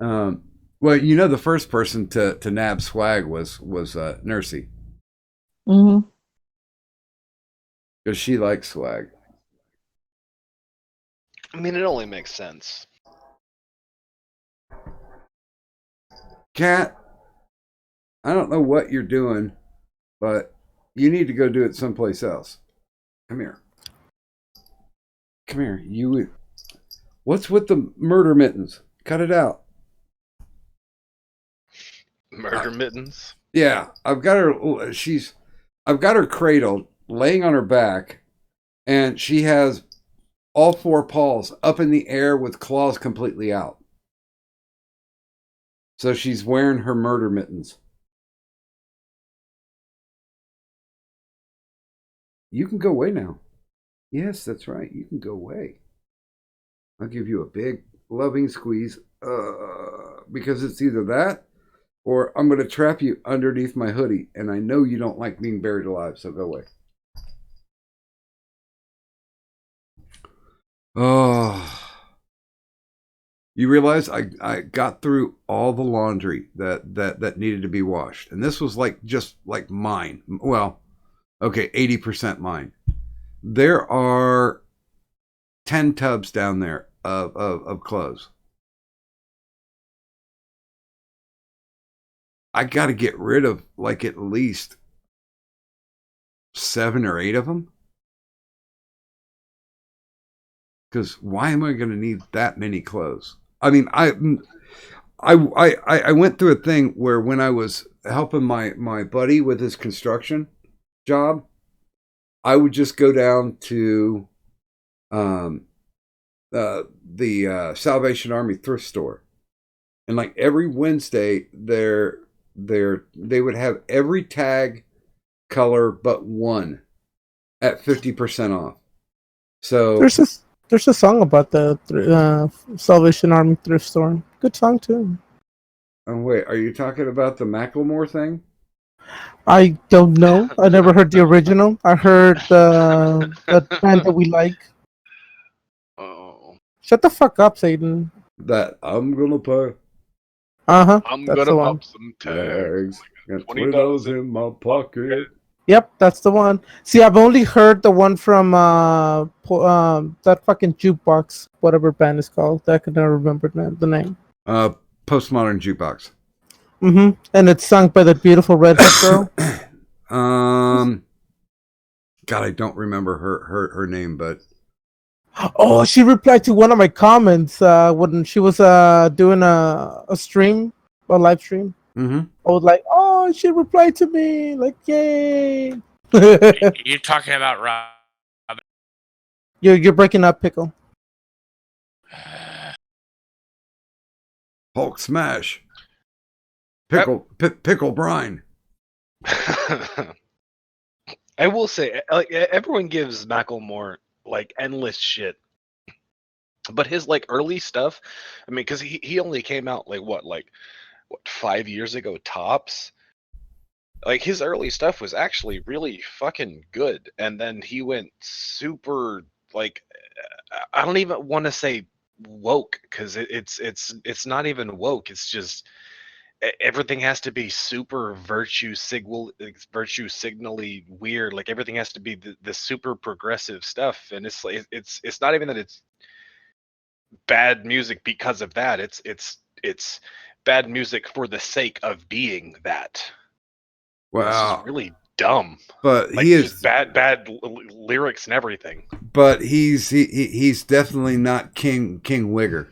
Speaker 4: Well, you know, the first person to nab swag was Nursey.
Speaker 7: Mm-hmm.
Speaker 4: Because she likes swag.
Speaker 9: I mean, it only makes sense.
Speaker 4: Kat, I don't know what you're doing, but you need to go do it someplace else. Come here. What's with the murder mittens? Cut it out.
Speaker 9: Murder mittens?
Speaker 4: Yeah, I've got her cradled, laying on her back, and she has all 4 paws up in the air with claws completely out. So she's wearing her murder mittens. You can go away now. Yes, that's right. You can go away. I'll give you a big, loving squeeze. Because it's either that or I'm going to trap you underneath my hoodie. And I know you don't like being buried alive, so go away. Oh. You realize I got through all the laundry that needed to be washed. And this was just like mine. Well, okay, 80% mine. There are 10 tubs down there of clothes. I got to get rid of at least 7 or 8 of them. Because why am I going to need that many clothes? I mean, I went through a thing where when I was helping my buddy with his construction job, I would just go down to the Salvation Army thrift store, and every Wednesday they would have every tag color but one at 50% off. So
Speaker 6: there's a song about the Salvation Army thrift store. Good song too.
Speaker 4: oh wait, are you talking about the Macklemore thing?
Speaker 6: I don't know. I never heard the original. I heard the band that we like.
Speaker 9: Oh,
Speaker 6: Shut the fuck up, Satan.
Speaker 4: That I'm gonna pay
Speaker 6: Uh-huh.
Speaker 9: I'm
Speaker 6: That's
Speaker 9: gonna
Speaker 6: the one.
Speaker 9: pop some tags.
Speaker 4: tags. Got
Speaker 9: $20
Speaker 4: $20 in my pocket.
Speaker 6: Yep, that's the one. See, I've only heard the one from that fucking jukebox, whatever band is called. I can never remember the name.
Speaker 4: Postmodern Jukebox.
Speaker 6: Mm-hmm. And it's sung by that beautiful redhead girl.
Speaker 4: God, I don't remember her name, but
Speaker 6: Oh, she replied to one of my comments when she was doing a live stream.
Speaker 4: mm-hmm.
Speaker 6: I was like, oh, she replied to me. Like, yay.
Speaker 8: You're talking about Rob.
Speaker 6: You're breaking up, Pickle.
Speaker 4: Hulk smash. Pickle brine.
Speaker 9: I will say, like, everyone gives Macklemore like endless shit, but his like early stuff, I mean, because he only came out like what 5 years ago tops. Like his early stuff was actually really fucking good, and then he went super like I don't even want to say woke because it's not even woke. It's just everything has to be super virtue signally weird. Like everything has to be the super progressive stuff, and it's like it's not even that it's bad music because of that. It's bad music for the sake of being that.
Speaker 4: Wow,
Speaker 9: This is really dumb.
Speaker 4: but
Speaker 9: Like,
Speaker 4: he is
Speaker 9: just bad lyrics and everything.
Speaker 4: But he's definitely not King Wigger,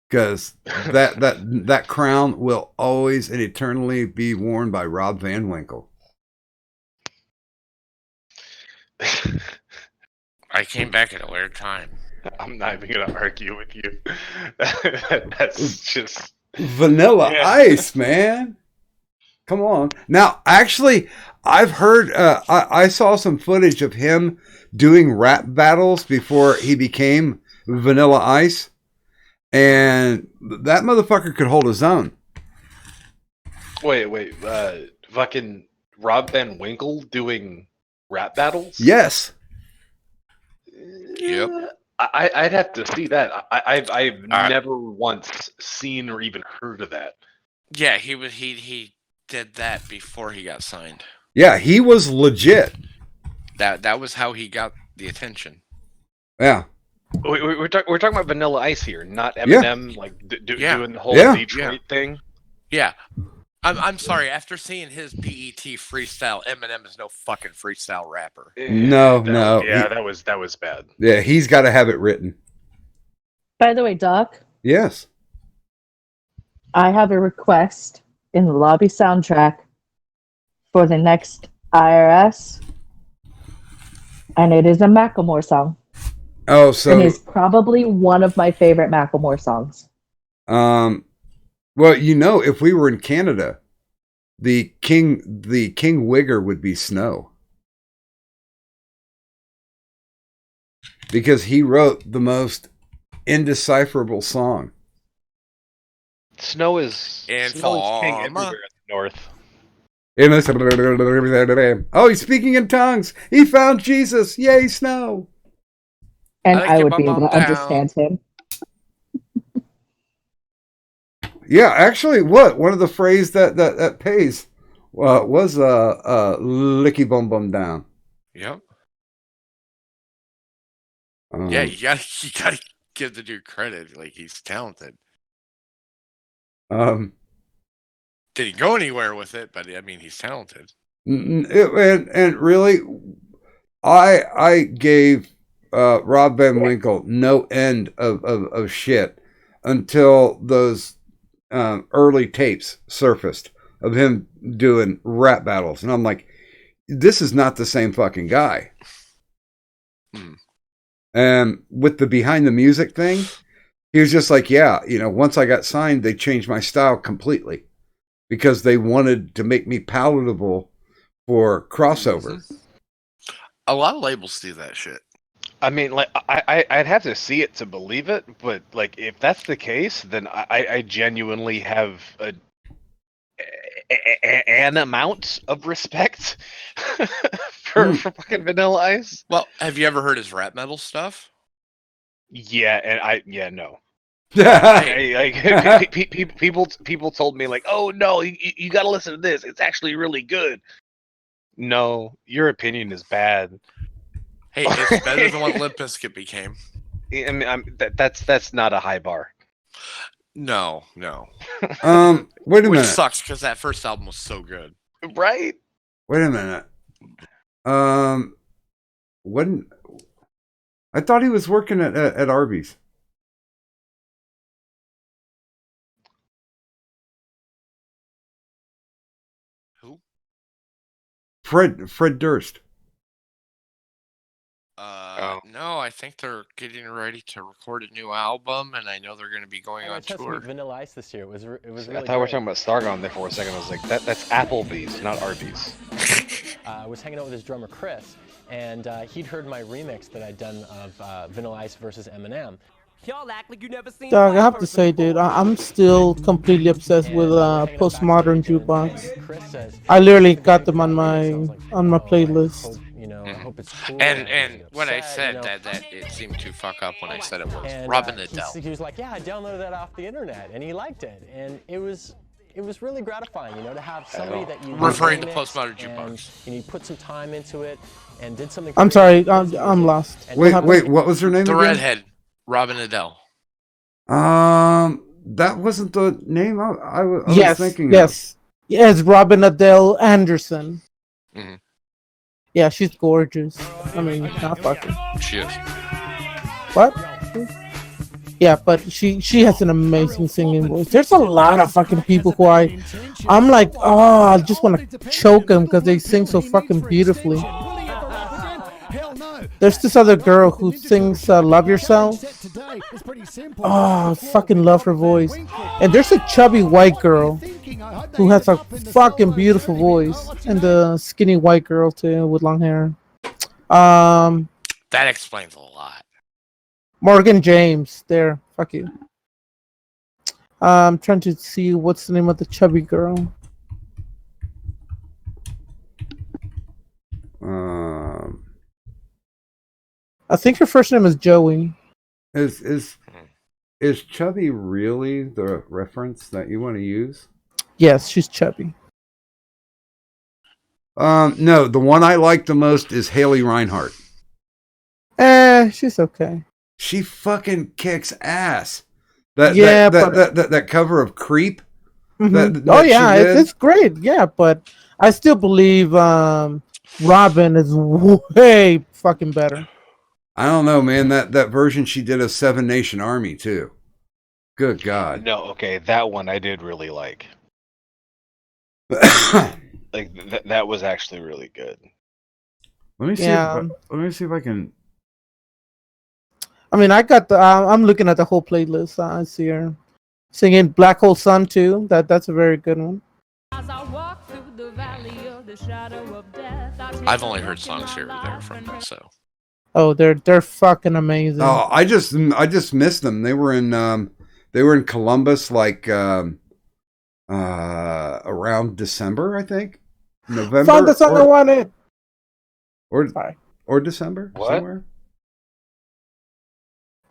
Speaker 4: because that crown will always and eternally be worn by Rob Van Winkle.
Speaker 8: I came back at a weird time.
Speaker 9: I'm not even gonna argue with you. That's just
Speaker 4: Vanilla Ice, man. Come on. Now, actually, I've heard, I saw some footage of him doing rap battles before he became Vanilla Ice, and that motherfucker could hold his own.
Speaker 9: wait. Fucking Rob Van Winkle doing rap battles?
Speaker 4: Yes.
Speaker 8: Yep.
Speaker 9: I'd have to see that. I've never once seen or even heard of that.
Speaker 8: Yeah, he did that before he got signed.
Speaker 4: Yeah, he was legit.
Speaker 8: That was how he got the attention.
Speaker 4: Yeah.
Speaker 9: We're talking about Vanilla Ice here, not Eminem, like doing the whole
Speaker 4: Yeah.
Speaker 9: Detroit thing.
Speaker 8: Yeah. I'm sorry. After seeing his BET freestyle, Eminem is no fucking freestyle rapper.
Speaker 4: No.
Speaker 9: Yeah, that was bad.
Speaker 4: Yeah, he's got to have it written.
Speaker 7: By the way, Doc,
Speaker 4: Yes.
Speaker 7: I have a request in the lobby soundtrack for the next IRS, and it is a Macklemore song.
Speaker 4: Oh,
Speaker 7: It
Speaker 4: so
Speaker 7: is probably one of my favorite Macklemore songs.
Speaker 4: well, if we were in Canada, the King Wigger would be Snow, because he wrote the most indecipherable song.
Speaker 9: Snow is king everywhere in the north.
Speaker 4: Oh, he's speaking in tongues. He found Jesus. Yay, Snow.
Speaker 7: And
Speaker 8: I like
Speaker 7: I
Speaker 8: your
Speaker 7: would be
Speaker 8: bum
Speaker 7: able to
Speaker 8: down.
Speaker 7: understand him.
Speaker 4: Yeah, actually, one of the phrase that pays was licky bum bum down.
Speaker 8: Yep.
Speaker 4: Um,
Speaker 8: Yeah, you gotta give the dude credit. Like, he's talented. Didn't go anywhere with it, but I mean, he's talented.
Speaker 4: and really, I gave Rob Van Winkle no end of shit until those early tapes surfaced of him doing rap battles, and I'm like, this is not the same fucking guy. And with the behind the music thing, he was just like, yeah, once I got signed, they changed my style completely. because they wanted to make me palatable for crossover.
Speaker 8: A lot of labels do that shit.
Speaker 9: I mean, like, I'd have to see it to believe it, but like, if that's the case, then I genuinely have an amount of respect for fucking Vanilla Ice.
Speaker 8: Well, have you ever heard his rap metal stuff?
Speaker 9: Yeah, and no.
Speaker 4: Yeah.
Speaker 9: People told me like, oh no, you got to listen to this. It's actually really good. No, your opinion is bad.
Speaker 8: Hey, it's better than what Limp Bizkit became.
Speaker 9: I mean, that's not a high bar.
Speaker 8: No.
Speaker 4: Wait a
Speaker 8: Which
Speaker 4: minute.
Speaker 8: sucks because that first album was so good.
Speaker 9: Right?
Speaker 4: Wait a minute. When I thought he was working at Arby's.
Speaker 8: Who?
Speaker 4: Fred Durst.
Speaker 8: No, I think they're getting ready to record a new album, and I know they're going to be going on tour.
Speaker 2: Vanilla Ice this year. It was really
Speaker 9: I thought we were talking about Stargone there for a second. I was like, that's Applebee's, not Arby's.
Speaker 2: I was hanging out with his drummer Chris, and he'd heard my remix that I'd done of Vanilla Ice versus Eminem.
Speaker 6: Dog, I have to say, dude, I'm still completely obsessed with Postmodern Jukebox. I literally got them on my playlist.
Speaker 2: I hope it's cool.
Speaker 8: And when I said that it seemed to fuck up when I said it was Robin Adele.
Speaker 2: He was like, yeah, I downloaded that off the internet, and he liked it, and it was really gratifying, to have somebody that you
Speaker 8: referring to Postmodern Jukebox.
Speaker 2: And you put some time into it and did something.
Speaker 6: I'm sorry, I'm lost.
Speaker 4: Wait, what was her name
Speaker 8: The
Speaker 4: again?
Speaker 8: redhead, Robin Adele.
Speaker 4: That wasn't the name I was thinking
Speaker 6: Yes, yes, Robin Adele Anderson.
Speaker 8: Mm-hmm.
Speaker 6: Yeah, she's gorgeous. I mean, not fucking.
Speaker 8: She is.
Speaker 6: What? Yeah, but she has an amazing singing voice. There's a lot of fucking people who I'm like, oh, I just want to choke them because they sing so fucking beautifully. There's this other girl who sings "Love Yourself." Oh, I fucking love her voice. And there's a chubby white girl who has a fucking beautiful voice, and the skinny white girl too with long hair.
Speaker 8: That explains a lot.
Speaker 6: Morgan James. There. Fuck you. I'm trying to see what's the name of the chubby girl. I think her first name is Joey.
Speaker 4: Is chubby really the reference that you want to use?
Speaker 6: Yes, she's chubby.
Speaker 4: No, the one I like the most is Haley Reinhart.
Speaker 6: She's okay.
Speaker 4: She fucking kicks ass.
Speaker 6: Yeah,
Speaker 4: that cover of Creep.
Speaker 6: Mm-hmm. It's great. Yeah, but I still believe Robin is way fucking better.
Speaker 4: I don't know, man. That version she did of Seven Nation Army too. Good God.
Speaker 9: No, okay, that one I did really like. Like that was actually really good.
Speaker 4: Let me see. Let me see if I can.
Speaker 6: I mean, I got the. I'm looking at the whole playlist. I see her singing "Black Hole Sun" too. That's a very good one.
Speaker 8: I've only heard songs here or there from her, so.
Speaker 6: Oh, they're fucking amazing.
Speaker 4: Oh, I just missed them. They were in Columbus like around December, I think. November.
Speaker 6: Found the song I wanted.
Speaker 4: Or December.
Speaker 9: What?
Speaker 4: Somewhere.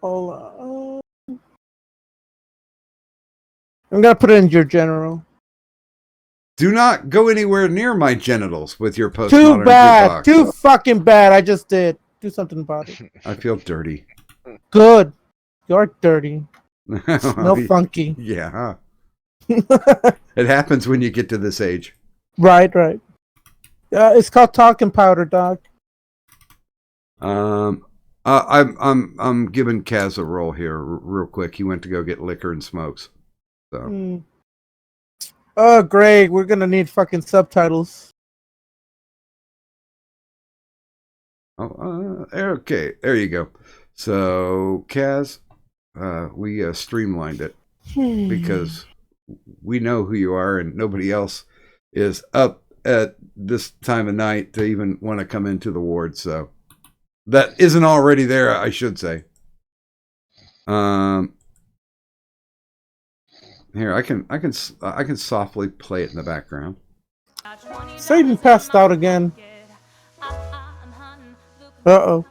Speaker 6: Hold on. I'm gonna put it in your general.
Speaker 4: Do not go anywhere near my genitals with your postmodern
Speaker 6: Too bad.
Speaker 4: jukebox.
Speaker 6: Too fucking bad. I just did. Do something about it.
Speaker 4: I feel dirty.
Speaker 6: Good. You're dirty. No funky.
Speaker 4: Yeah. It happens when you get to this age.
Speaker 6: Right. It's called talking powder, dog.
Speaker 4: I'm giving Kaz a roll here real quick. He went to go get liquor and smokes. So.
Speaker 6: Oh, great. We're gonna need fucking subtitles.
Speaker 4: Oh, okay. There you go. So, Kaz, we streamlined it because we know who you are, and nobody else is up at this time of night to even want to come into the ward. So that isn't already there, I should say. Here, I can softly play it in the background.
Speaker 6: Satan passed out again. Uh-oh.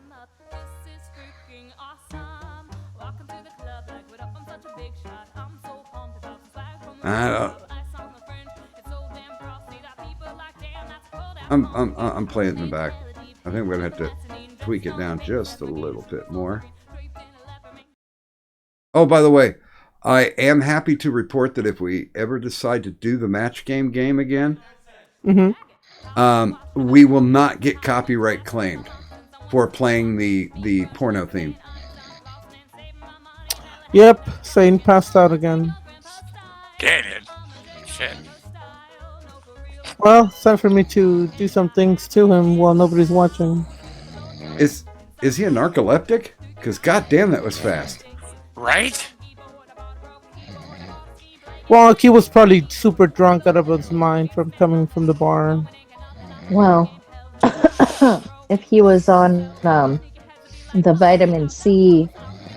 Speaker 4: I'm playing it in the back. I think we're gonna have to tweak it down just a little bit more. Oh, by the way, I am happy to report that if we ever decide to do the match game again, we will not get copyright claimed for playing the porno theme.
Speaker 6: Yep, Satan passed out again.
Speaker 8: Get it. Shit.
Speaker 6: Well, it's time for me to do some things to him while nobody's watching.
Speaker 4: Is he a narcoleptic? Because goddamn, that was fast.
Speaker 8: Right?
Speaker 6: Well, he was probably super drunk out of his mind from coming from the bar.
Speaker 7: Well, if he was on the vitamin C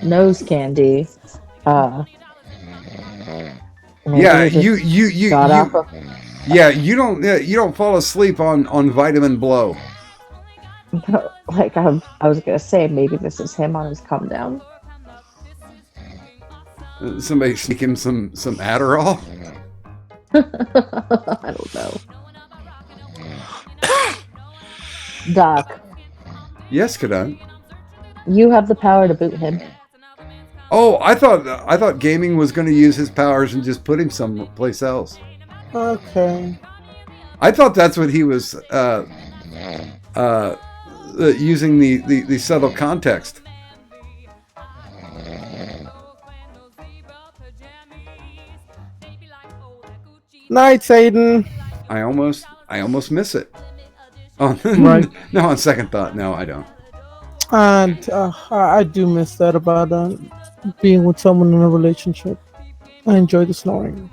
Speaker 7: nose candy,
Speaker 4: Yeah, you don't fall asleep on vitamin blow.
Speaker 7: like I was gonna say, maybe this is him on his come down.
Speaker 4: Somebody sneak him some Adderall.
Speaker 7: I don't know. Doc,
Speaker 4: Yes, Kadan.
Speaker 7: you have the power to boot him.
Speaker 4: Oh, I thought gaming was going to use his powers and just put him someplace else.
Speaker 6: Okay.
Speaker 4: I thought that's what he was using the subtle context.
Speaker 6: Night, Satan.
Speaker 4: I almost miss it. Oh,
Speaker 6: Right.
Speaker 4: No, on second thought, no, I don't.
Speaker 6: And I do miss that about being with someone in a relationship. I enjoy the snoring.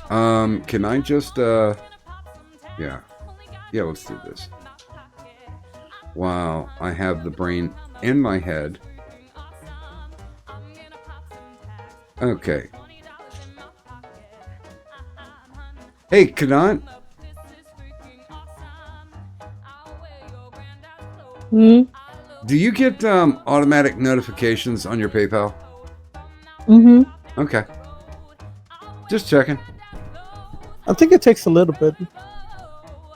Speaker 4: Can I just yeah, let's do this. Wow, I have the brain in my head. Okay. Hey, Kadan.
Speaker 7: Hmm?
Speaker 4: Do you get automatic notifications on your PayPal?
Speaker 7: Mm-hmm.
Speaker 4: Okay. Just checking.
Speaker 6: I think it takes a little bit.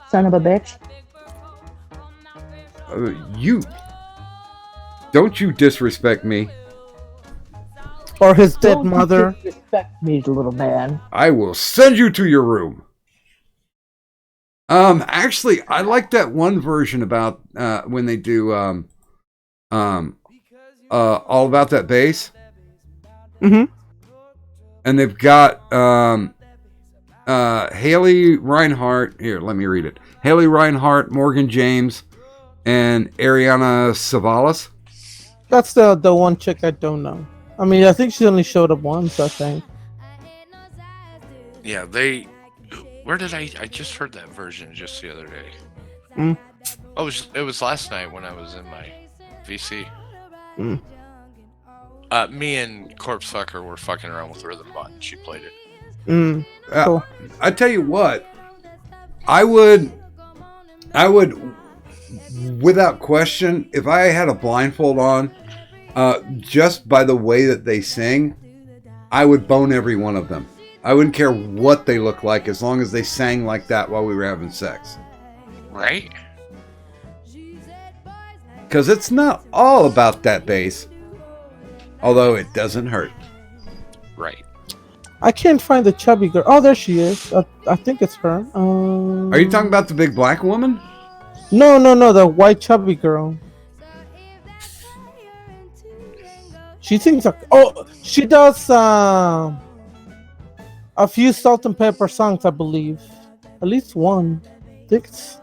Speaker 7: Son of a bitch.
Speaker 4: You don't you disrespect me.
Speaker 6: Or his dead
Speaker 7: Don't
Speaker 6: mother.
Speaker 7: disrespect me, little man.
Speaker 4: I will send you to your room. Actually, I like that one version about when they do all about that bass.
Speaker 6: Mm-hmm.
Speaker 4: And they've got Haley Reinhart. Here, let me read it. Haley Reinhart, Morgan James, and Ariana Savalas.
Speaker 6: That's the one chick I don't know. I mean, I think she only showed up once, I think.
Speaker 8: Yeah, where did I just heard that version just the other day.
Speaker 6: Mm.
Speaker 8: Oh, it was last night when I was in my VC.
Speaker 6: Mm.
Speaker 8: Me and Corpse Fucker were fucking around with Rhythm Bot, and she played it.
Speaker 6: Mm. Cool.
Speaker 4: I tell you what, I would, without question, if I had a blindfold on, just by the way that they sing, I would bone every one of them. I wouldn't care what they look like as long as they sang like that while we were having sex.
Speaker 8: Right?
Speaker 4: Because it's not all about that bass, although it doesn't hurt.
Speaker 8: Right.
Speaker 6: I can't find the chubby girl. Oh, there she is. I think it's her.
Speaker 4: Are you talking about the big black woman?
Speaker 6: No, the white chubby girl. She sings like, oh, she does a few Salt and Pepper songs, I believe. At least one. I think it's...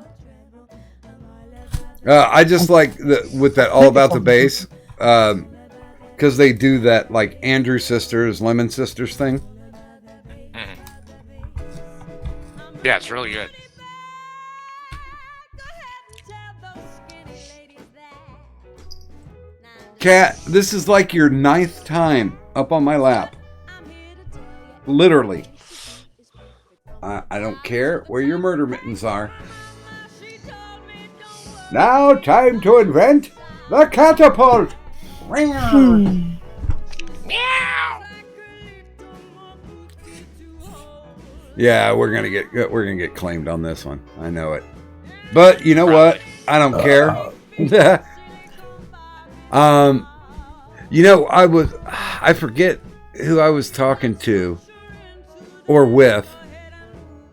Speaker 4: I just like with that all about the bass, because they do that like Andrew Sisters, Lemon Sisters thing.
Speaker 8: Yeah, it's really good.
Speaker 4: Cat, this is like your 9th time up on my lap. Literally. I don't care where your murder mittens are. Now, time to invent the catapult.
Speaker 8: Meow.
Speaker 4: Yeah, we're gonna get claimed on this one. I know it. But you know what? I don't care. You know, I forget who I was talking to, or with,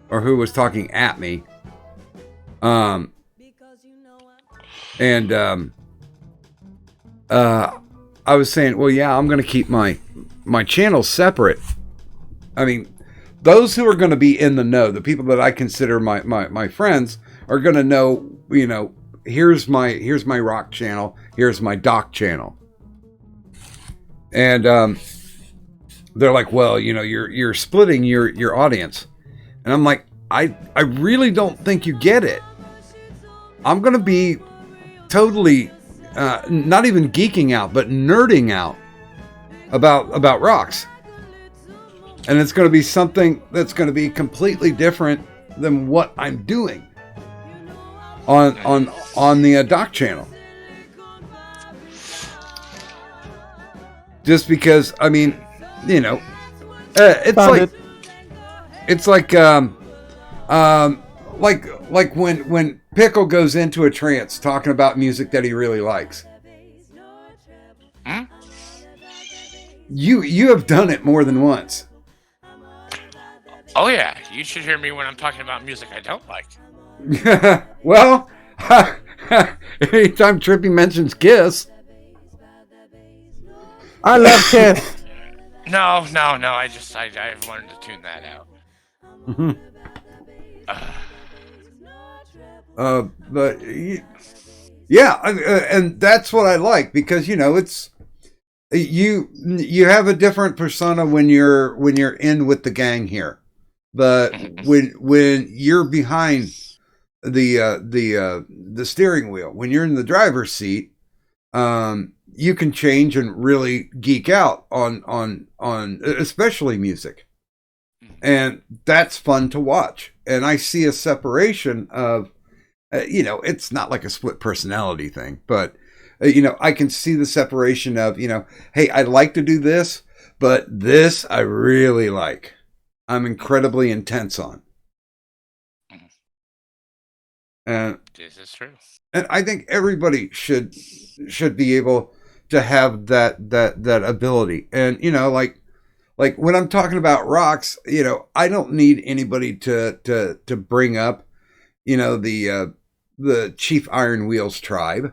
Speaker 4: or who was talking at me. I was saying, well, yeah, I'm gonna keep my channel separate. I mean, those who are going to be in the know, the people that I consider my friends, are going to know, you know, here's my rock channel, here's my doc channel. And they're like, well, you know, you're splitting your audience. And I'm like, I really don't think you get it. I'm going to be totally not even geeking out, but nerding out about rocks. And it's going to be something that's going to be completely different than what I'm doing on the doc channel. Just because, I mean, you know, it's like when Pickle goes into a trance talking about music that he really likes.
Speaker 8: Hmm?
Speaker 4: You have done it more than once.
Speaker 8: Oh yeah, you should hear me when I'm talking about music I don't like.
Speaker 4: Well, anytime Trippy mentions Kiss.
Speaker 6: I love Kiss.
Speaker 8: No. I've learned to tune that out.
Speaker 4: But yeah, and that's what I like, because you know it's you have a different persona when you're in with the gang here. But when you're behind the steering wheel, when you're in the driver's seat, you can change and really geek out on especially music, and that's fun to watch. And I see a separation of, you know, it's not like a split personality thing, but you know, I can see the separation of, you know, hey, I like to do this, but this I really like. I'm incredibly intense on. And
Speaker 8: This is true.
Speaker 4: And I think everybody should be able to have that ability. And you know, like when I'm talking about rocks, you know, I don't need anybody to bring up, you know, the Chief Iron Wheels tribe,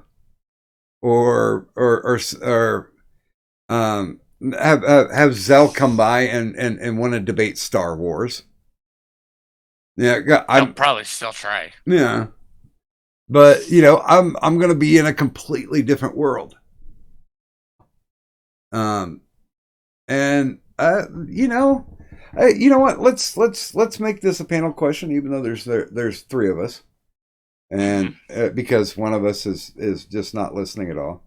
Speaker 4: or have Zell come by and want to debate Star Wars. Yeah,
Speaker 8: I'll probably still try.
Speaker 4: Yeah, but you know, I'm gonna be in a completely different world. And you know what? Let's make this a panel question, even though there's three of us, and because one of us is just not listening at all.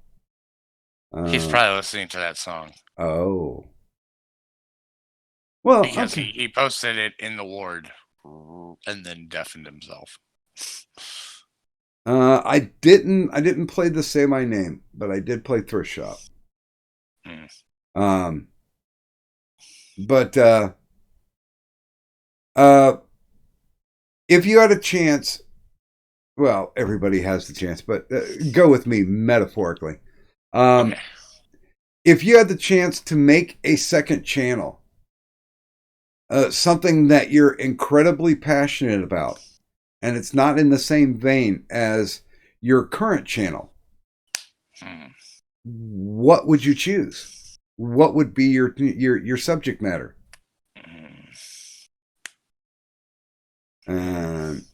Speaker 8: He's probably listening to that song.
Speaker 4: Oh. Well,
Speaker 8: because
Speaker 4: okay.
Speaker 8: he posted it in the ward and then deafened himself.
Speaker 4: I didn't play the Say My Name, but I did play Thrift Shop. But if you had a chance, well, everybody has the chance, but go with me metaphorically.
Speaker 8: Okay.
Speaker 4: If you had the chance to make a second channel, something that you're incredibly passionate about, and it's not in the same vein as your current channel, what would you choose? What would be your subject matter?
Speaker 8: That's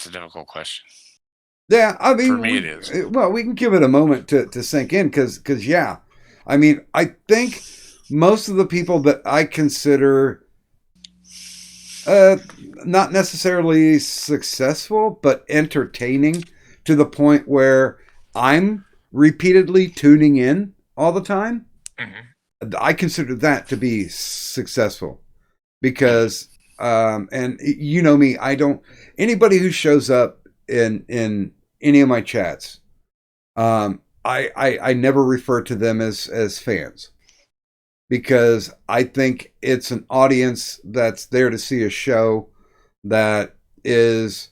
Speaker 8: a difficult question.
Speaker 4: Yeah, I mean,
Speaker 8: for me it is.
Speaker 4: Well, we can give it a moment to sink in, because yeah, I mean, I think most of the people that I consider not necessarily successful, but entertaining to the point where I'm repeatedly tuning in all the time. I consider that to be successful because, and you know me, I don't, anybody who shows up in any of my chats, I never refer to them as fans because I think it's an audience that's there to see a show that is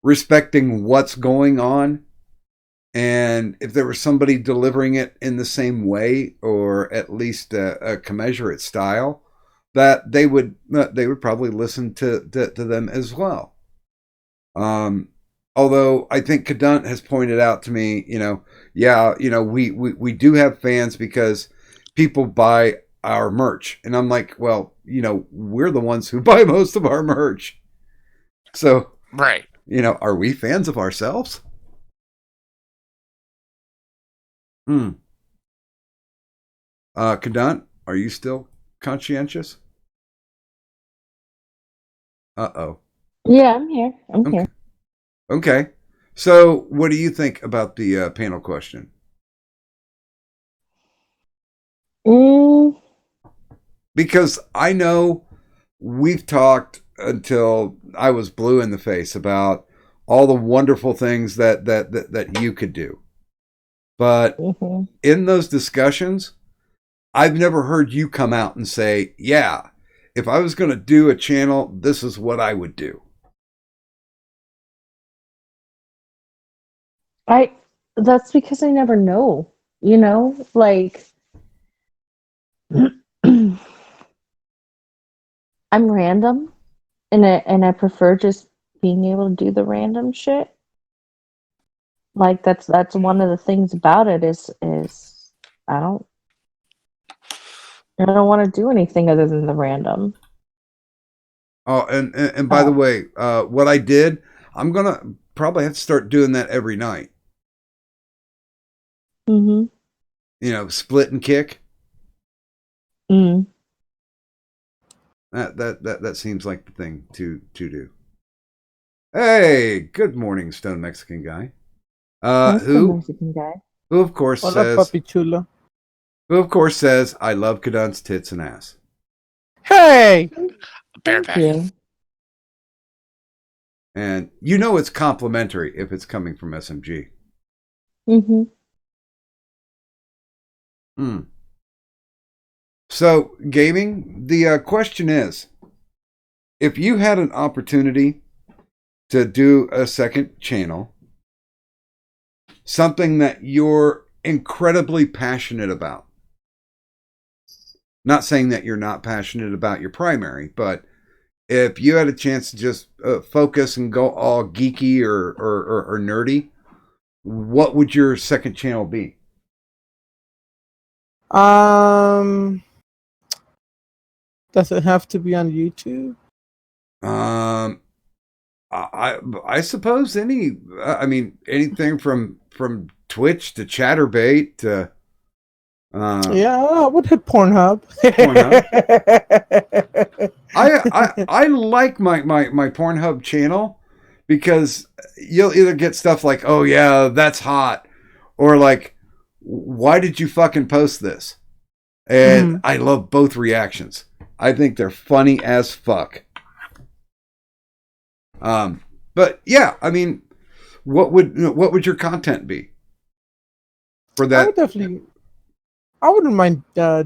Speaker 4: respecting what's going on. And if there was somebody delivering it in the same way, or at least a commensurate style, that they would probably listen to them as well. Although I think Cadunt has pointed out to me, we do have fans because people buy our merch, and I'm like, well, we're the ones who buy most of our merch, so
Speaker 8: Right.
Speaker 4: Are we fans of ourselves? Cadunt, are you still conscientious? Uh-oh.
Speaker 7: Yeah, I'm here. I'm here.
Speaker 4: Okay. So what do you think about the panel question? Because I know we've talked until I was blue in the face about all the wonderful things that you could do. But in those discussions, I've never heard you come out and say, yeah, if I was going to do a channel, this is what I would do.
Speaker 7: That's because I never know, like I'm random and I prefer just being able to do the random shit. Like that's one of the things about it is I don't want to do anything other than the random.
Speaker 4: Oh, and by the way, what I did, I'm gonna probably have to start doing that every night. Split and kick. That seems like the thing to do. Hey, good morning, Stone Mexican Guy.
Speaker 7: Mexican guy.
Speaker 4: Who of course
Speaker 6: Hola, papi chulo.
Speaker 4: Who of course says, I love Cadunt's tits and ass.
Speaker 6: Hey!
Speaker 8: Bareback.
Speaker 7: Yeah.
Speaker 4: And it's complimentary if it's coming from SMG. So, gaming, the question is, if you had an opportunity to do a second channel, something that you're incredibly passionate about, not saying that you're not passionate about your primary, but if you had a chance to just focus and go all geeky or nerdy, what would your second channel be?
Speaker 6: Does it have to be on YouTube?
Speaker 4: I suppose anything from Twitch to Chatterbait to
Speaker 6: yeah, I would hit Pornhub.
Speaker 4: I like my Pornhub channel because you'll either get stuff like, oh yeah, that's hot, or like, why did you fucking post this? And I love both reactions. I think they're funny as fuck. But yeah, what would your content be for that?
Speaker 6: I wouldn't mind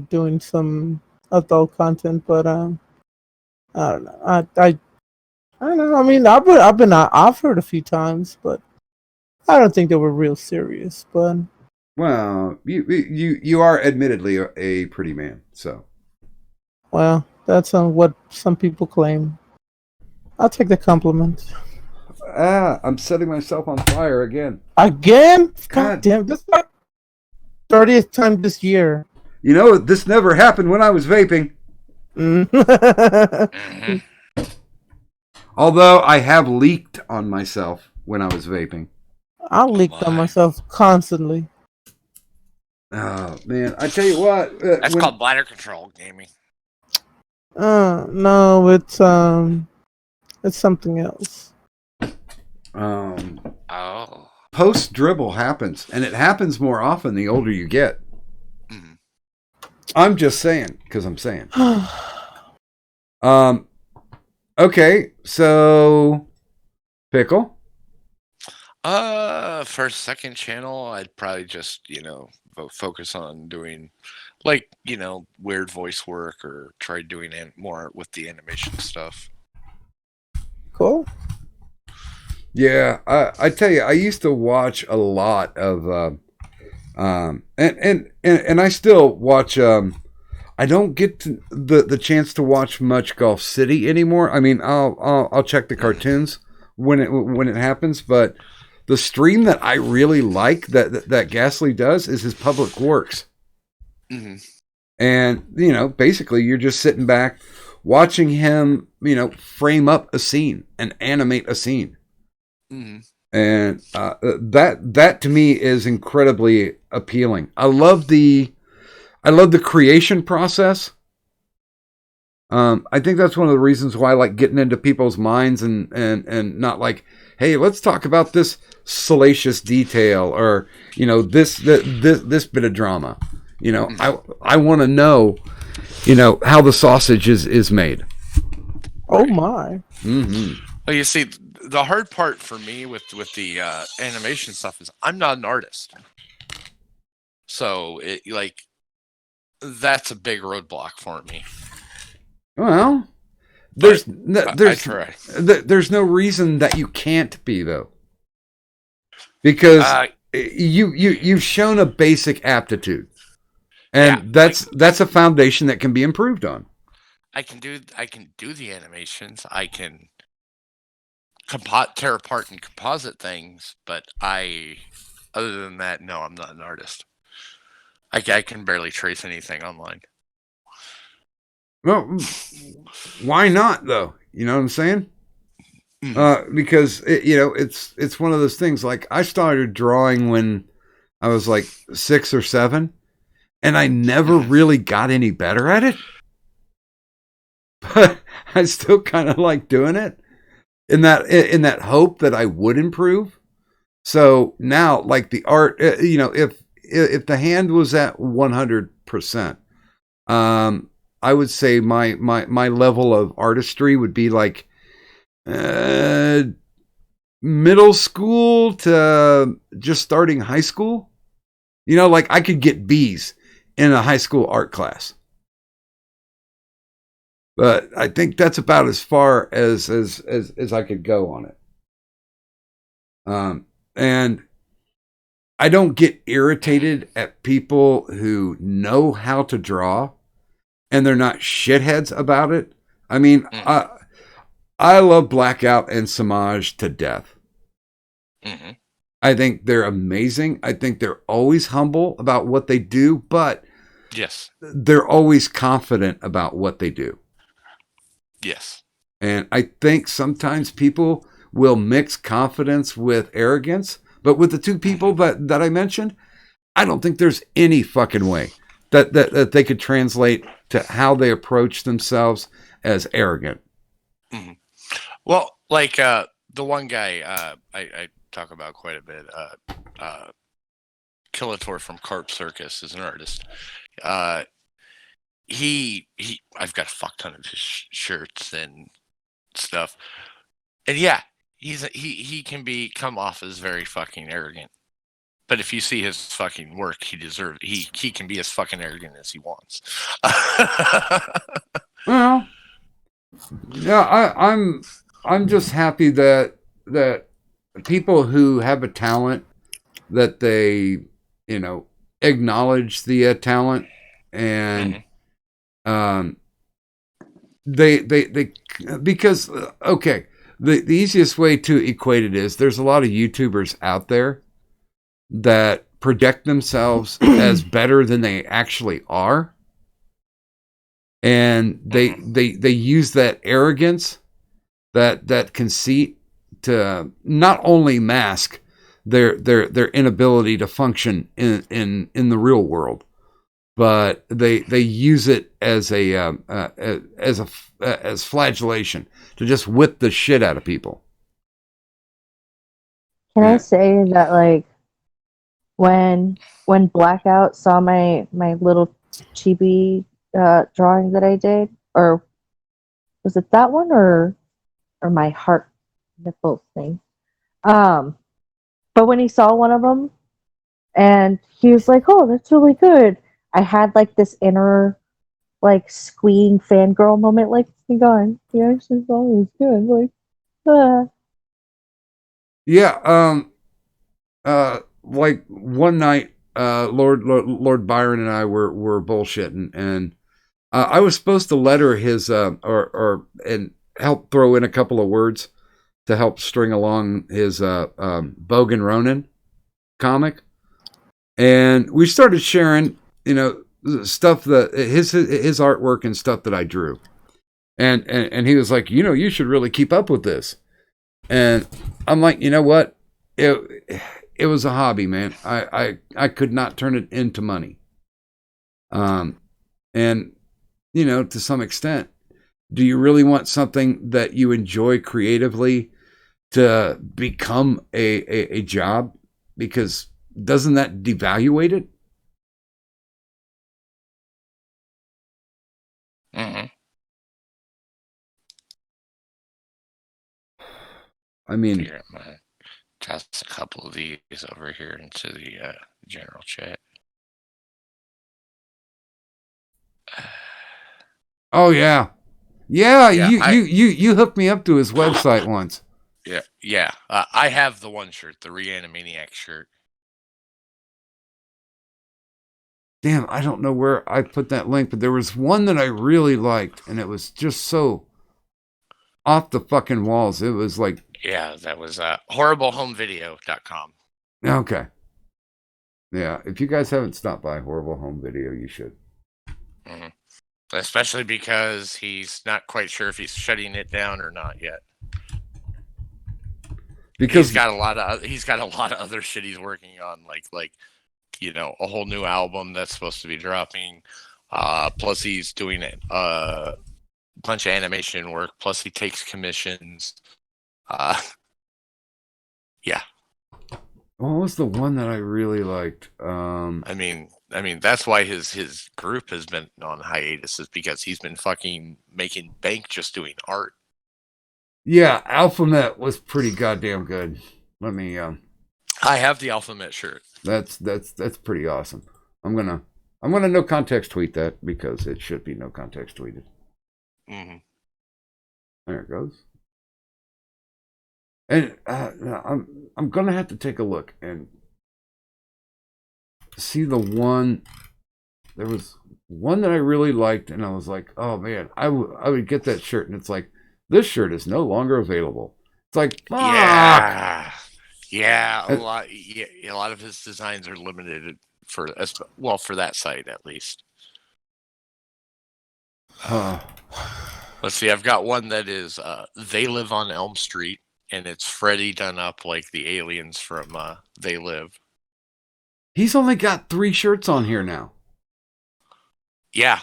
Speaker 6: doing some adult content, but I don't know. I don't know. I've been offered a few times, but I don't think they were real serious. But
Speaker 4: well, you are admittedly a pretty man, so.
Speaker 6: Well, that's what some people claim. I'll take the compliment.
Speaker 4: I'm setting myself on fire again.
Speaker 6: Again? God damn! This is my 30th time this year.
Speaker 4: This never happened when I was vaping. Although I have leaked on myself when I was vaping.
Speaker 6: I leaked on myself constantly.
Speaker 4: Oh man, I tell you what.
Speaker 8: That's called bladder control gaming.
Speaker 6: No, it's It's something else.
Speaker 8: Oh.
Speaker 4: Post dribble happens, and it happens more often the older you get.
Speaker 8: Mhm.
Speaker 4: I'm just saying, because I'm saying. Okay, so Pickle.
Speaker 8: For second channel, I'd probably just, focus on doing like, weird voice work or try doing more with the animation stuff.
Speaker 6: Cool.
Speaker 4: Yeah, I tell you, I used to watch a lot of, and I still watch. I don't get the chance to watch much Golf City anymore. I mean, I'll check the cartoons when it happens, but the stream that I really like that Ghastly does is his Public Works.
Speaker 8: Mm-hmm.
Speaker 4: And basically you're just sitting back watching him, frame up a scene and animate a scene.
Speaker 8: Mm-hmm.
Speaker 4: And that to me is incredibly appealing. I love the creation process. I think that's one of the reasons why I like getting into people's minds and not like, hey, let's talk about this salacious detail or this bit of drama. I want to know how the sausage is made.
Speaker 6: Oh my.
Speaker 4: Mm-hmm.
Speaker 8: Well, you see, the hard part for me with the animation stuff is I'm not an artist, so that's a big roadblock for me.
Speaker 4: Well, there's no reason that you can't be though, because you've shown a basic aptitude, and that's a foundation that can be improved on.
Speaker 8: I can do the animations. I can tear apart and composite things, but other than that, no, I'm not an artist. I can barely trace anything online.
Speaker 4: Well, why not though? You know what I'm saying? Because it's one of those things. Like I started drawing when I was like 6 or 7, and I never really got any better at it. But I still kind of like doing it in that hope that I would improve. So now, like the art, if the hand was at 100%, I would say my level of artistry would be like middle school to just starting high school. Like I could get B's in a high school art class. But I think that's about as far as I could go on it. And I don't get irritated at people who know how to draw and they're not shitheads about it. I mean, I love Blackout and Samaj to death.
Speaker 8: Mm-hmm.
Speaker 4: I think they're amazing. I think they're always humble about what they do, but
Speaker 8: yes,
Speaker 4: they're always confident about what they do.
Speaker 8: Yes.
Speaker 4: And I think sometimes people will mix confidence with arrogance, but with the two people that I mentioned, I don't think there's any fucking way that they could translate to how they approach themselves as arrogant.
Speaker 8: Mm-hmm. Well, like the one guy I talk about quite a bit, Killator from Carp Circus is an artist. I've got a fuck ton of his shirts and stuff, and yeah, he can come off as very fucking arrogant. But if you see his fucking work, he can be as fucking arrogant as he wants.
Speaker 4: Well, yeah, I'm just happy that people who have a talent, that they acknowledge the talent, and they because okay, the easiest way to equate it is there's a lot of YouTubers out there that project themselves as better than they actually are, and they use that arrogance, that conceit, to not only mask their inability to function in the real world, but they use it as as flagellation to just whip the shit out of people.
Speaker 7: Can
Speaker 4: Yeah.
Speaker 7: I say that like when Blackout saw my little chibi drawing that I did, or was it that one or my heart nipple thing? But when he saw one of them and he was like, "Oh, that's really good," I had like this inner like squeeing fangirl moment. Like, oh my god, he actually thought it was good. Like, ah.
Speaker 4: Yeah. Like one night, Lord Byron and I were bullshitting, and I was supposed to letter his and help throw in a couple of words to help string along his Bogan Ronin comic, and we started sharing, stuff that his artwork and stuff that I drew, and he was like, you should really keep up with this, and I'm like, you know what, it was a hobby, man. I could not turn it into money, and to some extent, do you really want something that you enjoy creatively to become a job? Because doesn't that devaluate it?
Speaker 8: Mm-hmm.
Speaker 4: I mean,
Speaker 8: Here, I'm gonna toss a couple of these over here into the general chat.
Speaker 4: oh yeah. Yeah,
Speaker 8: Yeah,
Speaker 4: you hooked me up to his website once.
Speaker 8: Yeah. I have the one shirt, the Reanimaniac shirt.
Speaker 4: Damn, I don't know where I put that link, but there was one that I really liked, and it was just so off the fucking walls. It was like,
Speaker 8: Yeah, that was horriblehomevideo.com.
Speaker 4: okay. Yeah, if you guys haven't stopped by Horrible Home Video, you should.
Speaker 8: Mm-hmm. Especially because he's not quite sure if he's shutting it down or not yet.
Speaker 4: Because
Speaker 8: he's got a lot of other shit he's working on, like a whole new album that's supposed to be dropping. Plus he's doing a bunch of animation work. Plus he takes commissions. Yeah.
Speaker 4: What was the one that I really liked?
Speaker 8: I mean, that's why his group has been on hiatus, is because he's been fucking making bank just doing art.
Speaker 4: Yeah, Alphabet was pretty goddamn good. Let me
Speaker 8: I have the Alphabet shirt.
Speaker 4: That's pretty awesome. I'm gonna no context tweet that, because it should be no context tweeted.
Speaker 8: Mm-hmm.
Speaker 4: There it goes. And I'm gonna have to take a look and see the one. There was one that I really liked, and I was like, oh man, I would get that shirt, and it's like, this shirt is no longer available. It's like, fuck.
Speaker 8: Yeah, a lot of his designs are limited for that site at least. Let's see, I've got one that is They Live on Elm Street, and it's Freddy done up like the aliens from They Live.
Speaker 4: He's only got 3 shirts on here now.
Speaker 8: Yeah,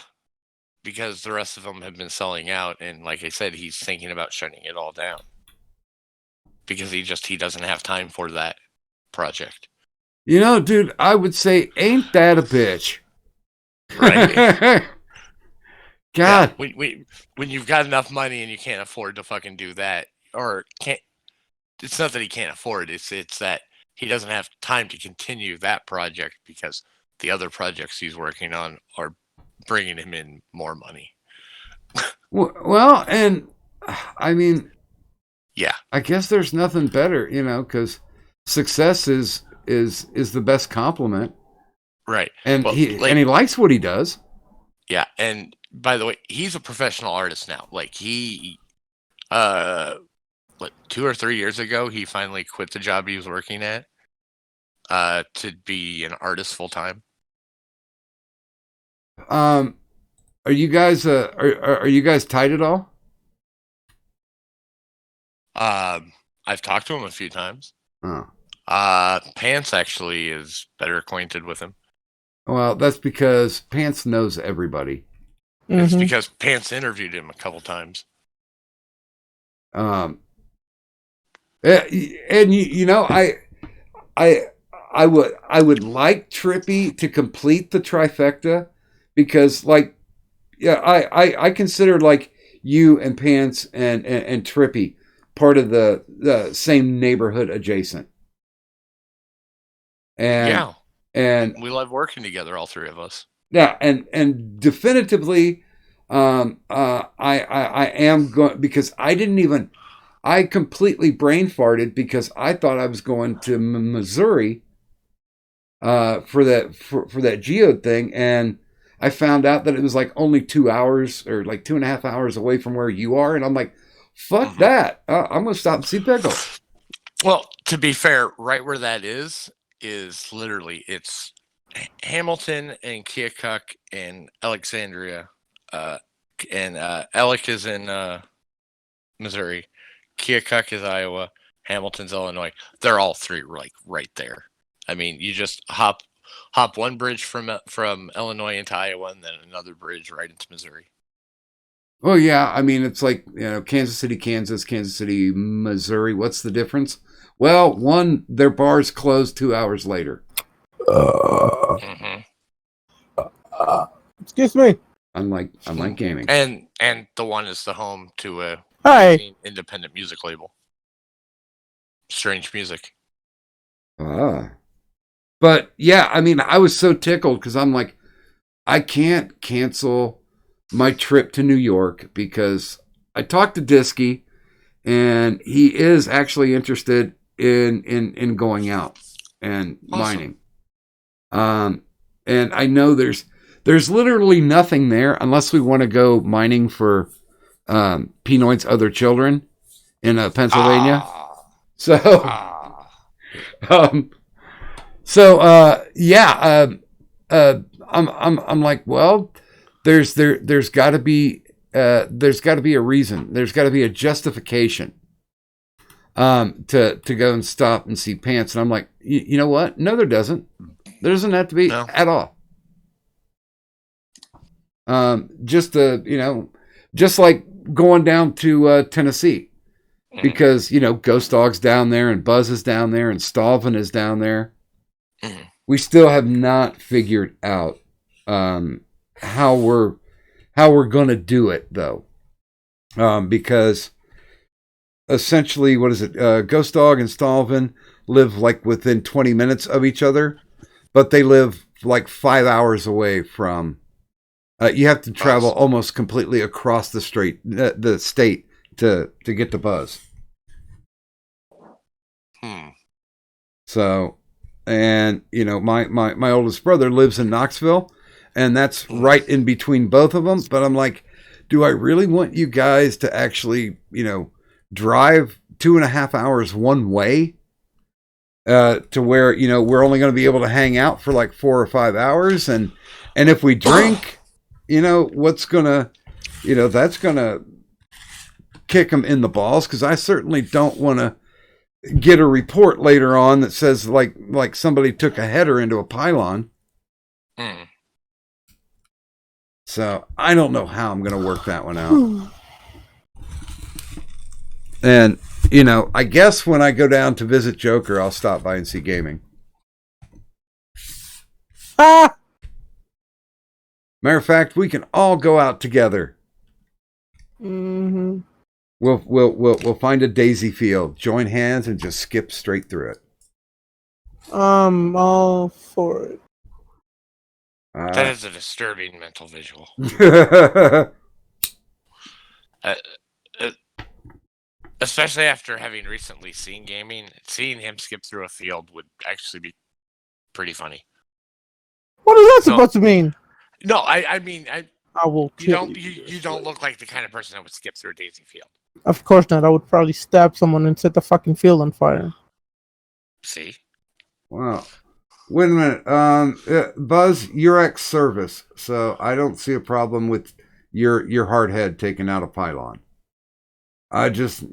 Speaker 8: because the rest of them have been selling out, and like I said, he's thinking about shutting it all down because he doesn't have time for that project.
Speaker 4: Dude, I would say, ain't that a bitch?
Speaker 8: Right.
Speaker 4: God.
Speaker 8: Yeah, when you've got enough money and you can't afford to fucking do that, or can't. It's not that he can't afford it. It's that he doesn't have time to continue that project because the other projects he's working on are bringing him in more money.
Speaker 4: Well, and I mean,
Speaker 8: yeah,
Speaker 4: I guess there's nothing better, because success is the best compliment,
Speaker 8: right?
Speaker 4: And he likes what he does.
Speaker 8: Yeah, and by the way, he's a professional artist now. Like he, 2 or 3 years ago, he finally quit the job he was working at, to be an artist full time.
Speaker 4: Are you guys are you guys tight at all?
Speaker 8: I've talked to him a few times.
Speaker 4: Oh.
Speaker 8: Pants actually is better acquainted with him.
Speaker 4: Well, that's because Pants knows everybody.
Speaker 8: It's
Speaker 6: Mhm.
Speaker 8: because Pants interviewed him a couple times.
Speaker 4: And you know, I would like Trippy to complete the trifecta because, like, yeah, I consider like you and Pants and Trippy part of the same neighborhood adjacent. And and
Speaker 8: We love working together, all three of us.
Speaker 4: yeah, and definitively, I am going because I completely brain farted because I thought I was going to Missouri for that geode thing, and I found out that it was like only 2 hours or like 2.5 hours away from where you are, and I'm like, fuck that! I'm gonna stop and see Pickle.
Speaker 8: Well, to be fair, right where that is literally it's Hamilton and Keokuk and Alexandria, and Alec is in Missouri, Keokuk is Iowa, Hamilton's Illinois. They're all three like right there. I mean, you just hop one bridge from Illinois into Iowa, and then another bridge right into Missouri.
Speaker 4: Well, yeah, I mean, it's like, you know, Kansas City, Kansas, Kansas City, Missouri. What's the difference? Well, one, their bars closed 2 hours later.
Speaker 6: Excuse me.
Speaker 4: Unlike gaming.
Speaker 8: And the one is the home to a
Speaker 6: Hi.
Speaker 8: independent music label. Strange Music.
Speaker 4: But yeah, I mean, I was so tickled because I'm like, I can't cancel my trip to New York because I talked to Disky and he is actually interested in going out and mining. And I know there's literally nothing there unless we want to go mining for Pinoy's other children in Pennsylvania. I'm like, well, there's got to be a reason. There's got to be a justification to go and stop and see Pants. And I'm like, you know what? No, there doesn't. There doesn't have to be at all. Just like going down to Tennessee, because Ghost Dog's down there and Buzz is down there and Stalvin is down there. We still have not figured out how we're gonna do it though, because essentially, what is it? Ghost Dog and Stalvin live like within 20 minutes of each other, but they live like 5 hours away from. You have to travel almost completely across the state to get to Buzz. So, and my oldest brother lives in Knoxville, and that's right in between both of them. But I'm like, do I really want you guys to actually, drive 2.5 hours one way? To where we're only going to be able to hang out for like 4 or 5 hours, and if we drink. What's gonna, that's gonna kick them in the balls, because I certainly don't want to get a report later on that says like somebody took a header into a pylon. So I don't know how I'm gonna work that one out. And I guess when I go down to visit Joker, I'll stop by and see gaming. Matter of fact, we can all go out together.
Speaker 6: Mm-hmm.
Speaker 4: We'll find a daisy field, join hands, and just skip straight through it.
Speaker 6: All for it.
Speaker 8: That is a disturbing mental visual. Especially after having recently seen gaming, seeing him skip through a field would actually be pretty funny.
Speaker 6: What is that supposed to mean?
Speaker 8: No, I mean,
Speaker 6: I will kill you.
Speaker 8: You don't look like the kind of person that would skip through a daisy field.
Speaker 6: Of course not. I would probably stab someone and set the fucking field on fire.
Speaker 8: See?
Speaker 4: Wow. Wait a minute. Buzz, you're ex-service, so I don't see a problem with your hard head taking out a pylon. I just,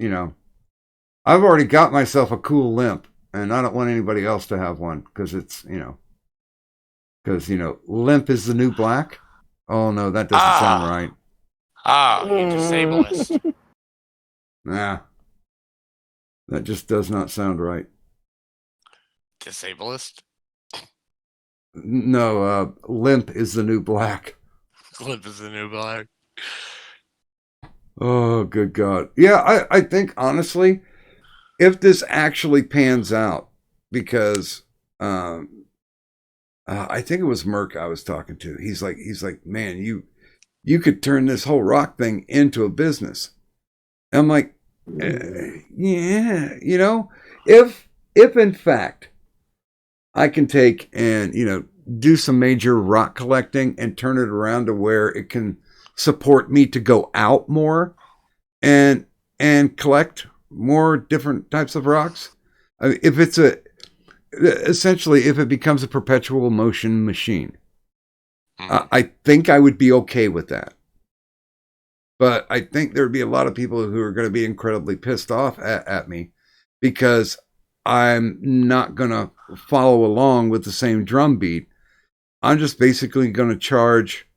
Speaker 4: I've already got myself a cool limp, and I don't want anybody else to have one, because it's, because Because, limp is the new black. Oh, no, that doesn't sound right.
Speaker 8: You disableist.
Speaker 4: Nah. That just does not sound right.
Speaker 8: Disableist?
Speaker 4: No, limp is the new black.
Speaker 8: Limp is the new black.
Speaker 4: Oh, good God. Yeah, I think, honestly, if this actually pans out, because I think it was Merc I was talking to. He's like, man, you could turn this whole rock thing into a business. And I'm like, yeah, if in fact I can take and, do some major rock collecting and turn it around to where it can support me to go out more and collect more different types of rocks. I mean, if it's essentially if it becomes a perpetual motion machine, I think I would be okay with that. But I think there'd be a lot of people who are going to be incredibly pissed off at me because I'm not going to follow along with the same drum beat. I'm just basically going to charge,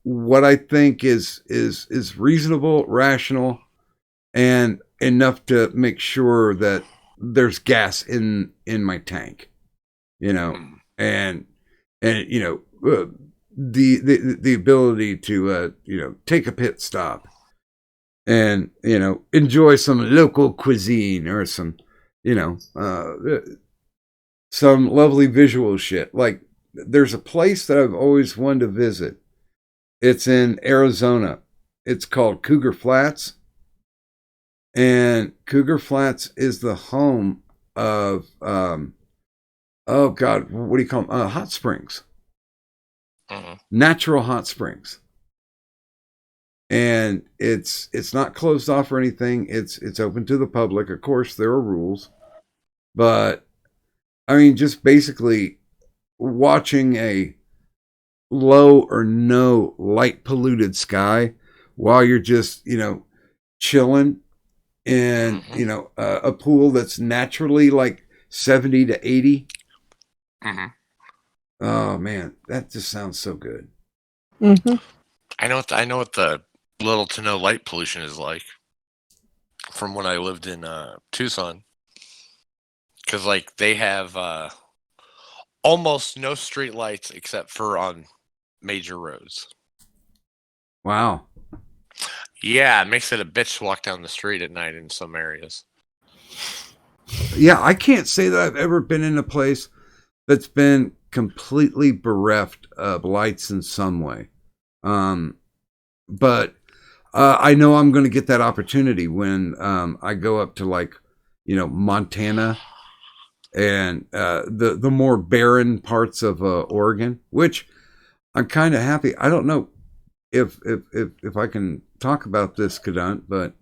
Speaker 4: what I think is reasonable, rational, and enough to make sure that there's gas in my tank, and the ability to take a pit stop and enjoy some local cuisine or some some lovely visual shit. Like, there's a place that I've always wanted to visit. It's in Arizona. It's called Cougar Flats. And Cougar Flats is the home of, oh God, what do you call them? Hot springs. Natural hot springs. And it's not closed off or anything. It's open to the public. Of course, there are rules. But, I mean, just basically watching a low or no light polluted sky while you're just, chilling in, a pool that's naturally like 70 to 80. Oh man, that just sounds so good.
Speaker 8: I know what the little to no light pollution is like from when I lived in Tucson. Because they have almost no street lights except for on major roads.
Speaker 4: Wow.
Speaker 8: Yeah, it makes it a bitch to walk down the street at night in some areas.
Speaker 4: Yeah, I can't say that I've ever been in a place that's been completely bereft of lights in some way. But I know I'm going to get that opportunity when I go up to Montana and the more barren parts of Oregon, which I'm kind of happy. I don't know if I can talk about this, Kadant, but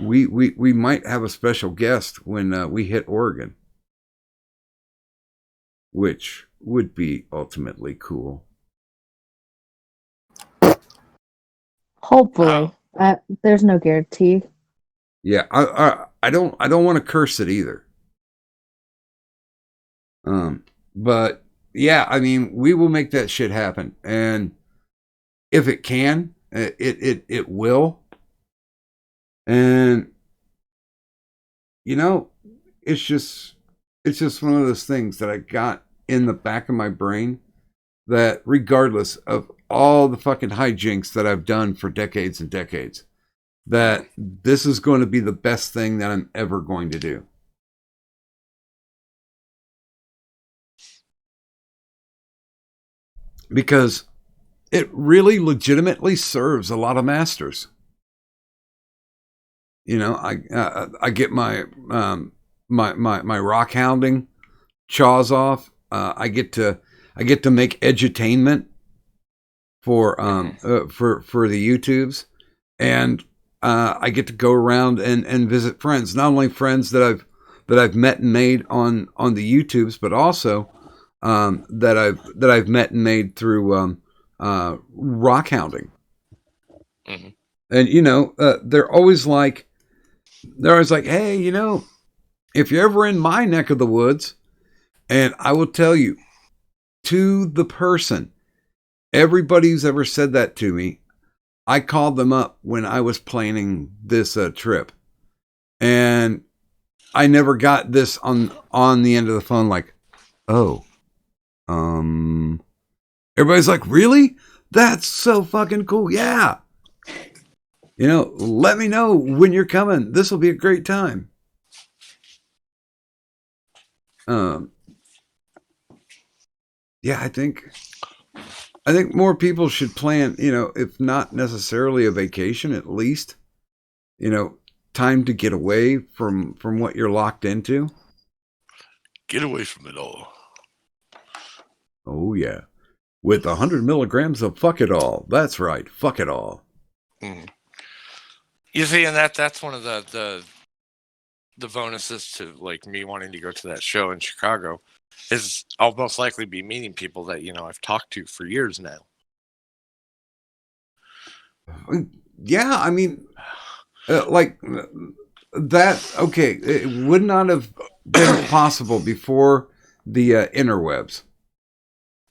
Speaker 4: we might have a special guest when we hit Oregon, which would be ultimately cool.
Speaker 7: Hopefully. There's no guarantee.
Speaker 4: Yeah, I don't want to curse it either. But yeah, I mean, we will make that shit happen, and if it can, it will. And it's just one of those things that I got in the back of my brain that regardless of all the fucking hijinks that I've done for decades and decades, that this is going to be the best thing that I'm ever going to do. Because it really legitimately serves a lot of masters. I get my my rock hounding chaws off. I get to make edutainment for the YouTubes, and I get to go around and visit friends. Not only friends that I've met and made on the YouTubes, but also that I've met and made through rock hounding. And they're always like, hey, if you're ever in my neck of the woods, and I will tell you, to the person. Everybody who's ever said that to me, I called them up when I was planning this trip. And I never got this on the end of the phone like, oh, everybody's like, really? That's so fucking cool. Yeah. You know, let me know when you're coming. This will be a great time. Yeah, I think more people should plan, you know, if not necessarily a vacation, at least, you know, time to get away from what you're locked into.
Speaker 1: Get away from it all.
Speaker 4: Oh yeah. With 100 milligrams of fuck it all. That's right. Fuck it all.
Speaker 8: Mm. You see, and that's one of the bonuses to like me wanting to go to that show in Chicago is I'll most likely be meeting people that, you know, I've talked to for years now.
Speaker 4: Yeah, I mean, like that. Okay, it would not have been possible before the interwebs,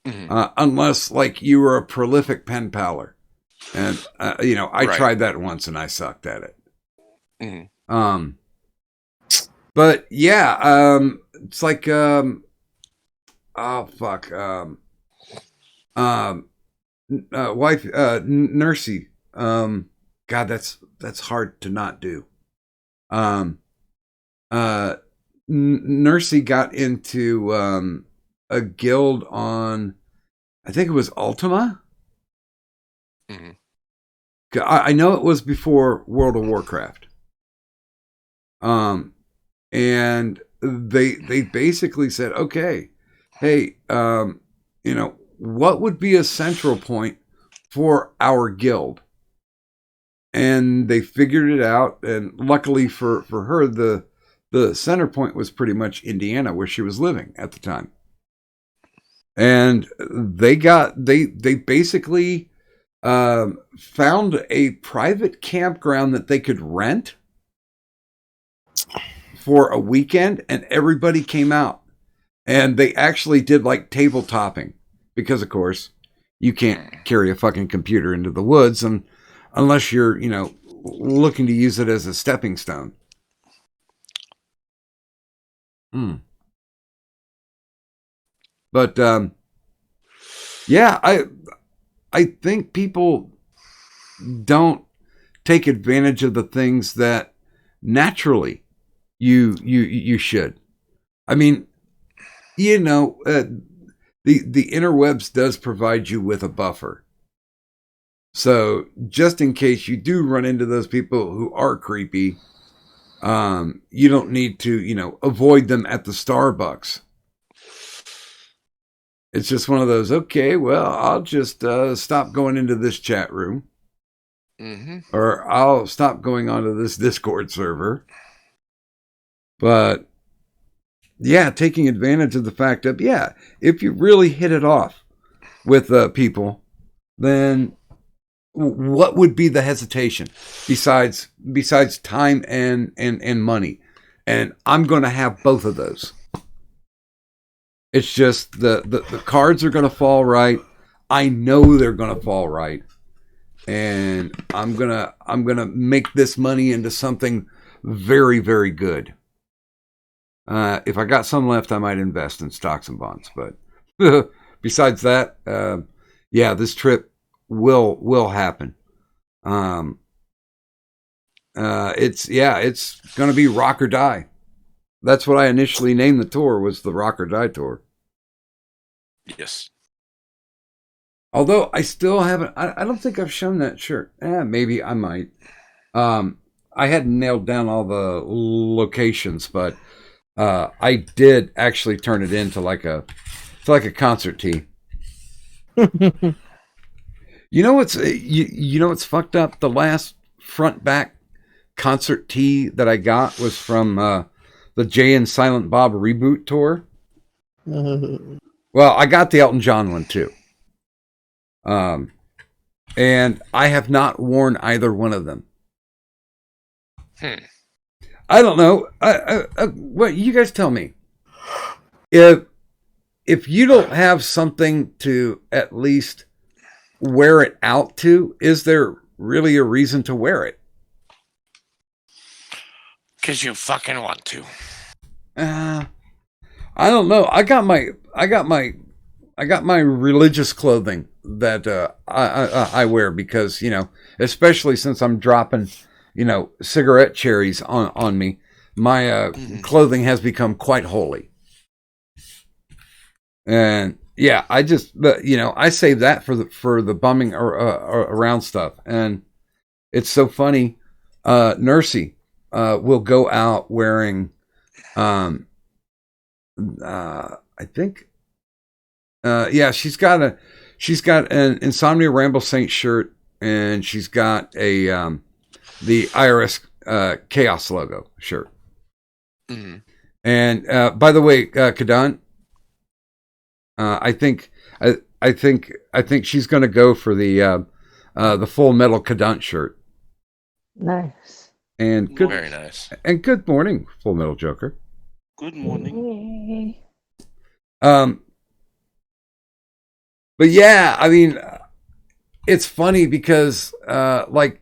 Speaker 4: unless like you were a prolific pen paler, and you know, I tried that once and I sucked at it.
Speaker 8: Mm-hmm.
Speaker 4: But yeah, it's like oh fuck, wife, Nursey. God, that's hard to not do. Nursey got into a guild on, I think it was Ultima.
Speaker 8: Mm-hmm.
Speaker 4: I know it was before World of Warcraft. And they basically said, okay, hey, you know, what would be a central point for our guild? And they figured it out, and luckily for her, the center point was pretty much Indiana, where she was living at the time. And they basically found a private campground that they could rent for a weekend, and everybody came out. And they actually did like table topping, because of course you can't carry a fucking computer into the woods unless you're, you know, looking to use it as a stepping stone. But yeah, I think people don't take advantage of the things that naturally you should. I mean, you know, the interwebs does provide you with a buffer. So just in case you do run into those people who are creepy, you don't need to, you know, avoid them at the Starbucks. It's just one of those, okay, well, I'll just stop going into this chat room.
Speaker 8: Mm-hmm.
Speaker 4: Or I'll stop going onto this Discord server. But yeah, taking advantage of the fact that, yeah, if you really hit it off with people, then what would be the hesitation besides time and money? And I'm going to have both of those. It's just the cards are going to fall right. I know they're going to fall right. And I'm going to make this money into something very, very good. If I got some left, I might invest in stocks and bonds. But besides that, yeah, this trip will happen. It's going to be rock or die. That's what I initially named the tour, was the Rock or Die Tour.
Speaker 8: Yes.
Speaker 4: Although I still haven't, I don't think I've shown that shirt. Maybe I might. I hadn't nailed down all the locations, but I did actually turn it into like a concert tee. You know what's fucked up? The last front back concert tee that I got was from the Jay and Silent Bob reboot tour. Well, I got the Elton John one too. And I have not worn either one of them. I don't know. What you guys tell me? If if you don't have something to at least wear it out to, is there really a reason to wear it?
Speaker 8: Because you fucking want to.
Speaker 4: I don't know. I got my religious clothing that I wear because, especially since I'm dropping, cigarette cherries on me, my clothing has become quite holy. And yeah, I just, I save that for the bumming around stuff. And it's so funny. Nursey will go out wearing, I think, she's got an Insomnia Ramble Saint shirt, and she's got the IRS Chaos logo shirt.
Speaker 8: Mm-hmm.
Speaker 4: And by the way, Kadan, I think she's going to go for the Full Metal Kadan shirt.
Speaker 7: Nice.
Speaker 4: And
Speaker 8: very nice.
Speaker 4: And good morning, Full Metal Joker.
Speaker 10: Good morning.
Speaker 4: But yeah, I mean, it's funny because when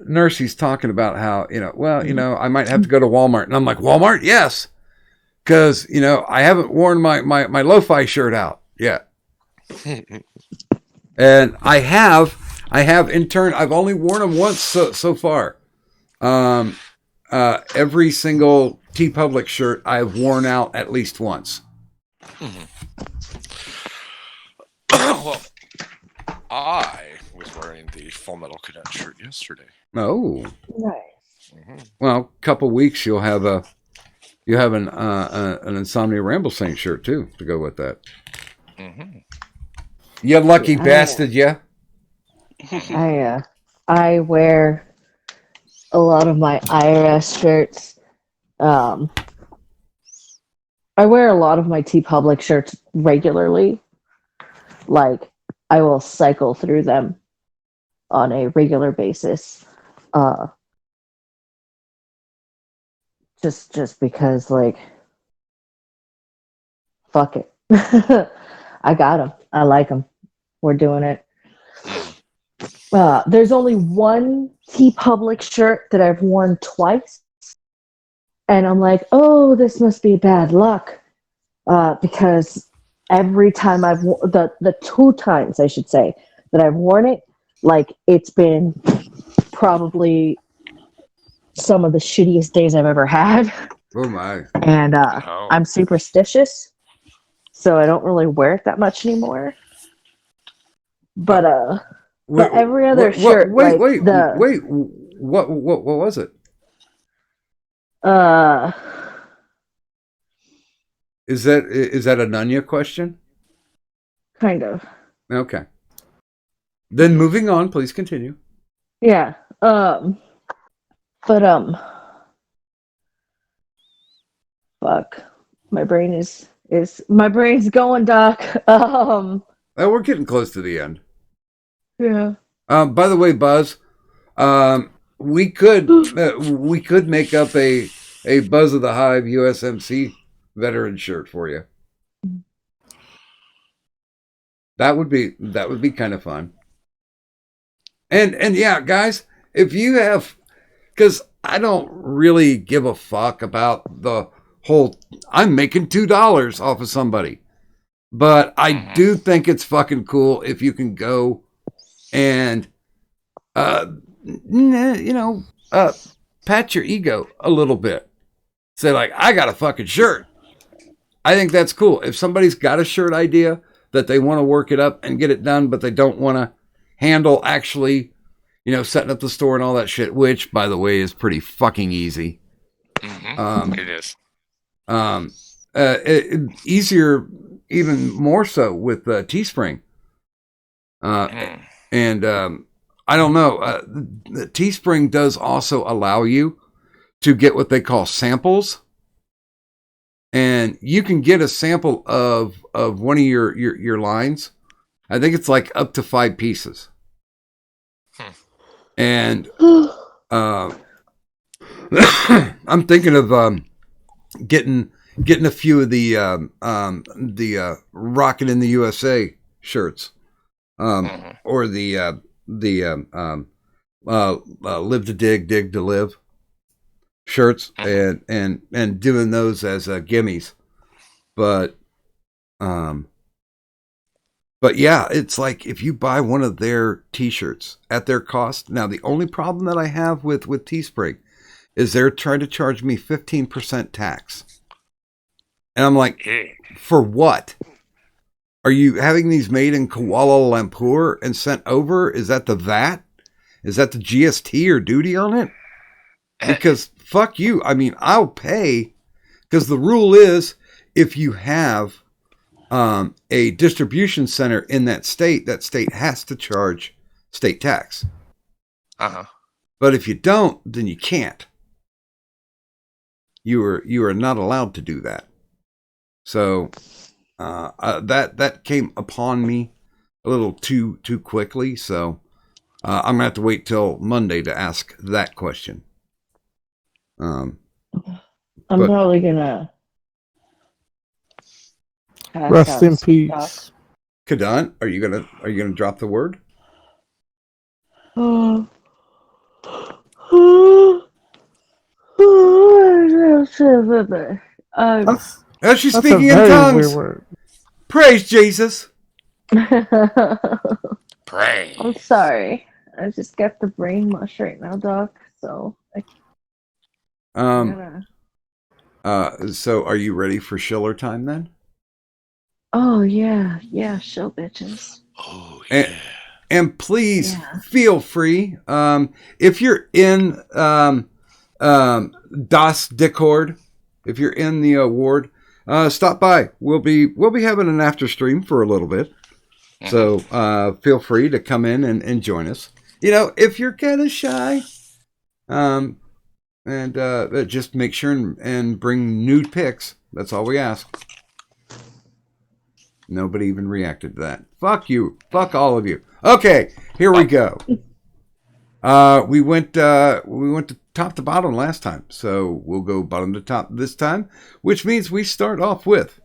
Speaker 4: Nursey's talking about how, I might have to go to Walmart, and I'm like, Walmart? Yes. Because, I haven't worn my lo-fi shirt out yet. And I have in turn, I've only worn them once so far. Every single TeePublic shirt I've worn out at least once.
Speaker 8: Mm-hmm. Well, I was wearing the Full Metal Cadet shirt yesterday.
Speaker 4: Oh,
Speaker 7: nice.
Speaker 8: Mm-hmm.
Speaker 4: Well, a couple weeks you'll have an Insomnia Ramble Saint shirt too to go with that.
Speaker 8: Mm-hmm.
Speaker 4: You lucky bastard, yeah.
Speaker 7: I wear a lot of my IRS shirts. I wear a lot of my TeePublic shirts regularly. Like, I will cycle through them on a regular basis. Just because, like, fuck it. I got them. I like them. We're doing it. There's only one TeePublic shirt that I've worn twice. And I'm like, oh, this must be bad luck. Because every time the two times, I should say, that I've worn it, like, it's been probably some of the shittiest days I've ever had.
Speaker 4: Oh, my.
Speaker 7: And I'm superstitious, so I don't really wear it that much anymore. But every other shirt,
Speaker 4: wait, what was it? Is that a Nunya question?
Speaker 7: Kind of.
Speaker 4: Okay. Then moving on, please continue.
Speaker 7: Yeah. Fuck. My brain is my brain's going, Doc.
Speaker 4: We're getting close to the end.
Speaker 7: Yeah.
Speaker 4: By the way, Buzz, we could make up a Buzz of the Hive USMC veteran shirt for you. That would be kind of fun. And yeah, guys, if you have, because I don't really give a fuck about the whole, I'm making $2 off of somebody, but I do think it's fucking cool if you can go and pat your ego a little bit. Say, like, I got a fucking shirt. I think that's cool. If somebody's got a shirt idea that they want to work it up and get it done, but they don't want to handle actually, setting up the store and all that shit, which, by the way, is pretty fucking easy.
Speaker 8: Mm-hmm. It is.
Speaker 4: Easier, even more so with Teespring. And I don't know. Teespring does also allow you to get what they call samples. And you can get a sample of one of your lines. I think it's like up to 5 pieces. And I'm thinking of getting getting a few of the Rockin' in the USA shirts, or the Live to Dig, Dig to Live shirts, and doing those as gimmies. But yeah, it's like if you buy one of their T-shirts at their cost. Now, the only problem that I have with Teespring is they're trying to charge me 15% tax. And I'm like, for what? Are you having these made in Kuala Lumpur and sent over? Is that the VAT? Is that the GST or duty on it? Because fuck you. I mean, I'll pay, because the rule is if you have a distribution center in that state has to charge state tax. But if you don't, then you can't. You are not allowed to do that. So that came upon me a little too quickly. So I'm gonna have to wait till Monday to ask that question.
Speaker 7: I'm probably gonna
Speaker 6: rest in peace.
Speaker 4: Kadan, are you gonna drop the word? As she's speaking in tongues. Praise Jesus.
Speaker 8: Pray.
Speaker 7: I'm sorry. I just got the brain mush right now, Doc. So
Speaker 4: so are you ready for Schiller time then?
Speaker 7: Oh yeah, show bitches.
Speaker 1: Oh yeah.
Speaker 4: And please feel free. If you're in Das Discord, if you're in the ward, stop by. We'll be having an after stream for a little bit. So feel free to come in and join us. You know, if you're kind of shy, and just make sure and bring nude pics. That's all we ask. Nobody even reacted to that. Fuck you. Fuck all of you. Okay, here we go. We went to top to bottom last time, so we'll go bottom to top this time, which means we start off with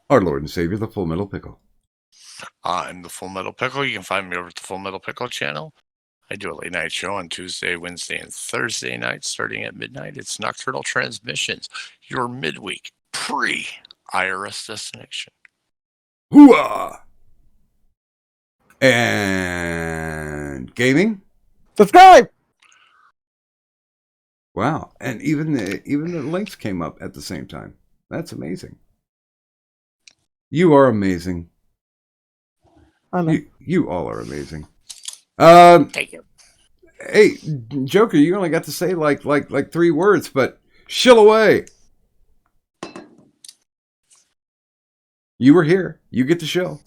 Speaker 4: our Lord and Savior, the Full Metal Pickle.
Speaker 8: I'm the Full Metal Pickle. You can find me over at the Full Metal Pickle channel. I do a late night show on Tuesday, Wednesday, and Thursday nights starting at midnight. It's Nocturnal Transmissions, your midweek pre-IRS destination.
Speaker 4: Hooah! And gaming?
Speaker 6: Subscribe!
Speaker 4: Wow. And even the links came up at the same time. That's amazing. You are amazing.
Speaker 6: I know.
Speaker 4: You all are amazing.
Speaker 8: Thank you.
Speaker 4: Hey, Joker, you only got to say like 3 words, but shill away. You were here. You get the show.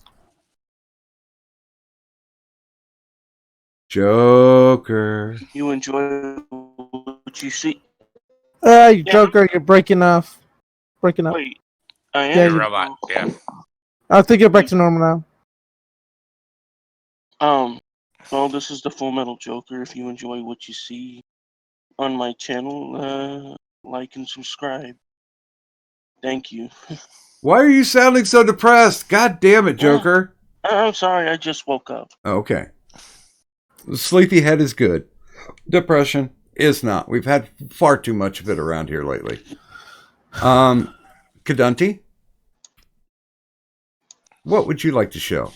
Speaker 4: Joker.
Speaker 10: You enjoy what you see.
Speaker 6: Hey, Joker, you're breaking off. Breaking up.
Speaker 10: Wait, I am.
Speaker 6: Yeah,
Speaker 8: You're a robot. Yeah.
Speaker 6: I think you're back to normal now.
Speaker 10: Well, this is the Full Metal Joker. If you enjoy what you see on my channel, like and subscribe. Thank you.
Speaker 4: Why are you sounding so depressed? God damn it, Joker.
Speaker 10: I'm sorry, I just woke up.
Speaker 4: Okay. Sleepyhead is good. Depression is not. We've had far too much of it around here lately. Kadunti, what would you like to show?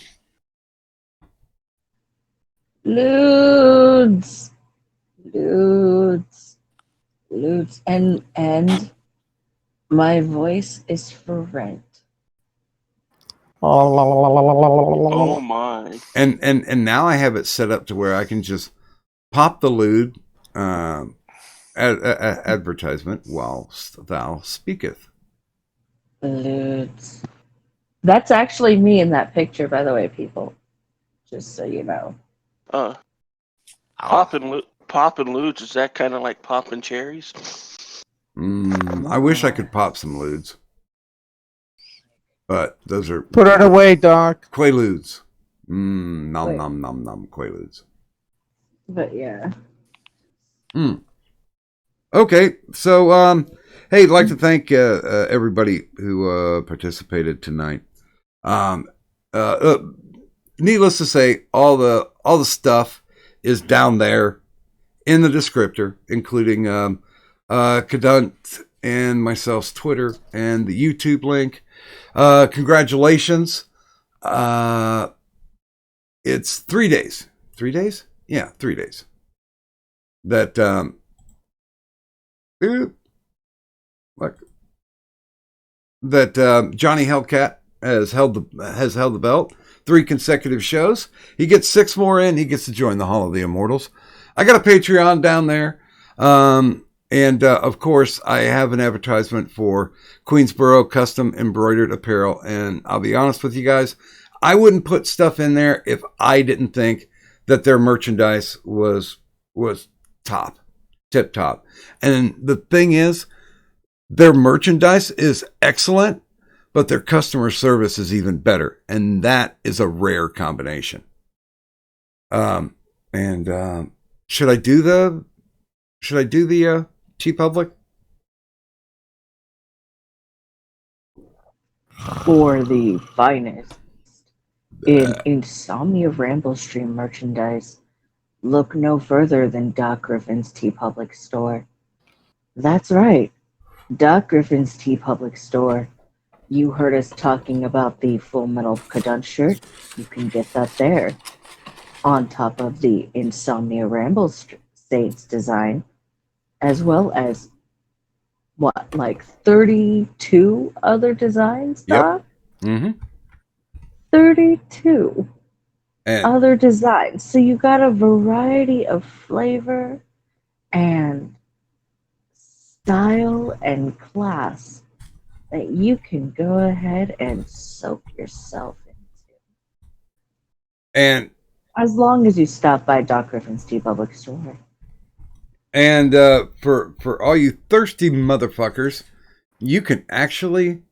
Speaker 7: Ludes, and my voice is for rent.
Speaker 10: Oh my!
Speaker 4: And now I have it set up to where I can just pop the lewd advertisement whilst thou speaketh.
Speaker 7: Ludes. That's actually me in that picture, by the way, people. Just so you know.
Speaker 10: Popping lewds, is that kind of like popping cherries?
Speaker 4: I wish I could pop some lewds. But those are...
Speaker 6: Put it away, Doc.
Speaker 4: Quaaludes. Nom, nom, nom, nom, Quaaludes.
Speaker 7: But yeah.
Speaker 4: Okay, so, Hey, I'd like to thank everybody who participated tonight. Needless to say, all the stuff is down there in the descriptor, including Cadunt and myself's Twitter and the YouTube link. Congratulations. It's 3 days. 3 days? Yeah, 3 days. That Johnny Hellcat has held the belt 3 consecutive shows. He gets 6 more in. He gets to join the Hall of the Immortals. I got a Patreon down there. And of course, I have an advertisement for Queensboro Custom Embroidered Apparel. And I'll be honest with you guys, I wouldn't put stuff in there if I didn't think that their merchandise was tip top. And the thing is, their merchandise is excellent, but their customer service is even better. And that is a rare combination. Should I do the TeePublic?
Speaker 7: For the finest in Insomnia Ramble Stream merchandise, look no further than Doc Griffin's TeePublic store. That's right, Doc Griffin's TeePublic store. You heard us talking about the Full Metal Cadunt shirt. You can get that there. On top of the Insomnia Ramble Saints design, as well as, 32 other designs, Doc?
Speaker 4: Yep. Mm-hmm.
Speaker 7: 32 other designs. So you got a variety of flavor and style and class that you can go ahead and soak yourself into.
Speaker 4: And
Speaker 7: as long as you stop by Doc Griffin's TeePublic store.
Speaker 4: And for all you thirsty motherfuckers, you can actually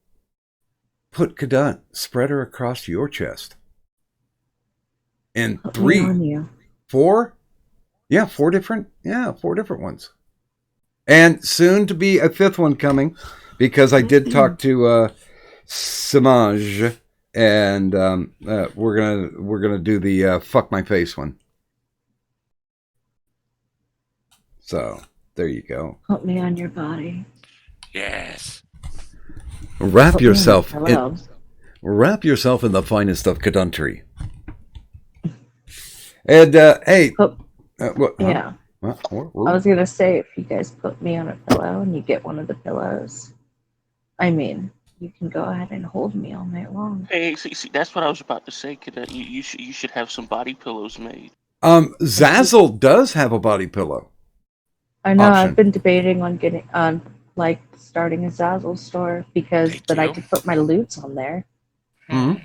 Speaker 4: put Cadunt, spread her across your chest. And 4 different ones. And soon to be a 5th one coming, because I did talk to Samaj, and we're gonna do the fuck my face one. So there you go.
Speaker 7: Put me on your body.
Speaker 8: Yes.
Speaker 4: Wrap yourself in the finest of Caduntry. And hey, what?
Speaker 7: Yeah.
Speaker 4: Huh?
Speaker 7: I was gonna say, if you guys put me on a pillow and you get one of the pillows, I mean, you can go ahead and hold me all night long.
Speaker 10: Hey, see, that's what I was about to say. You should have some body pillows made.
Speaker 4: Zazzle does have a body pillow.
Speaker 7: I know.
Speaker 4: Option.
Speaker 7: I've been debating on getting starting a Zazzle store, because I could put my loots on there.
Speaker 4: Mm-hmm.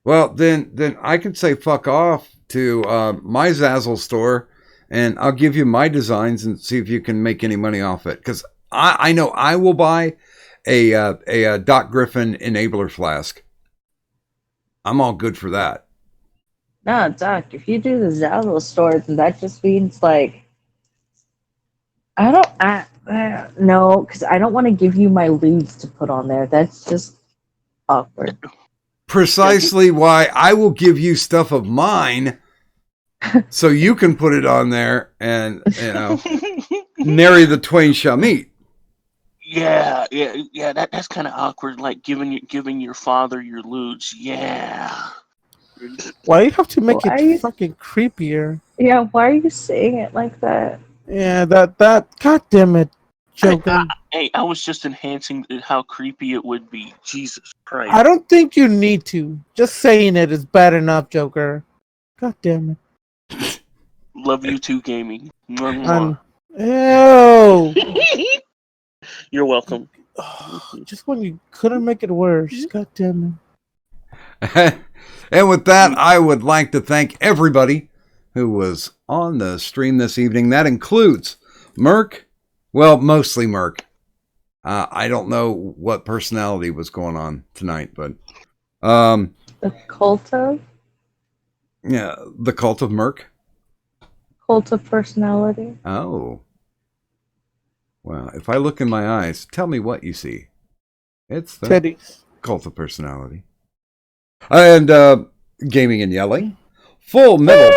Speaker 4: Well, then I can say fuck off to my Zazzle store, and I'll give you my designs and see if you can make any money off it. Because I know I will buy a Doc Griffin enabler flask. I'm all good for that.
Speaker 7: No, Doc, if you do the Zazzle store, then that just means no, because I don't want to give you my lewds to put on there. That's just awkward.
Speaker 4: Precisely why I will give you stuff of mine, so you can put it on there, and nary the twain shall meet.
Speaker 10: Yeah. That's kind of awkward. Like giving your father your lewds. Yeah.
Speaker 6: Why you have to make it fucking creepier?
Speaker 7: Yeah, why are you saying it like that?
Speaker 6: Yeah, that. God damn it, Joker.
Speaker 10: I was just enhancing how creepy it would be. Jesus Christ.
Speaker 6: I don't think you need to. Just saying it is bad enough, Joker. God damn it.
Speaker 10: Love you too, gaming.
Speaker 6: Ew.
Speaker 10: You're welcome.
Speaker 6: Just when you couldn't make it worse. God damn
Speaker 4: it. And with that, I would like to thank everybody who was on the stream this evening. That includes Merc. Well, mostly Merc. I don't know what personality was going on tonight, but
Speaker 7: the cult of?
Speaker 4: Yeah, the cult of Merc.
Speaker 7: Cult of personality.
Speaker 4: Oh. Well, if I look in my eyes, tell me what you see. It's the
Speaker 6: Teddy's.
Speaker 4: Cult of Personality. And Gaming and Yelling. Full Metal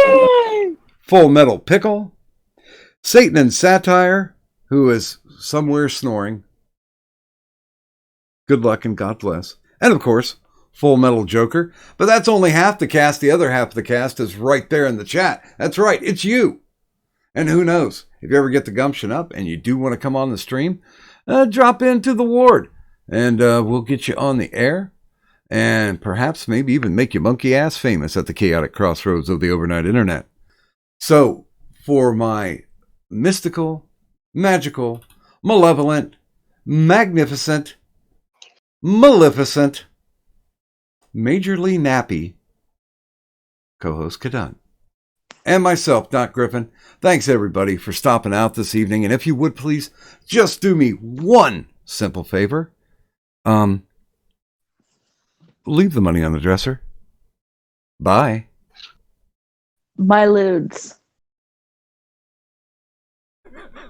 Speaker 4: Pickle. Satan and Satire, who is somewhere snoring. Good luck and God bless. And of course, Full Metal Joker. But that's only half the cast. The other half of the cast is right there in the chat. That's right, it's you. And who knows, if you ever get the gumption up and you do want to come on the stream, drop into the ward and we'll get you on the air and perhaps maybe even make you monkey ass famous at the chaotic crossroads of the overnight internet. So, for my mystical, magical, malevolent, magnificent, maleficent, majorly nappy co-host Kadun. And myself, Doc Griffin. Thanks everybody for stopping out this evening. And if you would please just do me one simple favor. Leave the money on the dresser. Bye.
Speaker 7: My ludes.